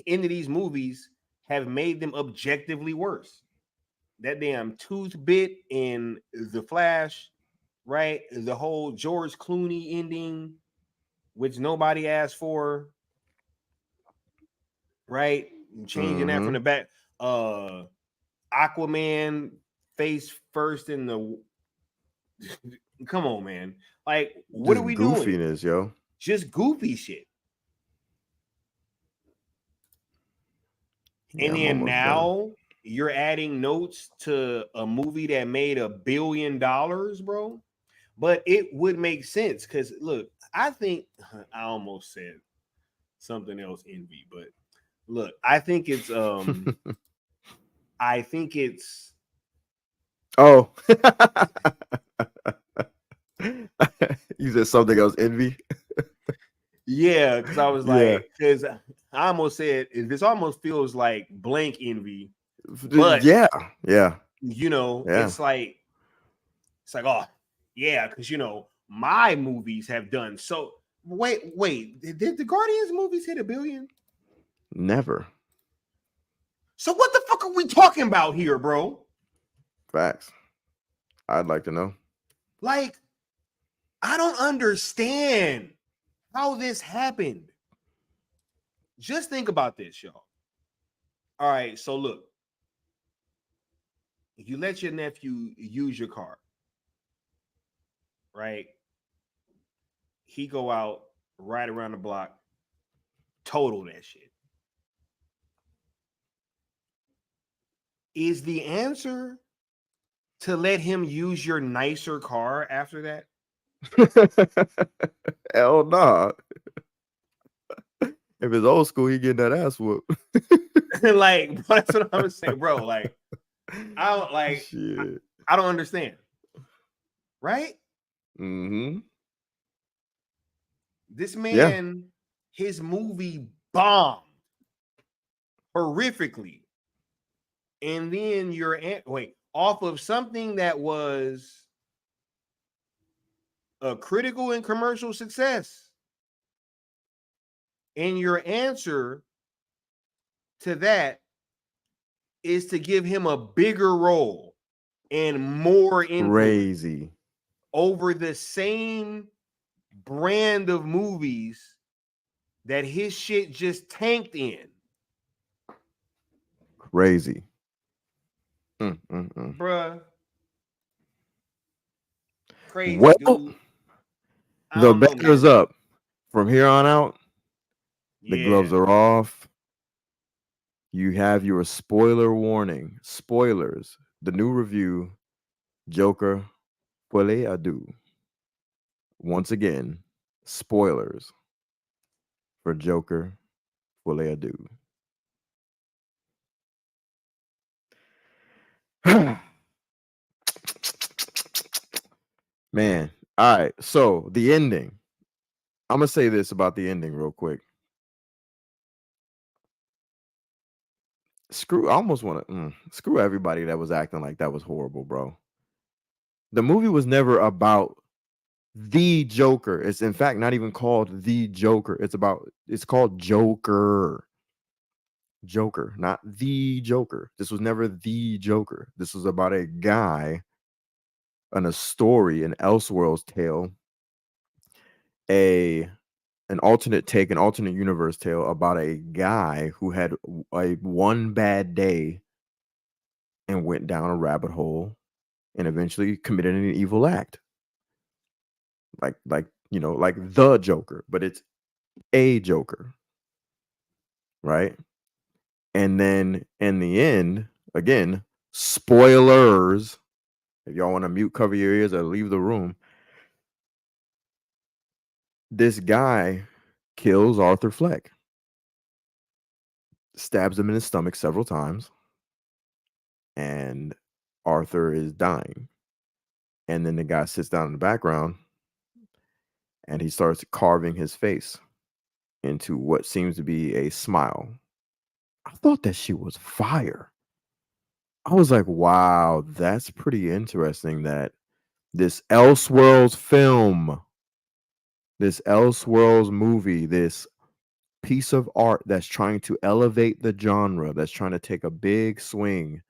into these movies have made them objectively worse. That damn tooth bit in The Flash, right? The whole George Clooney ending, which nobody asked for, right? Changing that from the back. Aquaman face first in the come on, man. Like, what are we doing? Goofiness, yo. Just goofy shit. Yeah, and then now you're adding notes to a movie that made $1 billion, bro. But it would make sense because look, I think I almost said something else, envy, but look, I think it's oh. You said something else, envy. Yeah, because I was like, because I almost said this almost feels like blank envy, but yeah, it's like oh yeah, because my movies have done so. Wait, did the Guardians movies hit $1 billion? Never. So what the fuck are we talking about here, bro? Facts. I'd like to know. Like, I don't understand how this happened. Just think about this, y'all. All right, so look. You let your nephew use your car, right? He go out, ride around the block, total that shit. Is the answer to let him use your nicer car after that? Hell nah. If it's old school, he getting that ass whooped. Like, that's what I'm saying, bro. Like, I don't like. Shit. I don't understand. Right? Mm-hmm. This man, his movie bombed horrifically, and then off of something that was a critical and commercial success. And your answer to that is to give him a bigger role and more influence crazy over the same brand of movies that his shit just tanked in. Crazy. Bruh. Crazy, well, dude. The banner's up. From here on out, the gloves are off. You have your spoiler warning. Spoilers. The new review, Joker, Folie à Deux. Once again, spoilers for Joker, Folie à Deux. Man, all right. So the ending. I'm gonna say this about the ending real quick. I almost want to screw everybody that was acting like that was horrible, bro. The movie was never about the Joker. It's in fact not even called The Joker. It's called Joker. Joker, not the Joker. This was never the Joker. This was about a guy and a story, an Elseworlds tale, an alternate take, an alternate universe tale about a guy who had one bad day and went down a rabbit hole and eventually committed an evil act. Like the Joker, but it's a Joker. Right? And then in the end, again, spoilers. If y'all want to mute, cover your ears, or leave the room. This guy kills Arthur Fleck, stabs him in his stomach several times, and Arthur is dying. And then the guy sits down in the background and he starts carving his face into what seems to be a smile. I thought that shit was fire. I was like, wow, that's pretty interesting that this Elseworlds film, this Elseworlds movie, this piece of art that's trying to elevate the genre, that's trying to take a big swing.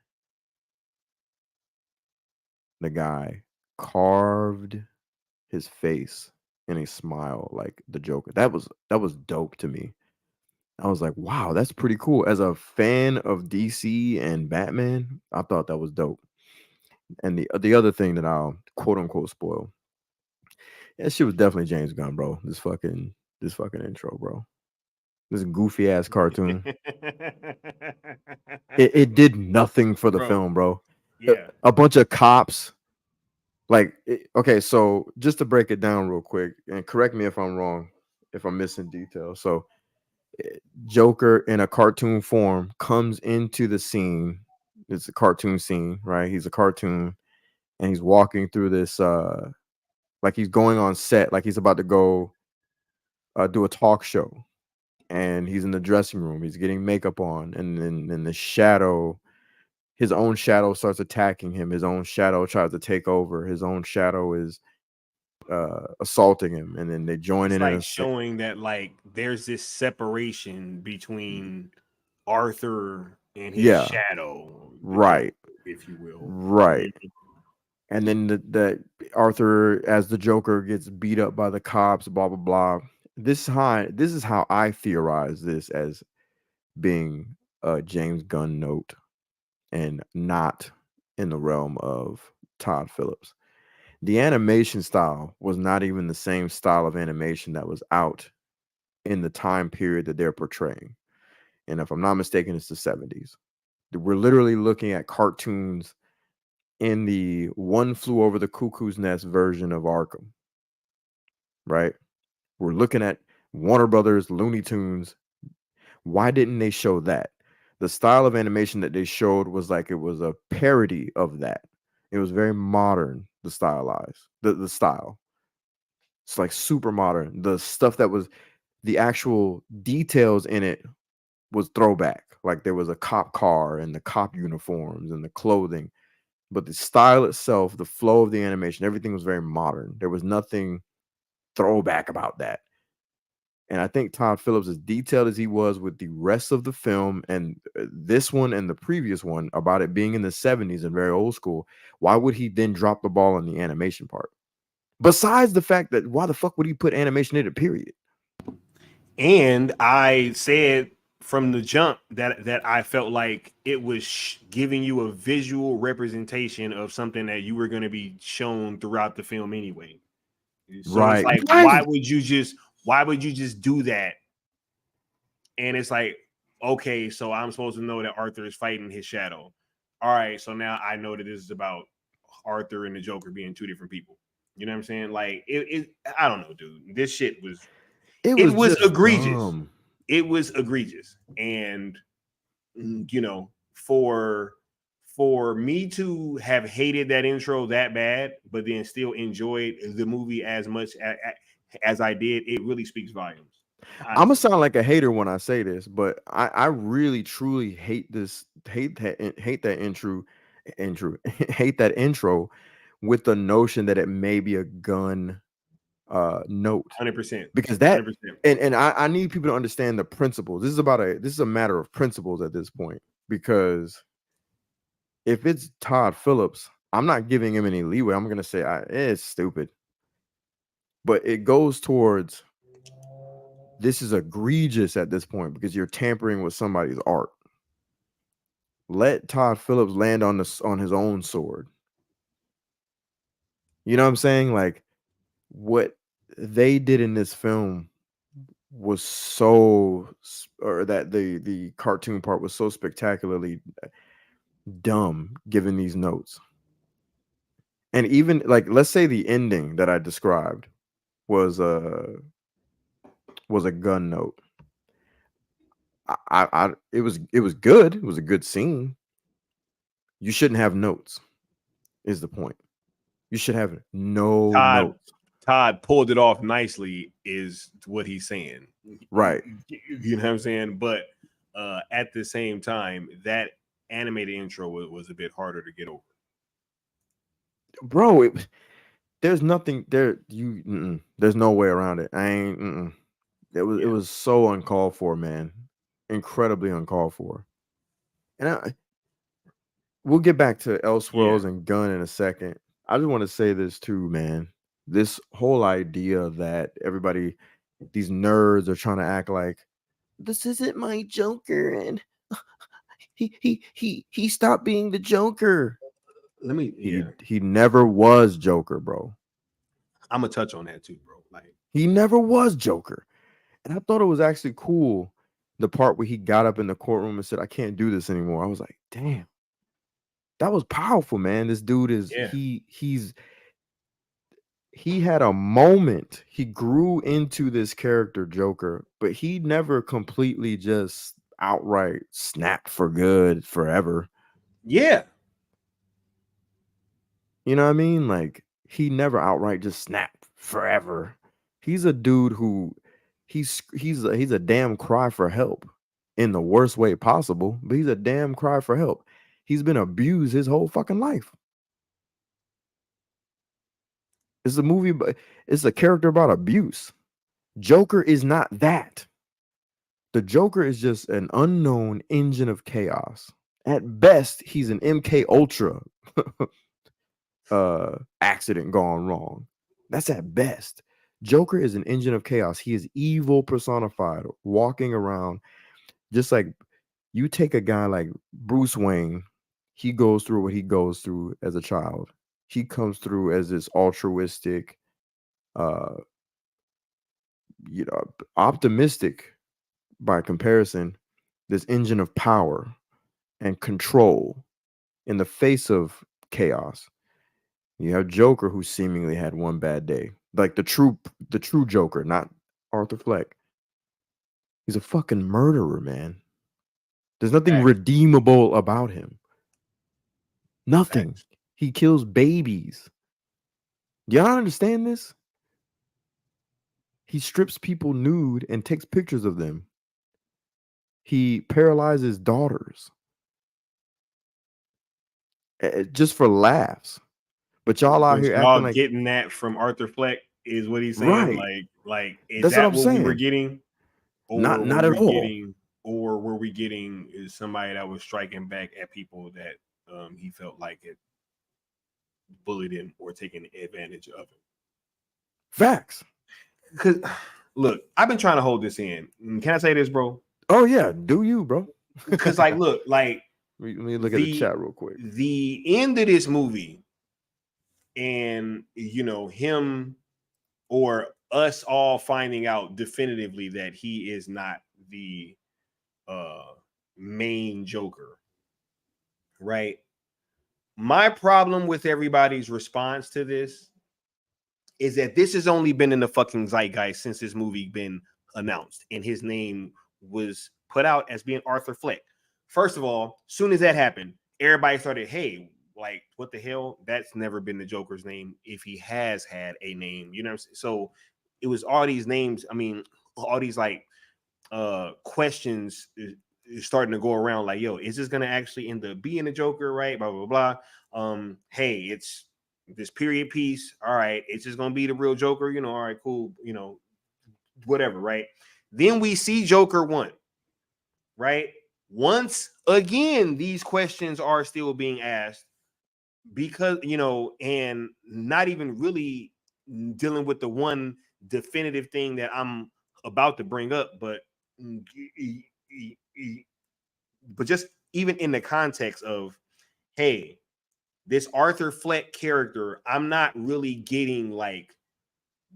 The guy carved his face in a smile like the Joker. That was dope to me. I was like, wow, that's pretty cool. As a fan of DC and Batman, I thought that was dope. And the other thing that I'll quote unquote spoil, that shit was definitely James Gunn, bro. This fucking intro, bro. This goofy ass cartoon. It did nothing for the film, bro. Yeah. A bunch of cops. Like, okay, so just to break it down real quick, and correct me if I'm wrong, if I'm missing details. So, Joker in a cartoon form comes into the scene. It's a cartoon scene, right? He's a cartoon, and he's walking through this, like he's going on set, like he's about to go do a talk show, and he's in the dressing room. He's getting makeup on, and then the shadow. His own shadow starts attacking him. His own shadow tries to take over. His own shadow is assaulting him, and then they join in. Like showing that like there's this separation between Arthur and his shadow, right, if you will, right. And then the Arthur, as the Joker, gets beat up by the cops. Blah blah blah. This is how I theorize this as being a James Gunn note, and not in the realm of Todd Phillips. The animation style was not even the same style of animation that was out in the time period that they're portraying. And if I'm not mistaken, it's the 70s. We're literally looking at cartoons in the One Flew Over the Cuckoo's Nest version of Arkham, right? We're looking at Warner Brothers, Looney Tunes. Why didn't they show that? The style of animation that they showed was like it was a parody of that. It was very modern, the style. It's like super modern. The stuff that was the actual details in it was throwback. Like there was a cop car and the cop uniforms and the clothing. But the style itself, the flow of the animation, everything was very modern. There was nothing throwback about that. And I think Todd Phillips, as detailed as he was with the rest of the film and this one and the previous one about it being in the 70s and very old school, why would he then drop the ball on the animation part? Besides the fact that why the fuck would he put animation in it, period? And I said from the jump that I felt like it was giving you a visual representation of something that you were going to be shown throughout the film anyway. So right. It's like, why would you just do that? And it's like, okay, so I'm supposed to know that Arthur is fighting his shadow. All right, so now I know that this is about Arthur and the Joker being two different people. You know what I'm saying? Like, I don't know, dude. This shit was it was egregious. Dumb. It was egregious. And you know, for me to have hated that intro that bad, but then still enjoyed the movie as much as I did, it really speaks volumes. I'm gonna sound like a hater when I say this, but I really truly hate that intro with the notion that it may be a Gunn note. 100%. Because that 100%. And I need people to understand the principles. This is a matter of principles at this point, because if it's Todd Phillips, I'm not giving him any leeway. I'm gonna say it's stupid. But it goes towards this is egregious at this point because you're tampering with somebody's art. Let Todd Phillips land on his own sword. You know what I'm saying? Like, what they did in this film was that the cartoon part was so spectacularly dumb, given these notes. And even like, let's say the ending that I described was a Gunn note. It was good. It was a good scene. You shouldn't have notes, is the point. You should have no notes. Todd pulled it off nicely, is what he's saying. Right. You know what I'm saying? But at the same time, that animated intro was a bit harder to get over. Bro, there's nothing there. There's no way around it. It was so uncalled for, man. Incredibly uncalled for. And we'll get back to Elseworlds and Gunn in a second. I just want to say this too, man. This whole idea that these nerds are trying to act like this isn't my Joker, and he stopped being the Joker. He never was Joker, bro. I'm gonna touch on that too, bro. Like, he never was Joker. And I thought it was actually cool the part where he got up in the courtroom and said, I can't do this anymore. I was like, damn, that was powerful, man. This dude is he had a moment. He grew into this character Joker, but he never completely just outright snapped for good forever. Yeah. You know what I mean? Like, he never outright just snapped forever. He's a dude who he's a damn cry for help in the worst way possible, but he's a damn cry for help. He's been abused his whole fucking life. It's a movie, but it's a character about abuse. Joker is not that. The Joker is just an unknown engine of chaos. At best, he's an MK Ultra accident gone wrong. That's at best. Joker is an engine of chaos. He is evil personified, walking around. Just like you take a guy like Bruce Wayne, he goes through what he goes through as a child. He comes through as this altruistic, optimistic by comparison, this engine of power and control in the face of chaos. You have Joker, who seemingly had one bad day, like the true Joker, not Arthur Fleck. He's a fucking murderer, man. There's nothing redeemable about him. Nothing. He kills babies. Y'all understand this? He strips people nude and takes pictures of them. He paralyzes daughters. Just for laughs. But y'all out here acting like getting that from Arthur Fleck is what he's saying. Right. Like is that's that what I'm what saying. we were getting? Or not at all. Or were we getting is somebody that was striking back at people that he felt like it bullied him or taking advantage of him? Facts. Because look, I've been trying to hold this in. Can I say this, bro? Oh yeah, do you, bro? Because like, look, like let me look at the chat real quick. The end of this movie, and him or us all finding out definitively that he is not the main Joker, right? My problem with everybody's response to this is that this has only been in the fucking zeitgeist since this movie been announced and his name was put out as being Arthur Fleck. First of all, soon as that happened, everybody started, hey, like, what the hell? That's never been the Joker's name if he has had a name, you know what I'm saying? So it was all these names. I mean, all these like questions is starting to go around like, yo, is this going to actually end up being a Joker, right? Blah, blah, blah. Hey, it's this period piece. All right, it's just going to be the real Joker, all right, cool, whatever, right? Then we see Joker 1, right? Once again, these questions are still being asked because, and not even really dealing with the one definitive thing that I'm about to bring up, but just even in the context of, hey, this Arthur Fleck character, I'm not really getting like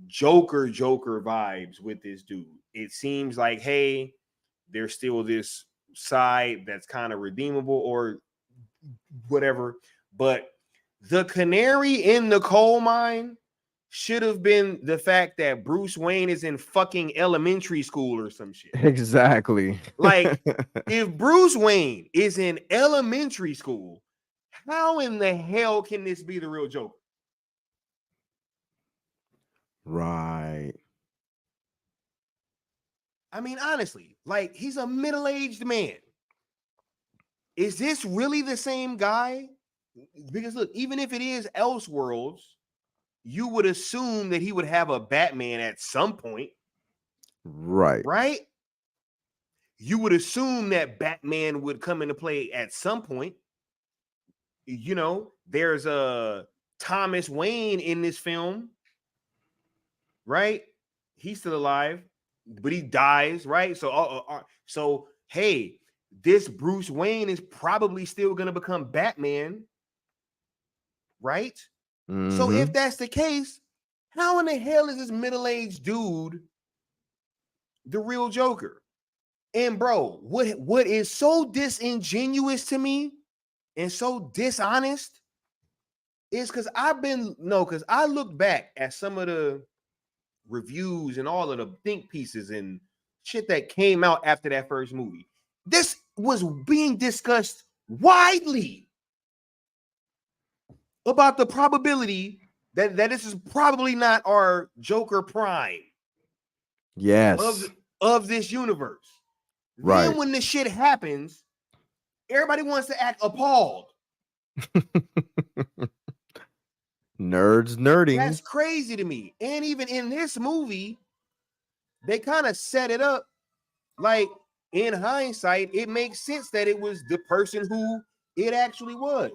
Joker vibes with this dude. It seems like, hey, there's still this side that's kind of redeemable or whatever, but the canary in the coal mine should have been the fact that Bruce Wayne is in fucking elementary school or some shit. Exactly. Like, if Bruce Wayne is in elementary school, how in the hell can this be the real Joker? Right. I mean, honestly, like, he's a middle-aged man. Is this really the same guy? Because look, even if it is Elseworlds, you would assume that he would have a Batman at some point. Right. Right? You would assume that Batman would come into play at some point. There's a Thomas Wayne in this film, right? He's still alive, but he dies, right? So hey, this Bruce Wayne is probably still going to become Batman, right? Mm-hmm. So if that's the case, how in the hell is this middle-aged dude the real Joker? And bro, what is so disingenuous to me and so dishonest is because I look back at some of the reviews and all of the think pieces and shit that came out after that first movie. This was being discussed widely about the probability that this is probably not our Joker Prime. Yes. Of this universe. Right. Then when this shit happens, everybody wants to act appalled. Nerds nerding. That's crazy to me. And even in this movie, they kind of set it up like, in hindsight, it makes sense that it was the person who it actually was.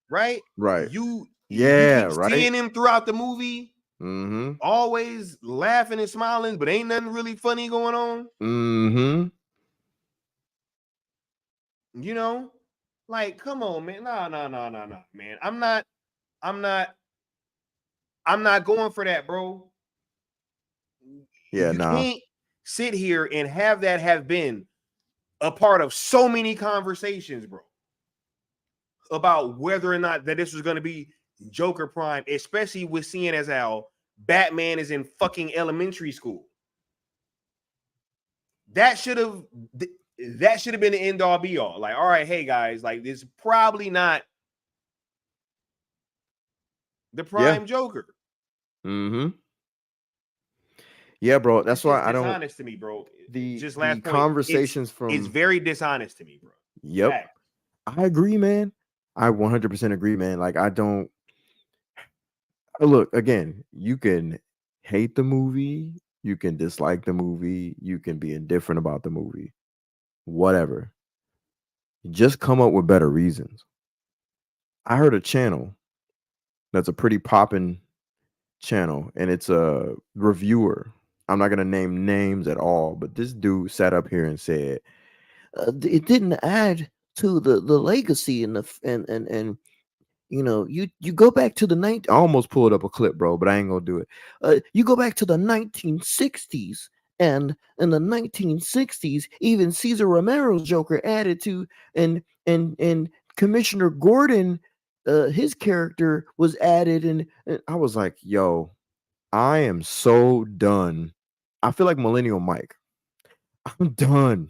Right? Right. You keep seeing him throughout the movie. Mm-hmm. Always laughing and smiling, but ain't nothing really funny going on. Mm-hmm. You know, like, come on, man. No, man. I'm not going for that, bro. Yeah, you can't sit here and have that have been a part of so many conversations, bro, about whether or not that this was going to be Joker Prime, especially with seeing as how Batman is in fucking elementary school. That should have been the end all be all. Like, all right, hey guys, like, this is probably not the prime Joker. Mm-hmm. Yeah, bro. That's why I don't. It's dishonest to me, bro. The point, conversations it's very dishonest to me, bro. Yep. Fact. I agree, man. I 100% agree, man. Like, I don't. Look, again, you can hate the movie, you can dislike the movie, you can be indifferent about the movie, whatever. Just come up with better reasons. I heard a channel that's a pretty poppin' channel, and it's a reviewer. I'm not gonna name names at all, but this dude sat up here and said it didn't add to the legacy and you know, you go back to the I almost pulled up a clip, bro, but I ain't gonna do it. You go back to the 1960s, and in the 1960s, even Cesar Romero's Joker added to, and Commissioner Gordon, his character was added, and I was like, yo, I am so done. I feel like Millennial Mike. I'm done.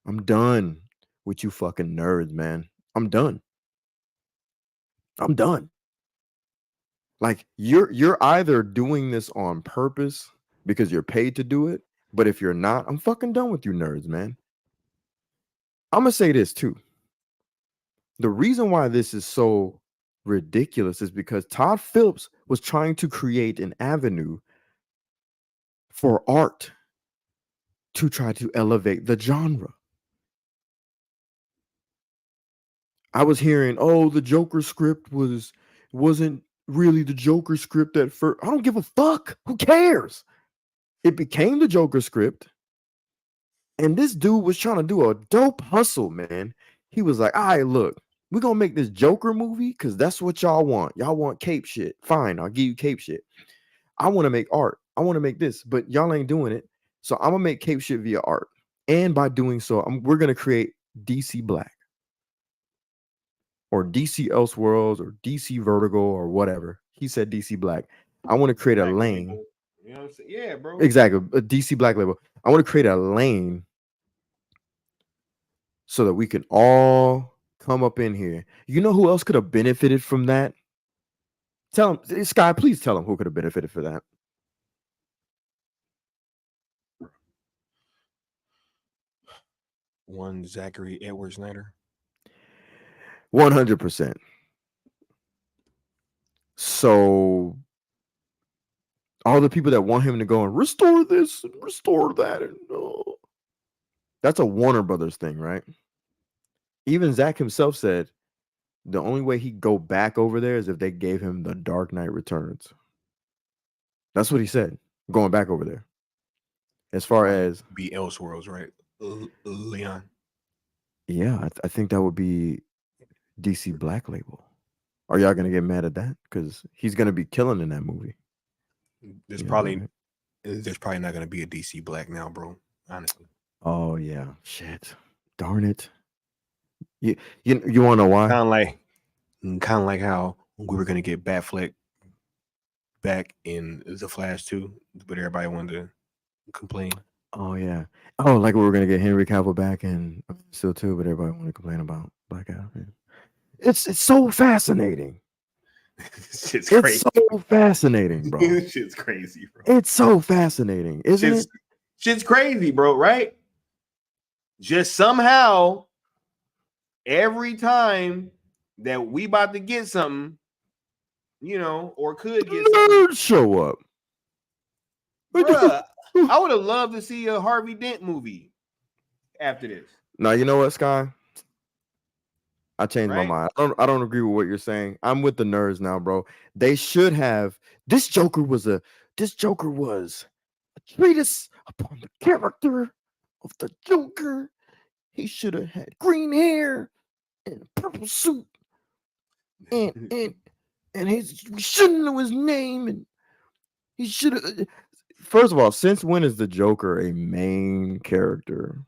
I'm done with you fucking nerds, man. I'm done. I'm done. Like, you're either doing this on purpose because you're paid to do it, but if you're not, I'm fucking done with you nerds, man. I'm gonna say this too. The reason why this is so ridiculous is because Todd Phillips was trying to create an avenue for art to try to elevate the genre. I was hearing, oh, the Joker script wasn't really the Joker script at first. I don't give a fuck. Who cares? It became the Joker script. And this dude was trying to do a dope hustle, man. He was like, all right, look, we're going to make this Joker movie because that's what y'all want. Y'all want cape shit. Fine, I'll give you cape shit. I want to make art. I want to make this, but y'all ain't doing it. So I'm going to make cape shit via art. And by doing so, we're going to create DC Black. Or DC Elseworlds or DC Vertigo or whatever. He said DC Black. I want to create a lane. Label. You know what I'm saying? Yeah, bro. Exactly. A DC Black label. I want to create a lane so that we can all come up in here. You know who else could have benefited from that? Tell him, Sky, please tell him who could have benefited for that. One Zachary Edward Snyder. 100%. So all the people that want him to go and restore this and restore that, and that's a Warner Brothers thing, right? Even Zach himself said the only way he'd go back over there is if they gave him the Dark Knight Returns. That's what he said, going back over there. As far as be Elseworlds, right? Leon. Yeah, I think that would be DC Black label. Are y'all gonna get mad at that? Because he's gonna be killing in that movie. There's probably not gonna be a DC Black now, bro. Honestly, Oh yeah, shit, darn it. You want to know why? Kind of like how we were gonna get Batfleck back in The Flash 2, but everybody wanted to complain. Oh yeah. Oh, like we were gonna get Henry Cavill back in still too, but everybody wanted to complain about Black Adam. Yeah. It's so fascinating. Shit's crazy. It's so fascinating, bro. Shit's crazy, bro. It's so fascinating, isn't it? Shit's crazy, bro, right? Just somehow, every time that we about to get something, or could get something, show up. Bruh, I would have loved to see a Harvey Dent movie after this. Now, you know what, Sky? I changed my mind. I don't agree with what you're saying. I'm with the nerds now, bro. They should have. This Joker was a treatise upon the character of the Joker. He should have had green hair and a purple suit, and we shouldn't know his name, and he should have. First of all, since when is the Joker a main character?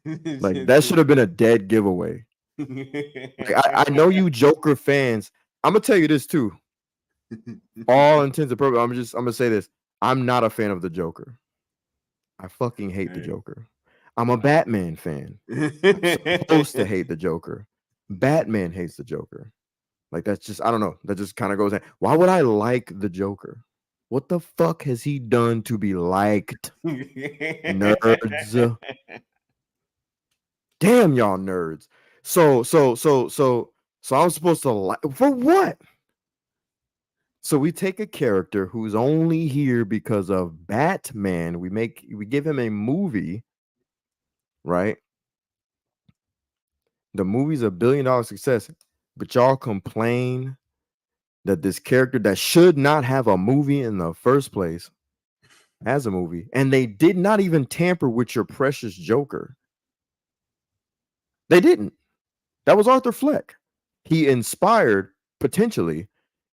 Like that should have been a dead giveaway. Like, I know you Joker fans. I'm gonna tell you this too. All intents and purposes, I'm gonna say this. I'm not a fan of the Joker. I fucking hate the Joker. I'm a Batman fan. I'm supposed to hate the Joker. Batman hates the Joker. Like that's just, I don't know. That just kind of goes in. Why would I like the Joker? What the fuck has he done to be liked? Nerds. Damn y'all nerds. So I'm supposed to like for what? So we take a character who's only here because of Batman. We give him a movie, right? The movie's $1 billion success, but y'all complain that this character that should not have a movie in the first place has a movie, and they did not even tamper with your precious Joker. They didn't. That was Arthur Fleck. He inspired potentially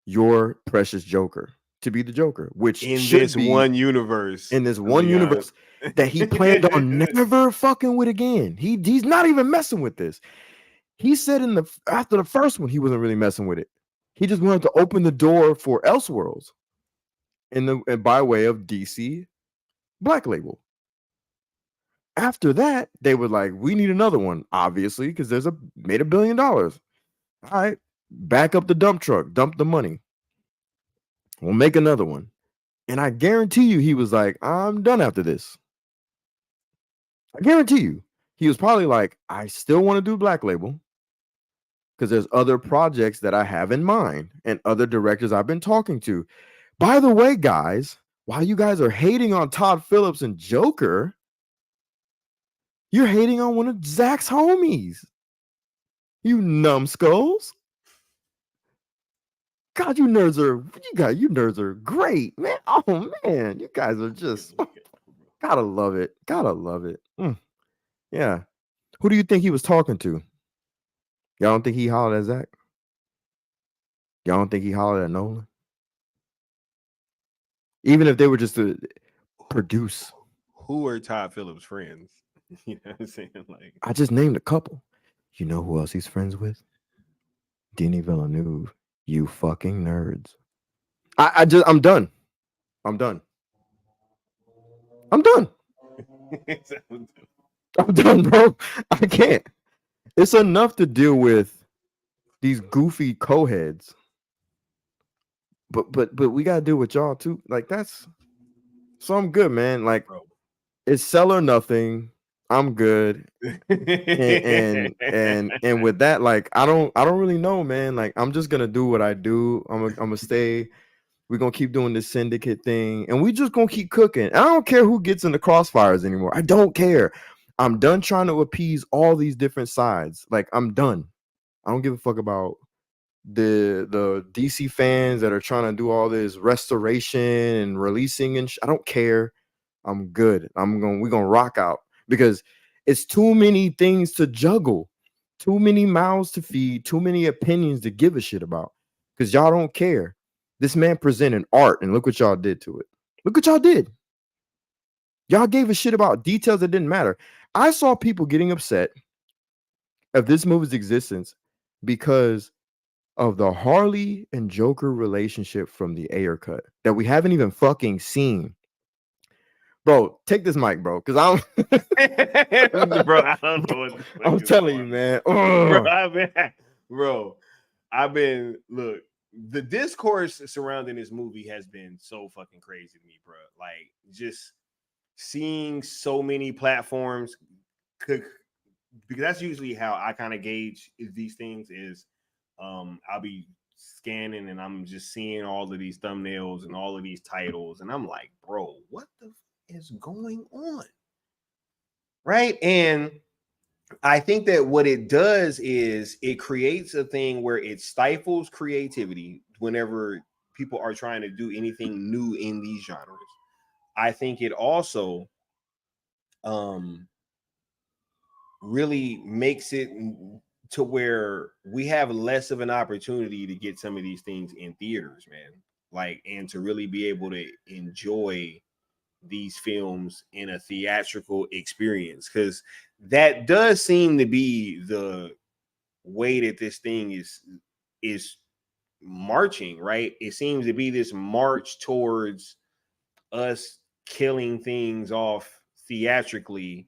your precious Joker to be the Joker, which in should this be one universe. In this one universe that he planned on never fucking with again. He's not even messing with this. He said after the first one, he wasn't really messing with it. He just wanted to open the door for Elseworlds and by way of DC Black Label. After that, they were like, we need another one, obviously, because made $1 billion. All right, back up the dump truck, dump the money. We'll make another one. And I guarantee you, he was like, I'm done after this. I guarantee you. He was probably like, I still want to do Black Label because there's other projects that I have in mind and other directors I've been talking to. By the way, guys, while you guys are hating on Todd Phillips and Joker, you're hating on one of Zach's homies. You numbskulls. God, you nerds are great, man. Oh man, you guys are just gotta love it. Gotta love it. Yeah. Who do you think he was talking to? Y'all don't think he hollered at Zach? Y'all don't think he hollered at Nolan? Even if they were just to produce. Who are Todd Phillips' friends? You know what I'm saying? Like, I just named a couple. You know who else he's friends with? Denis Villeneuve. You fucking nerds. I'm done. I'm done, bro. I can't. It's enough to deal with these goofy co-heads. But we gotta deal with y'all too. Like that's so I'm good, man. Like it's sell or nothing. I'm good. and with that, like I don't really know, man. Like I'm just gonna do what I do. I'm gonna stay. We're gonna keep doing this syndicate thing, and we just gonna keep cooking. I don't care who gets in the crossfires anymore. I don't care. I'm done trying to appease all these different sides. Like I'm done. I don't give a fuck about the DC fans that are trying to do all this restoration and releasing and I don't care. I'm good. We're gonna rock out because it's too many things to juggle, too many mouths to feed, too many opinions to give a shit about. Because y'all don't care. This man presented art, and look what y'all did to it. Look what y'all did. Y'all gave a shit about details that didn't matter. I saw people getting upset of this movie's existence because of the Harley and Joker relationship from the Ayer cut that we haven't even fucking seen. Bro, take this mic, bro, because I don't. Bro, I don't know what I'm telling you, man. I've been look. The discourse surrounding this movie has been so fucking crazy to me, bro. Like just seeing so many platforms, because that's usually how I kind of gauge these things. Is I'll be scanning and I'm just seeing all of these thumbnails and all of these titles, and I'm like, bro, what the is going on? Right? And I think that what it does is it creates a thing where it stifles creativity whenever people are trying to do anything new in these genres. I think it also really makes it to where we have less of an opportunity to get some of these things in theaters, man. Like, and to really be able to enjoy these films in a theatrical experience, because that does seem to be the way that this thing is marching, right? It seems to be this march towards us killing things off theatrically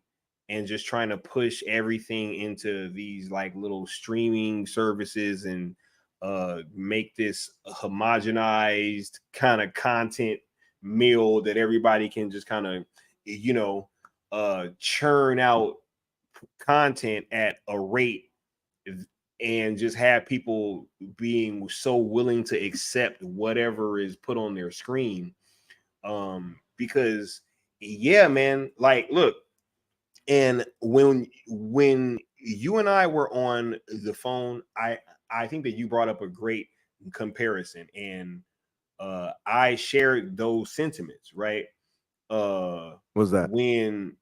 and just trying to push everything into these like little streaming services and make this homogenized kind of content meal that everybody can just kind of, you know, churn out content at a rate and just have people being so willing to accept whatever is put on their screen. Because yeah, man, like look, and when you and I were on the phone, I think that you brought up a great comparison, and I shared those sentiments, right? What's that? When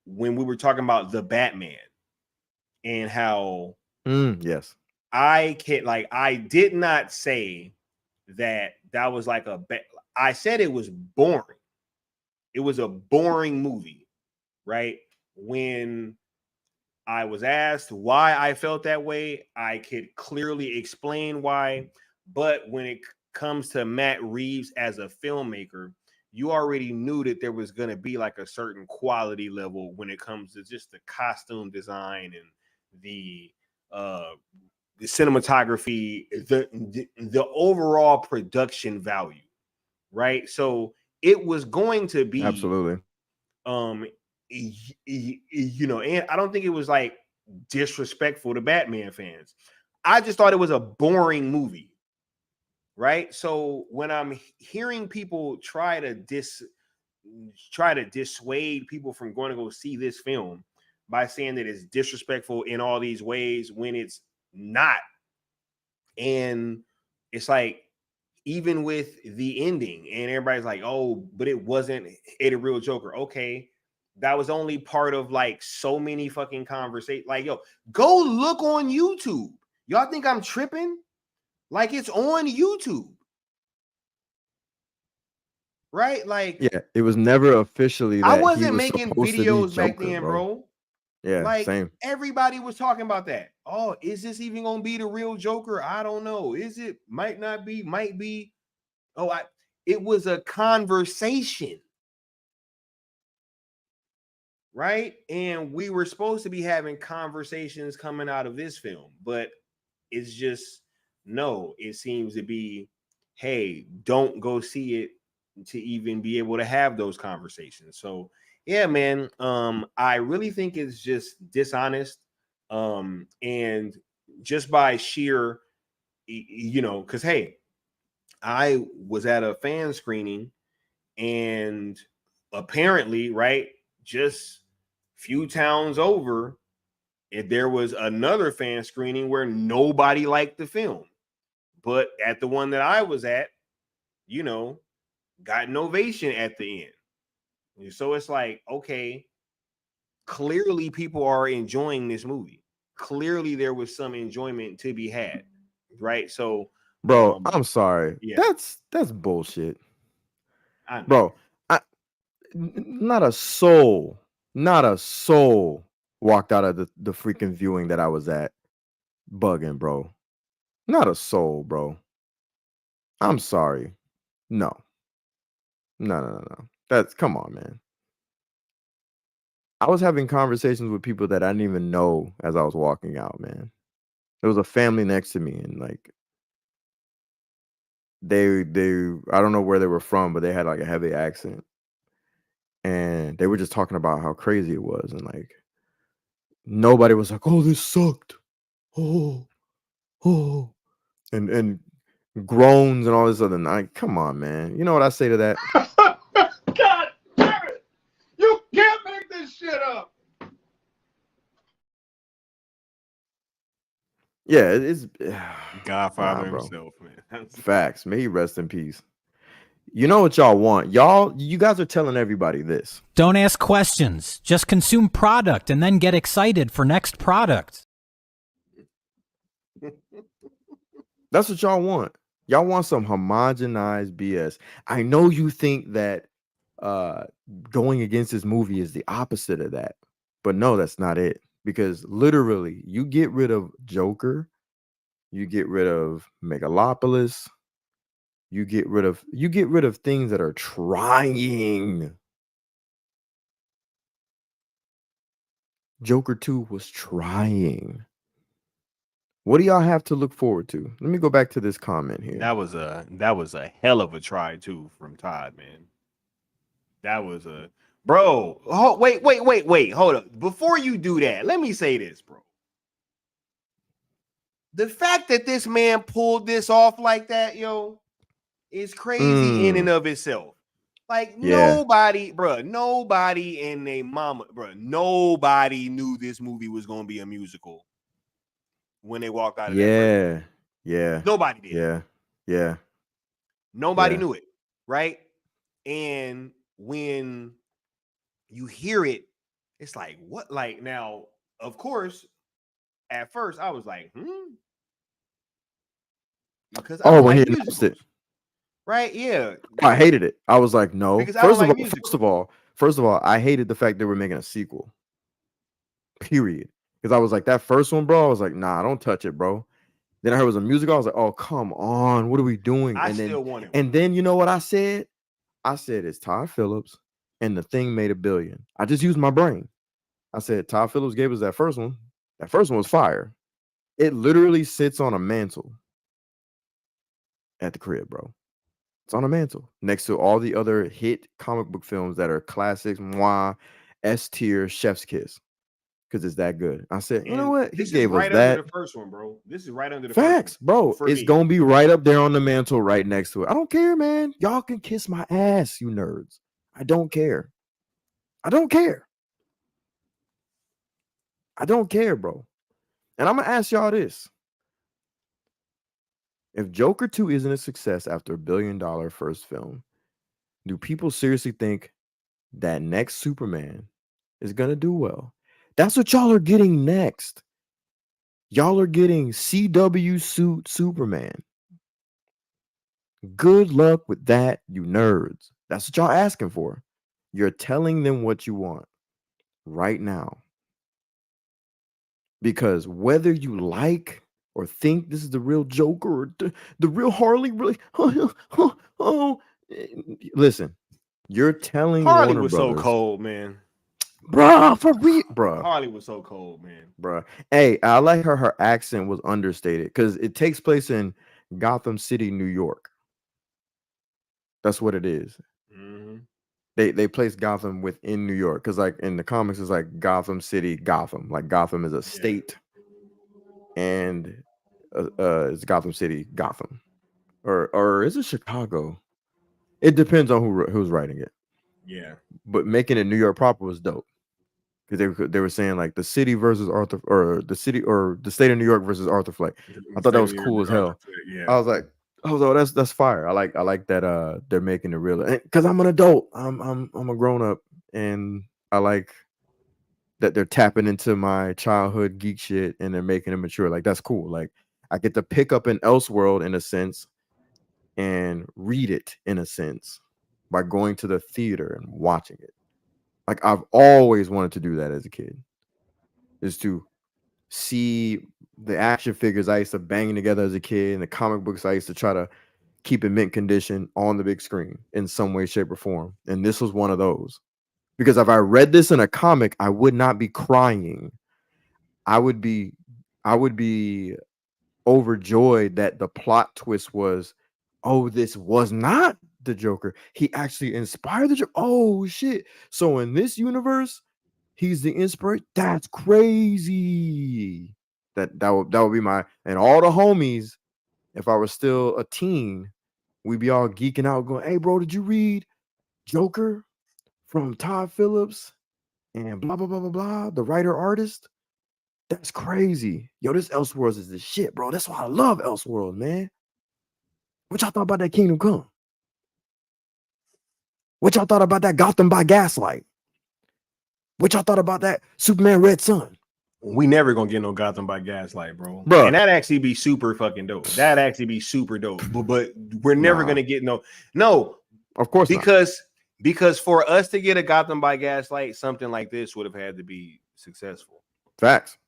we were talking about the Batman and how yes, I did not say that was like I said it was boring. It was a boring movie, right? When I was asked why I felt that way, I could clearly explain why. But when it comes to Matt Reeves as a filmmaker, you already knew that there was going to be like a certain quality level when it comes to just the costume design and the cinematography, the overall production value, right? So it was going to be absolutely. You know, and I don't think it was like disrespectful to Batman fans. I just thought it was a boring movie, right? So when I'm hearing people try to dissuade people from going to go see this film by saying that it's disrespectful in all these ways when it's not, and it's like, even with the ending, and everybody's like, oh, but it wasn't a real Joker. Okay, that was only part of like so many fucking conversations. Like, yo, go look on YouTube. Y'all think I'm tripping? Like, it's on YouTube, right? Like, yeah, it was never officially that I wasn't was making videos back then, bro. Yeah, like same. Everybody was talking about that. Oh, is this even gonna be the real Joker? I don't know. Is it? Might not be, might be. Oh, it was a conversation, right? And we were supposed to be having conversations coming out of this film, but it's just no, it seems to be, hey, don't go see it to even be able to have those conversations. So yeah, man, I really think it's just dishonest, and just by sheer, you know, because hey, I was at a fan screening, and apparently, right, just few towns over, there was another fan screening where nobody liked the film, but at the one that I was at, you know, got an ovation at the end. So it's like, okay, clearly people are enjoying this movie. Clearly there was some enjoyment to be had, right? So, bro, I'm sorry. Yeah. That's bullshit. Bro, not a soul Not a soul walked out of the freaking viewing that I was at. Bugging, bro. Not a soul, bro. I'm sorry. No. No. That's come on, man. I was having conversations with people that I didn't even know as I was walking out, man. There was a family next to me, and like they I don't know where they were from, but they had like a heavy accent. And they were just talking about how crazy it was, and like nobody was like, "Oh, this sucked." Oh, and groans and all this other night. Come on, man. You know what I say to that? God damn it! You can't make this shit up. Yeah, it's Godfather himself, man. Facts. May he rest in peace. You know what y'all want? You guys are telling everybody this. Don't ask questions. Just consume product and then get excited for next product. That's what y'all want. Y'all want some homogenized BS. I know you think that going against this movie is the opposite of that. But no, that's not it. Because literally, you get rid of Joker, you get rid of Megalopolis, you get rid of things that are trying. Joker 2 was trying. What do y'all have to look forward to? Let me go back to this comment here. That was a hell of a try too from Todd, man. That was a bro. Oh, wait. Hold up. Before you do that, let me say this, bro. The fact that this man pulled this off like that, yo, is crazy in and of itself. Like nobody and their mama, bro, nobody knew this movie was gonna be a musical when they walked out of that. Yeah. Nobody did. Yeah. Nobody knew it, right? And when you hear it, it's like, what? Like, now, of course, at first I was like, because I when like he announced it. Right? Yeah. I hated it. I was like, no. Because First of all, I hated the fact they were making a sequel. Period. Because I was like, that first one, bro, I was like, nah, don't touch it, bro. Then I heard it was a musical. I was like, oh, come on. What are we doing? And then you know what I said? I said, it's Todd Phillips and the thing made $1 billion. I just used my brain. I said, Todd Phillips gave us that first one. That first one was fire. It literally sits on a mantle at the crib, bro. It's on a mantle next to all the other hit comic book films that are classics, S tier, chef's kiss. Because it's that good. I said, you know what? He gave us that. Under the first one, bro. This is right under the facts, first one, bro. It's gonna be right up there on the mantle, right next to it. I don't care, man. Y'all can kiss my ass, you nerds. I don't care. I don't care, bro. And I'm gonna ask y'all this: if Joker 2 isn't a success after $1 billion first film, do people seriously think that next Superman is gonna do well? That's what y'all are getting next. Y'all are getting CW suit Superman. Good luck with that, you nerds. That's what y'all asking for. You're telling them what you want right now. Because whether you like or think this is the real Joker or the real Harley, really, listen, you're telling Harley Warner was Brothers, so cold, man. Bruh, for real, bruh. Harley was so cold, man. Bruh. Hey, I like her accent was understated because it takes place in Gotham City, New York. That's what it is. Mm-hmm. They place Gotham within New York because like in the comics it's like Gotham City, Gotham. Like Gotham is a state, and it's Gotham City, Gotham, or is it Chicago? It depends on who's writing it. Yeah, but making it New York proper was dope because they were saying like the city versus Arthur, or the city or the state of New York versus Arthur Fleck. I thought that was cool as hell. Yeah, I was like, oh, that's fire. I like that they're making it real because I'm an adult. I'm a grown up, and I like that they're tapping into my childhood geek shit and they're making it mature. Like that's cool. Like I get to pick up an Elseworld in a sense and read it in a sense by going to the theater and watching it. Like I've always wanted to do that as a kid, is to see the action figures I used to bang together as a kid and the comic books I used to try to keep in mint condition on the big screen in some way, shape, or form. And this was one of those. Because if I read this in a comic, I would not be crying. I would be overjoyed that the plot twist was, oh, this was not the Joker. He actually inspired the Joker. Oh shit. So in this universe, he's the inspiration. That's crazy. That would be my, and all the homies, if I was still a teen, we'd be all geeking out, going, hey bro, did you read Joker from Todd Phillips and blah blah blah blah blah, the writer artist? That's crazy. Yo, this Elseworlds is the shit, bro. That's why I love Elseworlds, man. What y'all thought about that Kingdom Come? What y'all thought about that Gotham by Gaslight? What y'all thought about that Superman Red Sun? We never gonna get no Gotham by Gaslight, bro. Bruh. And that actually be super fucking dope. That actually be super dope. But we're never gonna get no. Of course because for us to get a Gotham by Gaslight, something like this would have had to be successful. Facts.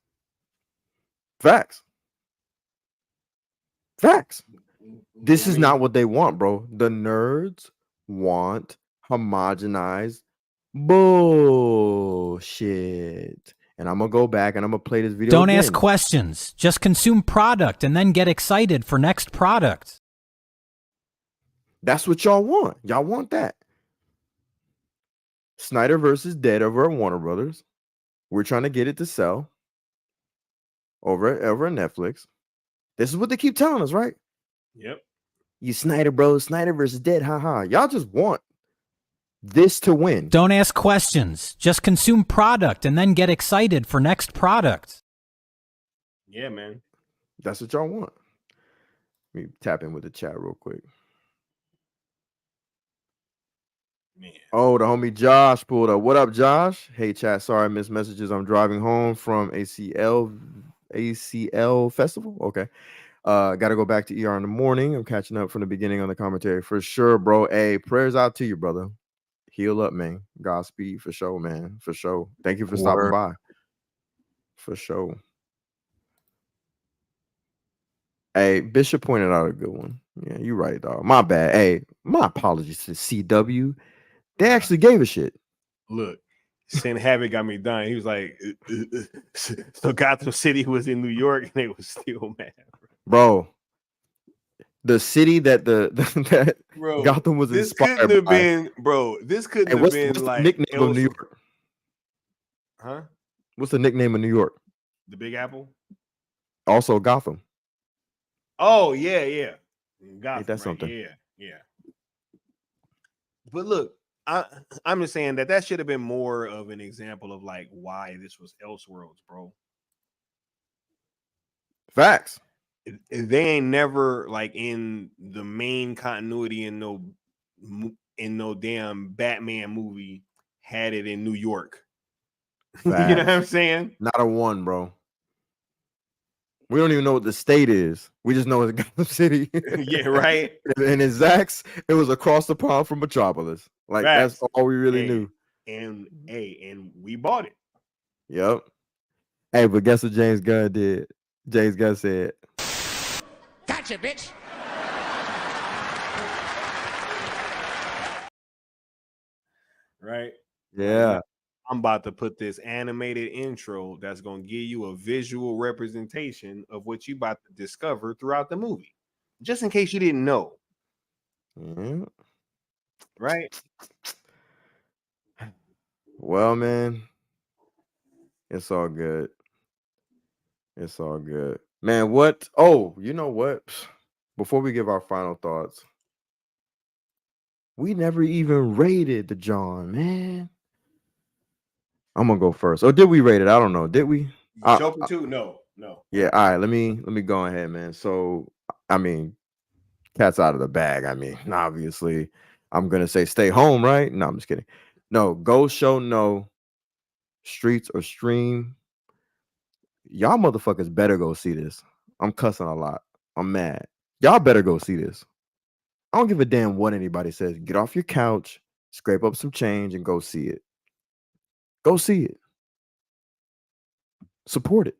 This is not what they want, bro. The nerds want homogenized bullshit. And I'm gonna go back and I'm gonna play this video. Don't again. ask questions. Just consume product and then get excited for next product. That's what y'all want. Y'all want that. Snyder versus Dead over at Warner Brothers. We're trying to get it to sell over at Netflix. This is what they keep telling us, right? Yep. You Snyder, bro. Snyder versus Dead. Haha. Y'all just want this to win. Don't ask questions. Just consume product and then get excited for next product. Yeah, man. That's what y'all want. Let me tap in with the chat real quick. Man. Oh, the homie Josh pulled up. What up, Josh? Hey, chat. Sorry I missed messages. I'm driving home from ACL festival. Okay. Gotta go back to ER in the morning. I'm catching up from the beginning on the commentary for sure, bro. Hey, prayers out to you, brother. Heal up, man. Godspeed for sure, man. For sure. Thank you for stopping by. For sure. Hey, Bishop pointed out a good one. Yeah, you're right, dog. My bad. Hey, my apologies to CW. They actually gave a shit. Look, Sin Havoc got me dying. He was like, so Gotham City was in New York and they was still mad. Bro, the city that that bro, Gotham was this inspired couldn't have by. been, bro. This couldn't have What's been the like nickname of New York? Huh? What's the nickname of New York? The Big Apple. Also Gotham. Oh yeah. Gotham, Ain't that something? Yeah. But look, I'm just saying that should have been more of an example of like why this was Elseworlds, bro. Facts. They ain't never like in the main continuity in no damn Batman movie had it in New York. You know what I'm saying? Not a one, bro. We don't even know what the state is. We just know it's Gotham City. Yeah, right. And in Zach's, it was across the pond from Metropolis. Like that's all we really knew. And we bought it. Yep. Hey, but guess what James Gunn did? James Gunn said, "Gotcha, bitch." Right? Yeah. I'm about to put this animated intro that's going to give you a visual representation of what you about to discover throughout the movie. Just in case you didn't know. Yeah. Right? Well, man, it's all good. It's all good. Man, what? Oh, you know what? Before we give our final thoughts, we never even rated the John, man. I'm gonna go first. Or did we rate it? I don't know. Did we? Joker 2? No. Yeah. All right. Let me go ahead, man. So, I mean, cat's out of the bag. I mean, obviously, I'm gonna say stay home, right? No, I'm just kidding. No, go show no streets or stream. Y'all motherfuckers better go see this. I'm cussing a lot. I'm mad. Y'all better go see this. I don't give a damn what anybody says. Get off your couch, scrape up some change, and go see it. Go see it. Support it.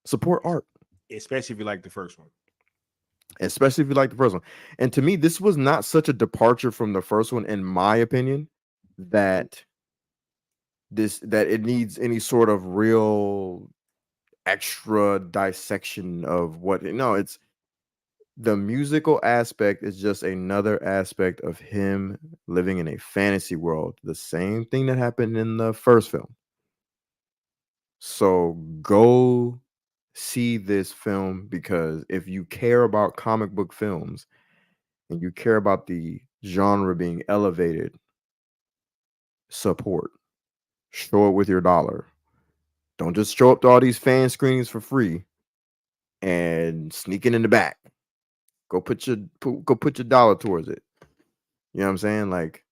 Support art. Especially if you like the first one. Especially if you like the first one. And to me, this was not such a departure from the first one, in my opinion, that it needs any sort of real extra dissection of what. No, it's the musical aspect is just another aspect of him living in a fantasy world. The same thing that happened in the first film. So go see this film, because if you care about comic book films and you care about the genre being elevated, support. Show it with your dollar. Don't just show up to all these fan screenings for free and sneaking in the back. Go put your dollar towards it. You know what I'm saying? Like,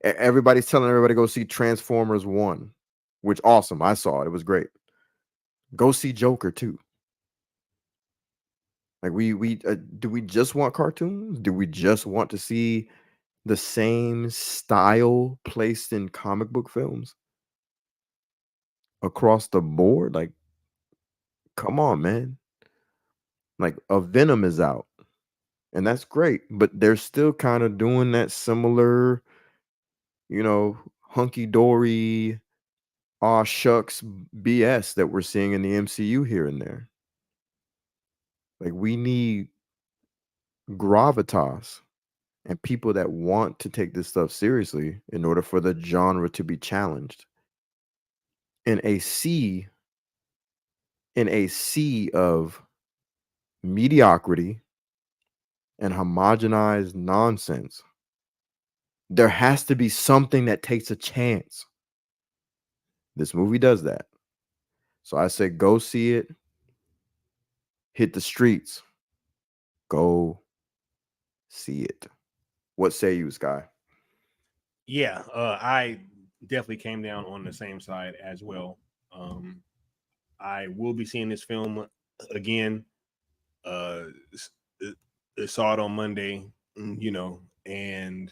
everybody's telling everybody go see Transformers 1, which awesome. I saw it. It was great. Go see Joker 2. Like, do we just want cartoons? Do we just want to see the same style placed in comic book films across the board? Like, come on, man. Like, a Venom is out, and that's great, but they're still kind of doing that similar, hunky-dory, aw shucks BS that we're seeing in the MCU here and there. Like, we need gravitas and people that want to take this stuff seriously in order for the genre to be challenged. In a sea of mediocrity and homogenized nonsense, there has to be something that takes a chance. This movie does that. So I say go see it. Hit the streets. Go see it. What say you, Sky? Yeah, I definitely came down on the same side as well. I will be seeing this film again. Saw it on Monday, and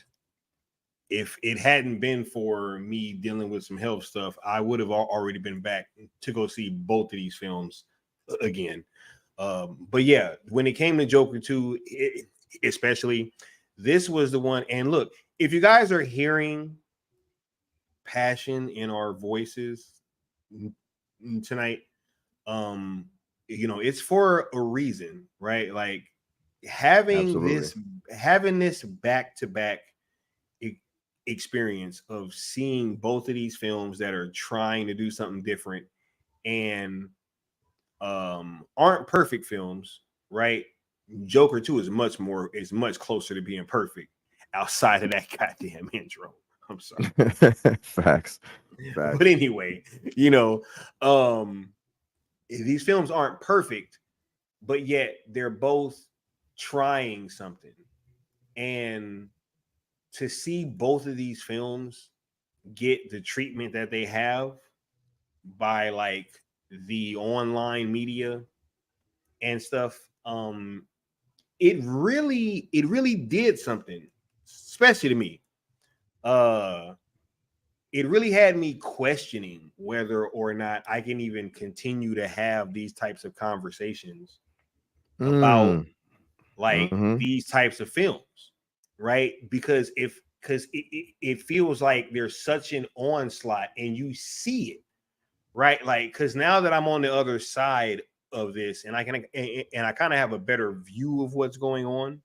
if it hadn't been for me dealing with some health stuff, I would have already been back to go see both of these films again. But yeah, when it came to Joker 2, especially, this was the one. And look, if you guys are hearing passion in our voices tonight, it's for a reason, right? Like, having this back-to-back experience of seeing both of these films that are trying to do something different and aren't perfect films, right? Joker 2 is much closer to being perfect outside of that goddamn intro. I'm sorry. Facts. But anyway, these films aren't perfect, but yet they're both trying something. And to see both of these films get the treatment that they have by like the online media and stuff, it really did something, especially to me. It really had me questioning whether or not I can even continue to have these types of conversations about these types of films, right? Because it feels like there's such an onslaught, and you see it, right? Like, because now that I'm on the other side of this, and I kind of have a better view of what's going on,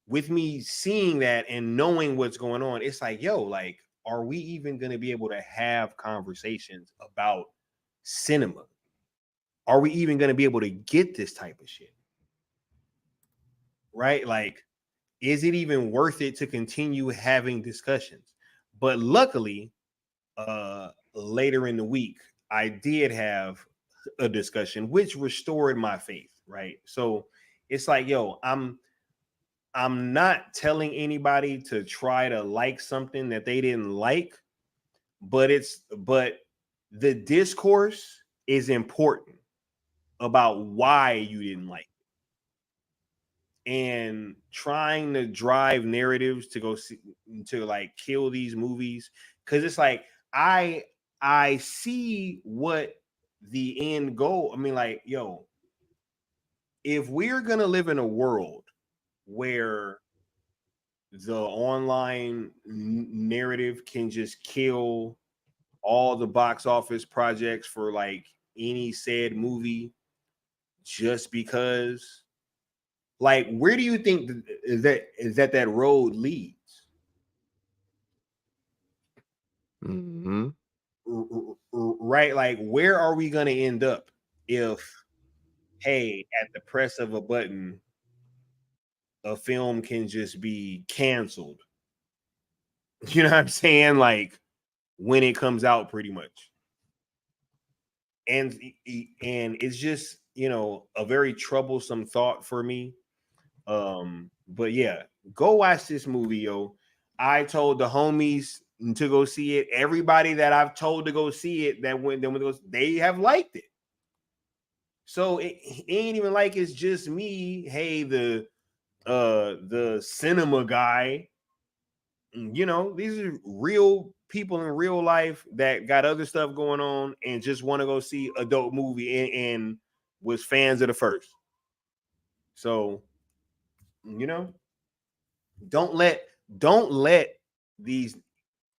with me seeing that and knowing what's going on, it's like, yo, like, are we even going to be able to have conversations about cinema? Are we even going to be able to get this type of shit? Right? Like, is it even worth it to continue having discussions? But luckily, later in the week, I did have a discussion which restored my faith, right? So it's like, yo, I'm not telling anybody to try to like something that they didn't like, but the discourse is important about why you didn't like it. and trying to drive narratives to go see, to like kill these movies, because it's like I see what the end goal. I mean, like, yo, if we're gonna live in a world where the online narrative can just kill all the box office projects for like any said movie just because, like, where do you think that road leads? Mm-hmm. Right, like, where are we going to end up if, hey, at the press of a button, a film can just be canceled? You know what I'm saying? Like, when it comes out, pretty much. And it's just, you know, a very troublesome thought for me. But yeah, go watch this movie, yo. I told the homies to go see it. Everybody that I've told to go see it, that went, they have liked it. So it ain't even like it's just me. Hey, the cinema guy. You know, these are real people in real life that got other stuff going on and just want to go see a dope movie and was fans of the first. So, you know, don't let these,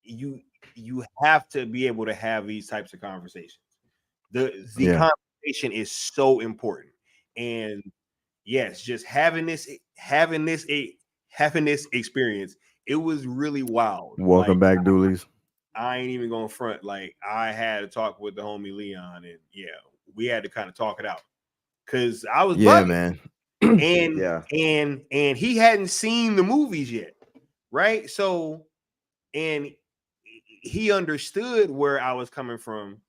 you have to be able to have these types of conversations. The conversation is so important. And yes, just having this experience, it was really wild. Welcome back, Doolies. I ain't even gonna front. Like, I had to talk with the homie Leon, and yeah, we had to kind of talk it out because I was bugging. Man. and he hadn't seen the movies yet, right? So, and he understood where I was coming from,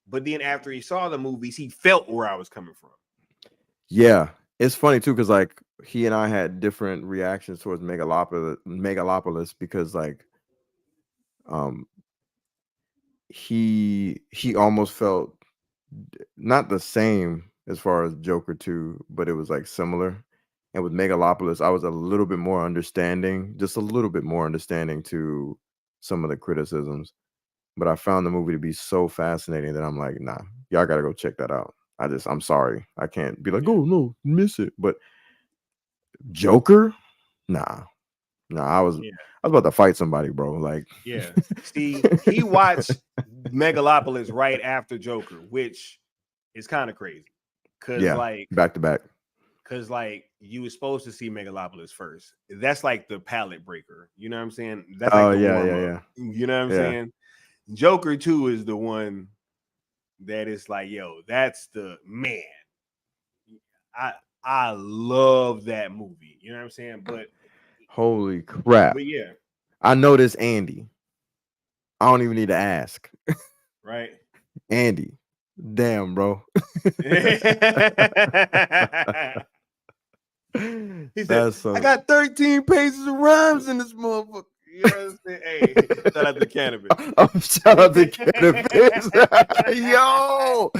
but then after he saw the movies, he felt where I was coming from. Yeah, it's funny too, because like he and I had different reactions towards Megalopolis because like he almost felt not the same as far as Joker 2, but it was like similar. And with Megalopolis, I was a little bit more understanding, just a little bit more understanding to some of the criticisms. But I found the movie to be so fascinating that I'm like, nah, y'all gotta go check that out. I'm sorry. I can't be like, oh no, miss it. But Joker? Nah. I was about to fight somebody, bro. Like, yeah. See, he watched Megalopolis right after Joker, which is kind of crazy. Cause like back to back. Cause like you were supposed to see Megalopolis first. That's like the palette breaker. You know what I'm saying? That's like yeah. You know what I'm saying? Joker 2 is the one that is like, yo, that's the man. I love that movie. You know what I'm saying? But holy crap. But yeah. I know this Andy. I don't even need to ask. Right. Andy. Damn, bro. He said, I got 13 pages of rhymes in this motherfucker. You know what I'm saying? Hey, shout out to Cannabis. Shout out to Cannabis. Yo,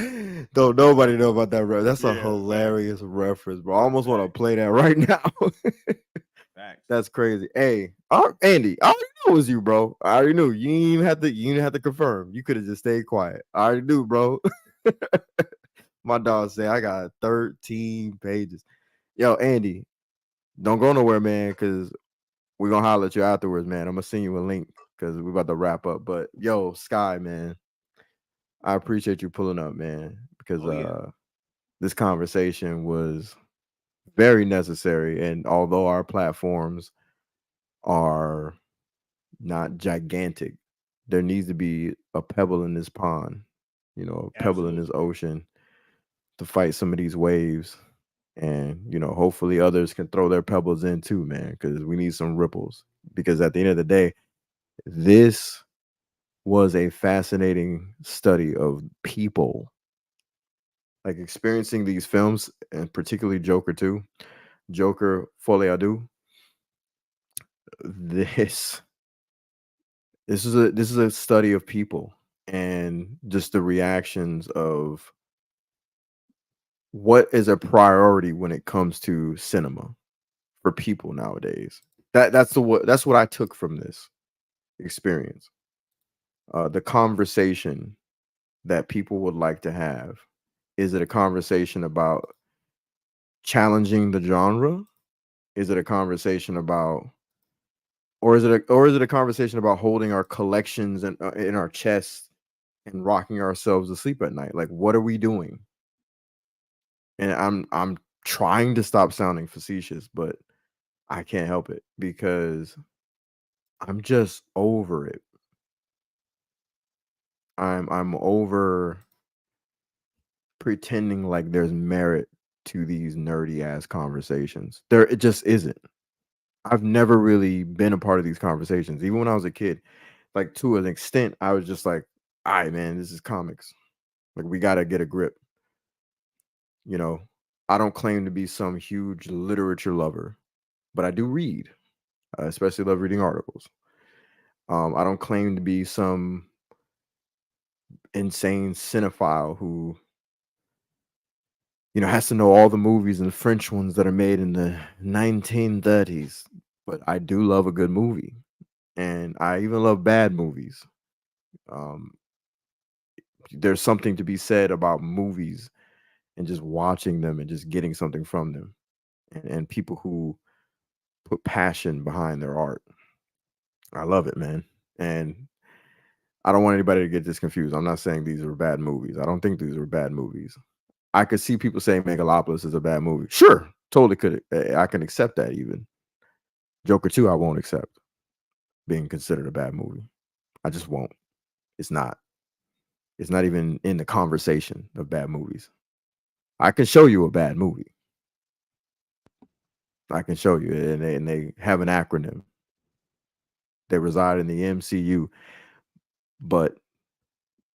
don't nobody know about that reference. That's a hilarious reference, bro. I almost want to play that right now. That's crazy. Hey, Andy, I already knew it was you, bro. I already knew. You didn't even have to confirm. You could have just stayed quiet. I already knew, bro. My dog said I got 13 pages. Yo, Andy, don't go nowhere, man, because we're going to holler at you afterwards, man. I'm going to send you a link because we're about to wrap up. But, yo, Sky, man, I appreciate you pulling up, man, because this conversation was very necessary. And although our platforms are not gigantic, there needs to be a pebble in this pond, you know, a pebble in this ocean to fight some of these waves. And, you know, hopefully others can throw their pebbles in too, man, because we need some ripples. Because at the end of the day, this was a fascinating study of people, like experiencing these films, and particularly Joker 2, Joker Folie. This is a study of people and just the reactions of what is a priority when it comes to cinema. for people nowadays. That's what I took from this experience. The conversation that people would like to have. Is it a conversation about challenging the genre? Is it a conversation about, or is it a conversation about holding our collections in our chests and rocking ourselves to sleep at night? Like, what are we doing? And I'm trying to stop sounding facetious, but I can't help it because I'm just over it. I'm over pretending like there's merit to these nerdy ass conversations. It just isn't. I've never really been a part of these conversations. Even when I was a kid, like to an extent, I was just like, all right, man, this is comics. Like, we got to get a grip. You know, I don't claim to be some huge literature lover, but I do read. I especially love reading articles. I don't claim to be some insane cinephile who, has to know all the movies and French ones that are made in the 1930s. But I do love a good movie. And I even love bad movies. There's something to be said about movies and just watching them and just getting something from them. And people who put passion behind their art. I love it, man. And I don't want anybody to get this confused. I'm not saying these are bad movies. I don't think these are bad movies. I could see people saying Megalopolis is a bad movie. Sure, totally could. I can accept that even. Joker 2, I won't accept being considered a bad movie. I just won't. It's not. It's not even in the conversation of bad movies. I can show you a bad movie. I can show you, and they have an acronym. They reside in the MCU, but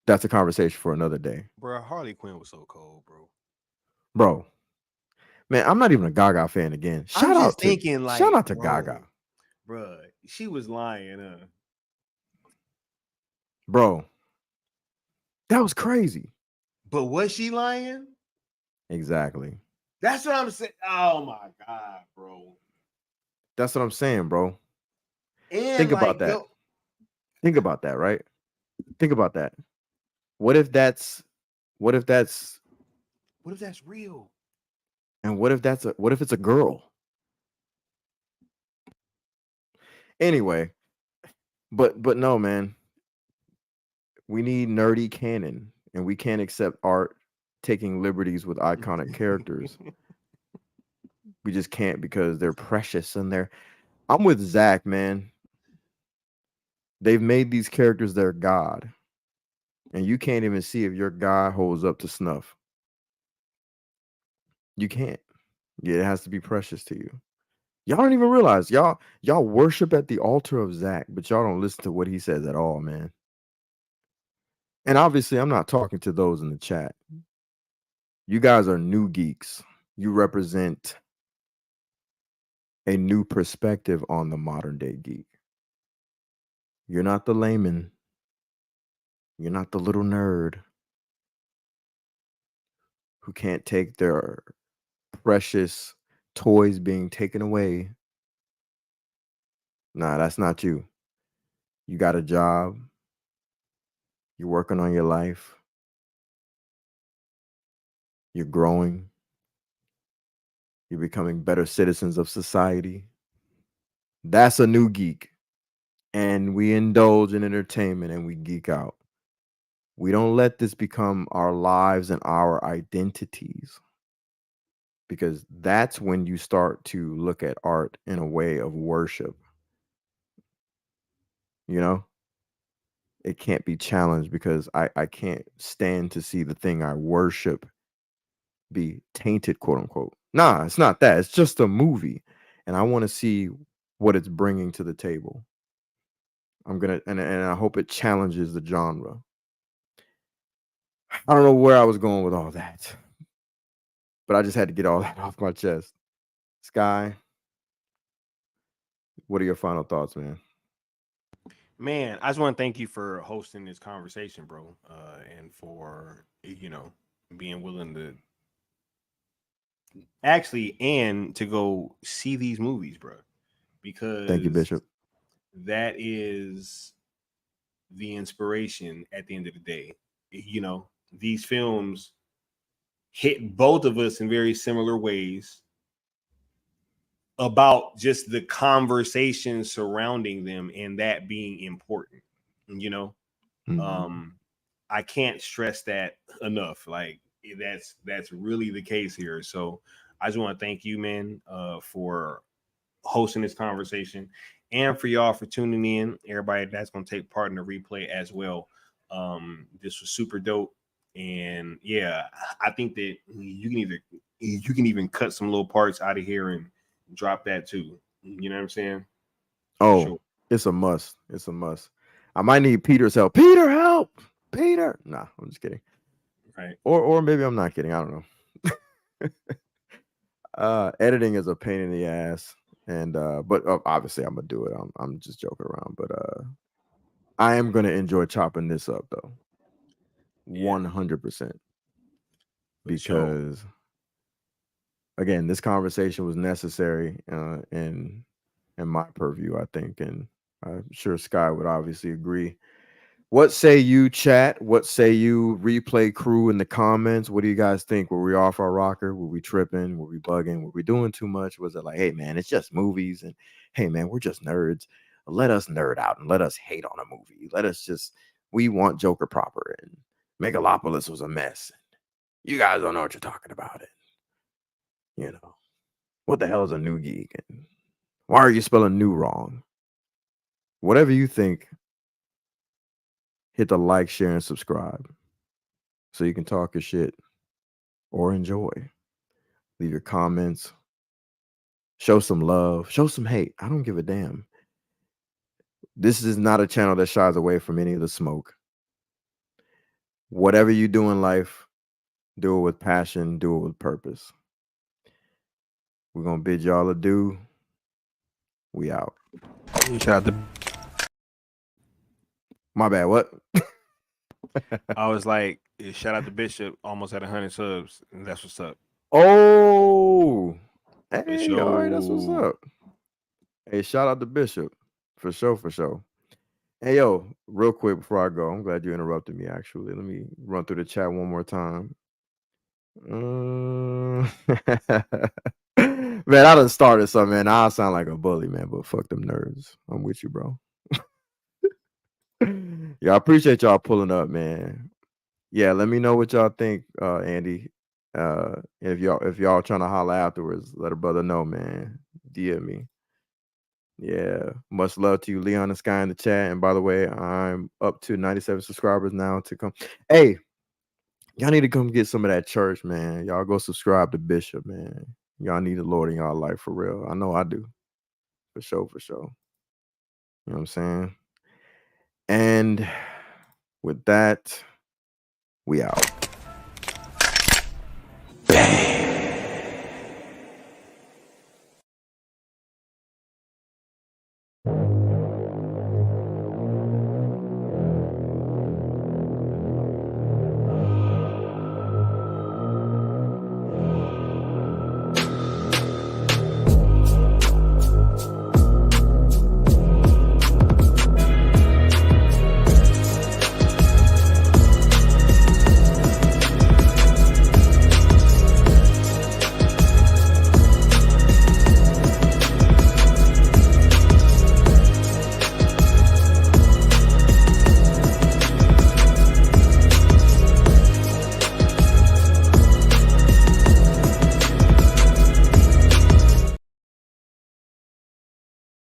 that's a conversation for another day. Bro, Harley Quinn was so cold, bro. Man, I'm not even a Gaga fan again. Shout out to Gaga. Bro, she was lying, Bro, that was crazy. But was she lying? Exactly. That's what I'm saying. Oh my God, bro. That's what I'm saying, bro. And think about that. Think about that, right? Think about that. What if that's real? And what if it's a girl? Anyway, but no, man. We need nerdy canon, and we can't accept art taking liberties with iconic characters. We just can't, because they're precious and I'm with Zach, man. They've made these characters their god, and you can't even see if your god holds up to snuff. You can't. Yeah, it has to be precious to you. Y'all don't even realize y'all worship at the altar of Zach, but y'all don't listen to what he says at all, man. And obviously, I'm not talking to those in the chat. You guys are Nu Geekz. You represent a new perspective on the modern day geek. You're not the layman. You're not the little nerd who can't take their precious toys being taken away. Nah, that's not you. You got a job. You're working on your life. You're growing. You're becoming better citizens of society. That's a new geek. And we indulge in entertainment and we geek out. We don't let this become our lives and our identities, because that's when you start to look at art in a way of worship. You know, it can't be challenged, because I can't stand to see the thing I worship be tainted, quote unquote. Nah, it's not that. It's just a movie, and I want to see what it's bringing to the table. And I hope it challenges the genre. I don't know where I was going with all that, but I just had to get all that off my chest. Sky, what are your final thoughts, man? Man, I just want to thank you for hosting this conversation, bro, and for being willing to actually, and to go see these movies, bro. Because thank you, Bishop. That is the inspiration at the end of the day. You know, these films hit both of us in very similar ways about just the conversation surrounding them and that being important. You know, I can't stress that enough. Like that's really the case here. So I just want to thank you, man, for hosting this conversation, and for y'all for tuning in. Everybody that's going to take part in the replay as well. This was super dope, and yeah, I think that you can even cut some little parts out of here and drop that too. You know what I'm saying? Oh, sure. It's a must. It's a must. I might need Peter's help. Peter, help! Peter. Nah, I'm just kidding. Right. Or maybe I'm not kidding. I don't know. Editing is a pain in the ass. And but obviously I'm gonna do it. I'm just joking around, but I am gonna enjoy chopping this up though, 100%, because again, this conversation was necessary in my purview, I think, and I'm sure Sky would obviously agree. What say you, chat? What say you, replay crew, in the comments? What do you guys think? Were we off our rocker? Were we tripping? Were we bugging? Were we doing too much? Was it like, hey, man, it's just movies, and hey, man, we're just nerds. Let us nerd out and let us hate on a movie. We want Joker proper, and Megalopolis was a mess. You guys don't know what you're talking about. It. You know, what the hell is a Nu Geek? And why are you spelling new wrong? Whatever you think, hit the like, share, and subscribe so you can talk your shit or enjoy. Leave your comments. Show some love. Show some hate. I don't give a damn. This is not a channel that shies away from any of the smoke. Whatever you do in life, do it with passion. Do it with purpose. We're going to bid y'all adieu. We out. Shout out to... My bad, what? I was like, shout out to Bishop, almost at 100 subs, and that's what's up. Oh, hey, all right, that's what's up. Hey, shout out to Bishop, for sure. Hey, yo, real quick before I go, I'm glad you interrupted me, actually. Let me run through the chat one more time. Man, I done started something, man. I sound like a bully, man, but fuck them nerds. I'm with you, bro. Yeah, I appreciate y'all pulling up, man. Yeah, let me know what y'all think, Andy. If y'all trying to holler afterwards, let a brother know, man. DM me. Yeah, much love to you, Leon and Sky, in the chat. And by the way, I'm up to 97 subscribers now to come. Hey, y'all need to come get some of that church, man. Y'all go subscribe to Bishop, man. Y'all need the Lord in y'all life for real. I know I do. For sure. You know what I'm saying? And with that, we out.